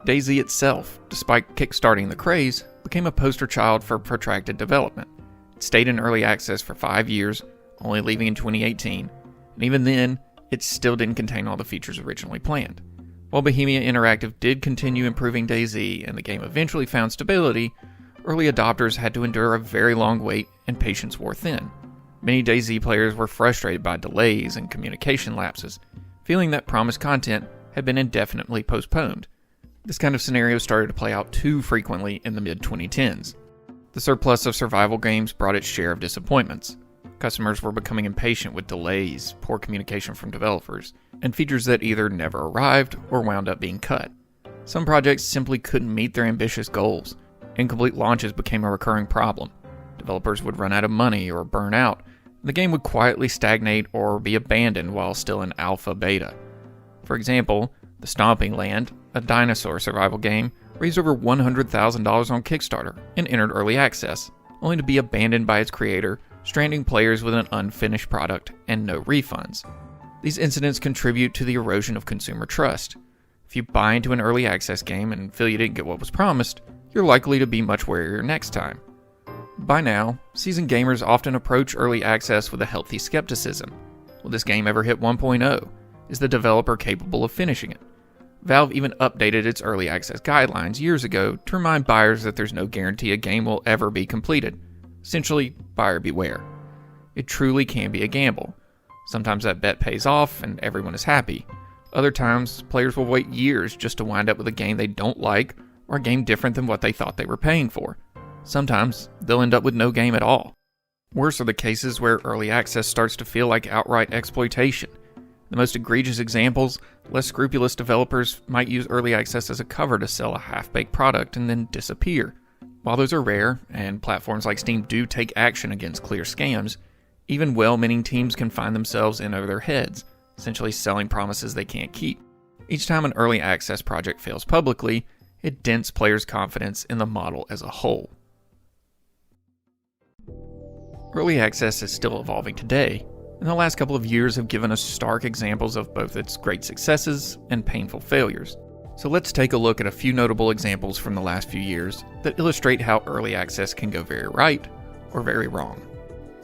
DayZ itself, despite kickstarting the craze, became a poster child for protracted development. It stayed in early access for 5 years, only leaving in 2018, and even then, it still didn't contain all the features originally planned. While Bohemia Interactive did continue improving DayZ and the game eventually found stability, early adopters had to endure a very long wait and patience wore thin. Many DayZ players were frustrated by delays and communication lapses, feeling that promised content had been indefinitely postponed. This kind of scenario started to play out too frequently in the mid-2010s. The surplus of survival games brought its share of disappointments. Customers were becoming impatient with delays, poor communication from developers, and features that either never arrived or wound up being cut. Some projects simply couldn't meet their ambitious goals. Incomplete launches became a recurring problem. Developers would run out of money or burn out, and the game would quietly stagnate or be abandoned while still in alpha beta. For example, The Stomping Land, a dinosaur survival game, raised over $100,000 on Kickstarter and entered early access, only to be abandoned by its creator, stranding players with an unfinished product and no refunds. These incidents contribute to the erosion of consumer trust. If you buy into an early access game and feel you didn't get what was promised, you're likely to be much warier next time. By now, seasoned gamers often approach early access with a healthy skepticism. Will this game ever hit 1.0? Is the developer capable of finishing it? Valve even updated its early access guidelines years ago to remind buyers that there's no guarantee a game will ever be completed. Essentially, buyer beware. It truly can be a gamble. Sometimes that bet pays off and everyone is happy. Other times, players will wait years just to wind up with a game they don't like or a game different than what they thought they were paying for. Sometimes, they'll end up with no game at all. Worse are the cases where early access starts to feel like outright exploitation. The most egregious examples, less scrupulous developers might use early access as a cover to sell a half-baked product and then disappear. While those are rare, and platforms like Steam do take action against clear scams, even well-meaning teams can find themselves in over their heads, essentially selling promises they can't keep. Each time an early access project fails publicly, it dents players' confidence in the model as a whole. Early access is still evolving today, and the last couple of years have given us stark examples of both its great successes and painful failures. So let's take a look at a few notable examples from the last few years that illustrate how early access can go very right or very wrong.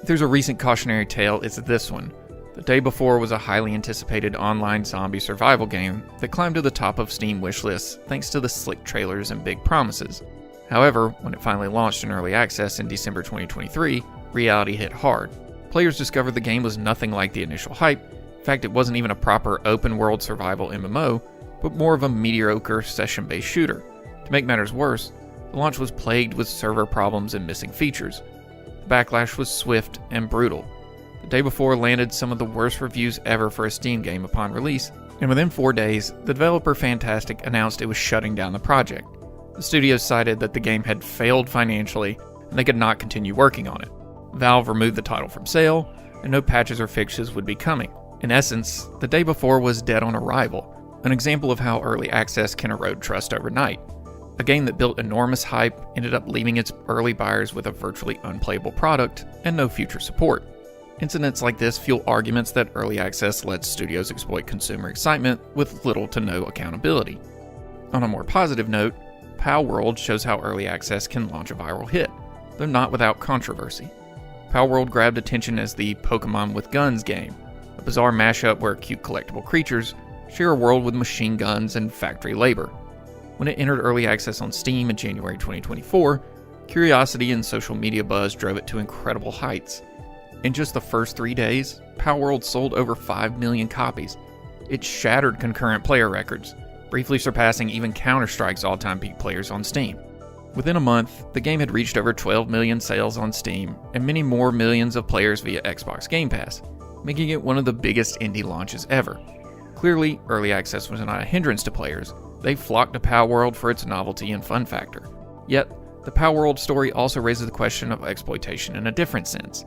If there's a recent cautionary tale, it's this one. The Day Before was a highly anticipated online zombie survival game that climbed to the top of Steam wishlists thanks to the slick trailers and big promises. However, when it finally launched in early access in December 2023, reality hit hard. Players discovered the game was nothing like the initial hype. In fact, it wasn't even a proper open-world survival MMO, but more of a mediocre session-based shooter. To make matters worse, the launch was plagued with server problems and missing features. The backlash was swift and brutal. The Day Before landed some of the worst reviews ever for a Steam game upon release, and within 4 days, the developer Fantastic announced it was shutting down the project. The studio cited that the game had failed financially and they could not continue working on it. Valve removed the title from sale, and no patches or fixes would be coming. In essence, The Day Before was dead on arrival, an example of how early access can erode trust overnight. A game that built enormous hype ended up leaving its early buyers with a virtually unplayable product and no future support. Incidents like this fuel arguments that early access lets studios exploit consumer excitement with little to no accountability. On a more positive note, Palworld shows how early access can launch a viral hit, though not without controversy. Palworld grabbed attention as the Pokemon with Guns game, a bizarre mashup where cute collectible creatures share a world with machine guns and factory labor. When it entered early access on Steam in January 2024, curiosity and social media buzz drove it to incredible heights. In just the first 3 days, Palworld sold over 5 million copies. It shattered concurrent player records, briefly surpassing even Counter-Strike's all-time peak players on Steam. Within a month, the game had reached over 12 million sales on Steam and many more millions of players via Xbox Game Pass, making it one of the biggest indie launches ever. Clearly, early access was not a hindrance to players. They flocked to Palworld for its novelty and fun factor. Yet, the Palworld story also raises the question of exploitation in a different sense.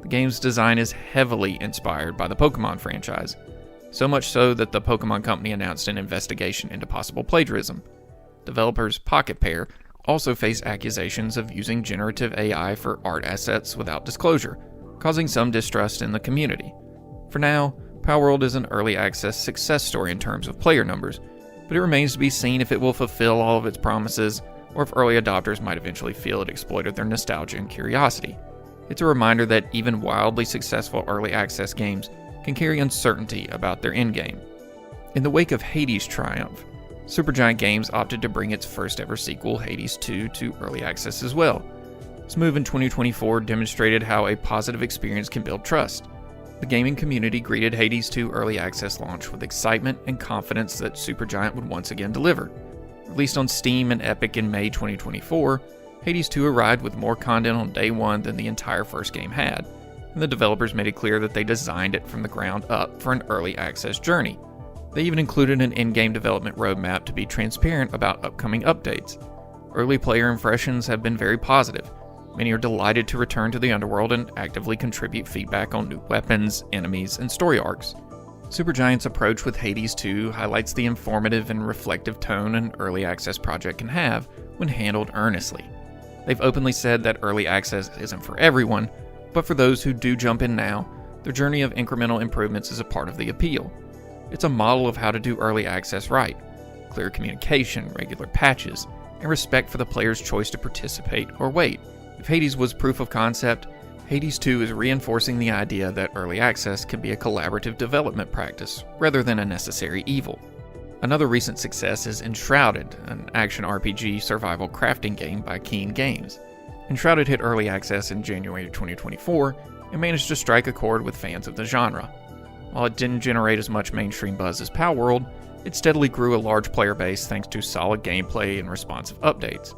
The game's design is heavily inspired by the Pokemon franchise, so much so that the Pokemon Company announced an investigation into possible plagiarism. Developers Pocket Pair also face accusations of using generative AI for art assets without disclosure, causing some distrust in the community. For now, Palworld is an early access success story in terms of player numbers, but it remains to be seen if it will fulfill all of its promises or if early adopters might eventually feel it exploited their nostalgia and curiosity. It's a reminder that even wildly successful early access games can carry uncertainty about their endgame. In the wake of Hades' triumph, Supergiant Games opted to bring its first ever sequel, Hades 2, to early access as well. This move in 2024 demonstrated how a positive experience can build trust. The gaming community greeted Hades 2 early access launch with excitement and confidence that Supergiant would once again deliver. Released on Steam and Epic in May 2024, Hades 2 arrived with more content on day one than the entire first game had, and the developers made it clear that they designed it from the ground up for an early access journey. They even included an in-game development roadmap to be transparent about upcoming updates. Early player impressions have been very positive. Many are delighted to return to the underworld and actively contribute feedback on new weapons, enemies, and story arcs. Supergiant's approach with Hades 2 highlights the informative and reflective tone an early access project can have when handled earnestly. They've openly said that early access isn't for everyone, but for those who do jump in now, their journey of incremental improvements is a part of the appeal. It's a model of how to do early access right. Clear communication, regular patches, and respect for the player's choice to participate or wait. If Hades was proof of concept, Hades 2 is reinforcing the idea that early access can be a collaborative development practice rather than a necessary evil. Another recent success is Enshrouded, an action RPG survival crafting game by Keen Games. Enshrouded hit early access in January 2024 and managed to strike a chord with fans of the genre. While it didn't generate as much mainstream buzz as Palworld, it steadily grew a large player base thanks to solid gameplay and responsive updates.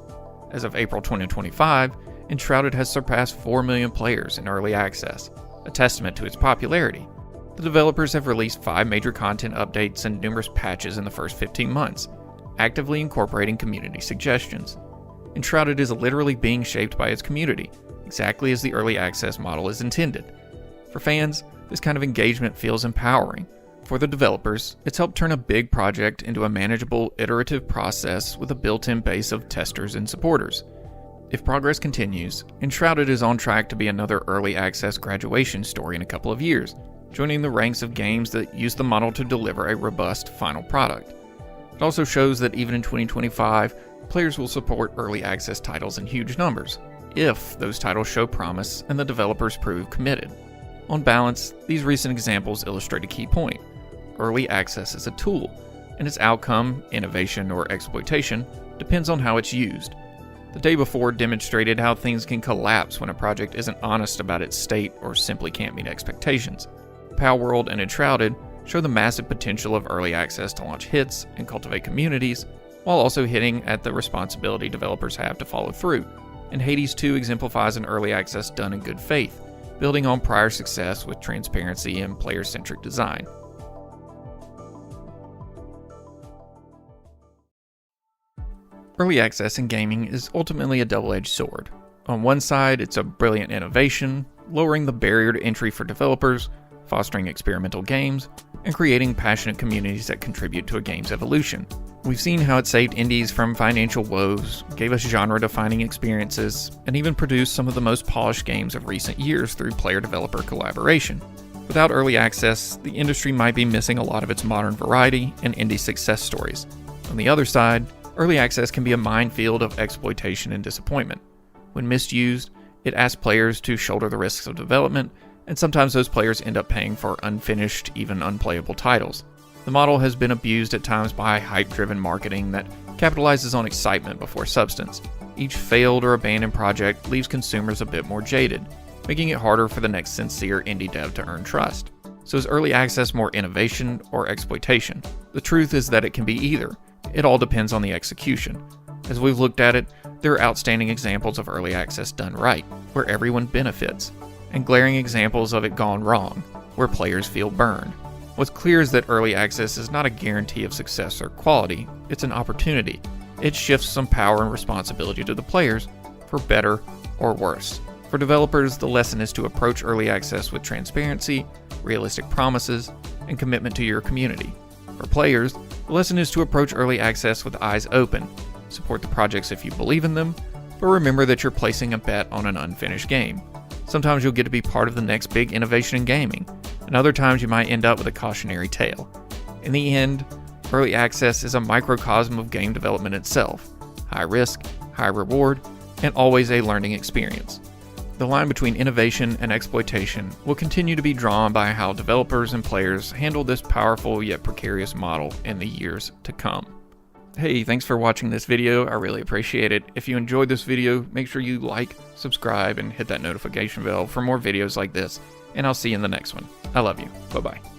As of April 2025, Enshrouded has surpassed 4 million players in early access, a testament to its popularity. The developers have released 5 major content updates and numerous patches in the first 15 months, actively incorporating community suggestions. Enshrouded is literally being shaped by its community, exactly as the early access model is intended. For fans, this kind of engagement feels empowering. For the developers, it's helped turn a big project into a manageable, iterative process with a built-in base of testers and supporters. If progress continues, Enshrouded is on track to be another early access graduation story in a couple of years, joining the ranks of games that use the model to deliver a robust final product. It also shows that even in 2025, players will support early access titles in huge numbers, if those titles show promise and the developers prove committed. On balance, these recent examples illustrate a key point. Early access is a tool, and its outcome, innovation, or exploitation, depends on how it's used. The day before demonstrated how things can collapse when a project isn't honest about its state or simply can't meet expectations. Palworld and Enshrouded show the massive potential of early access to launch hits and cultivate communities, while also hitting at the responsibility developers have to follow through. And Hades 2 exemplifies an early access done in good faith, building on prior success with transparency and player-centric design. Early access in gaming is ultimately a double-edged sword. On one side, it's a brilliant innovation, lowering the barrier to entry for developers, fostering experimental games, and creating passionate communities that contribute to a game's evolution. We've seen how it saved indies from financial woes, gave us genre-defining experiences, and even produced some of the most polished games of recent years through player-developer collaboration. Without early access, the industry might be missing a lot of its modern variety and indie success stories. On the other side, early access can be a minefield of exploitation and disappointment. When misused, it asks players to shoulder the risks of development, and sometimes those players end up paying for unfinished, even unplayable titles. The model has been abused at times by hype-driven marketing that capitalizes on excitement before substance. Each failed or abandoned project leaves consumers a bit more jaded, making it harder for the next sincere indie dev to earn trust. So is early access more innovation or exploitation? The truth is that it can be either. It all depends on the execution. As we've looked at it, there are outstanding examples of early access done right, where everyone benefits, and glaring examples of it gone wrong, where players feel burned. What's clear is that early access is not a guarantee of success or quality, it's an opportunity. It shifts some power and responsibility to the players, for better or worse. For developers, the lesson is to approach early access with transparency, realistic promises, and commitment to your community. For players, the lesson is to approach early access with eyes open, support the projects if you believe in them, but remember that you're placing a bet on an unfinished game. Sometimes you'll get to be part of the next big innovation in gaming, and other times you might end up with a cautionary tale. In the end, early access is a microcosm of game development itself. High risk, high reward, and always a learning experience. The line between innovation and exploitation will continue to be drawn by how developers and players handle this powerful yet precarious model in the years to come. Hey, thanks for watching this video, I really appreciate it. If you enjoyed this video, make sure you like, subscribe, and hit that notification bell for more videos like this, and I'll see you in the next one. I love you. Bye-bye.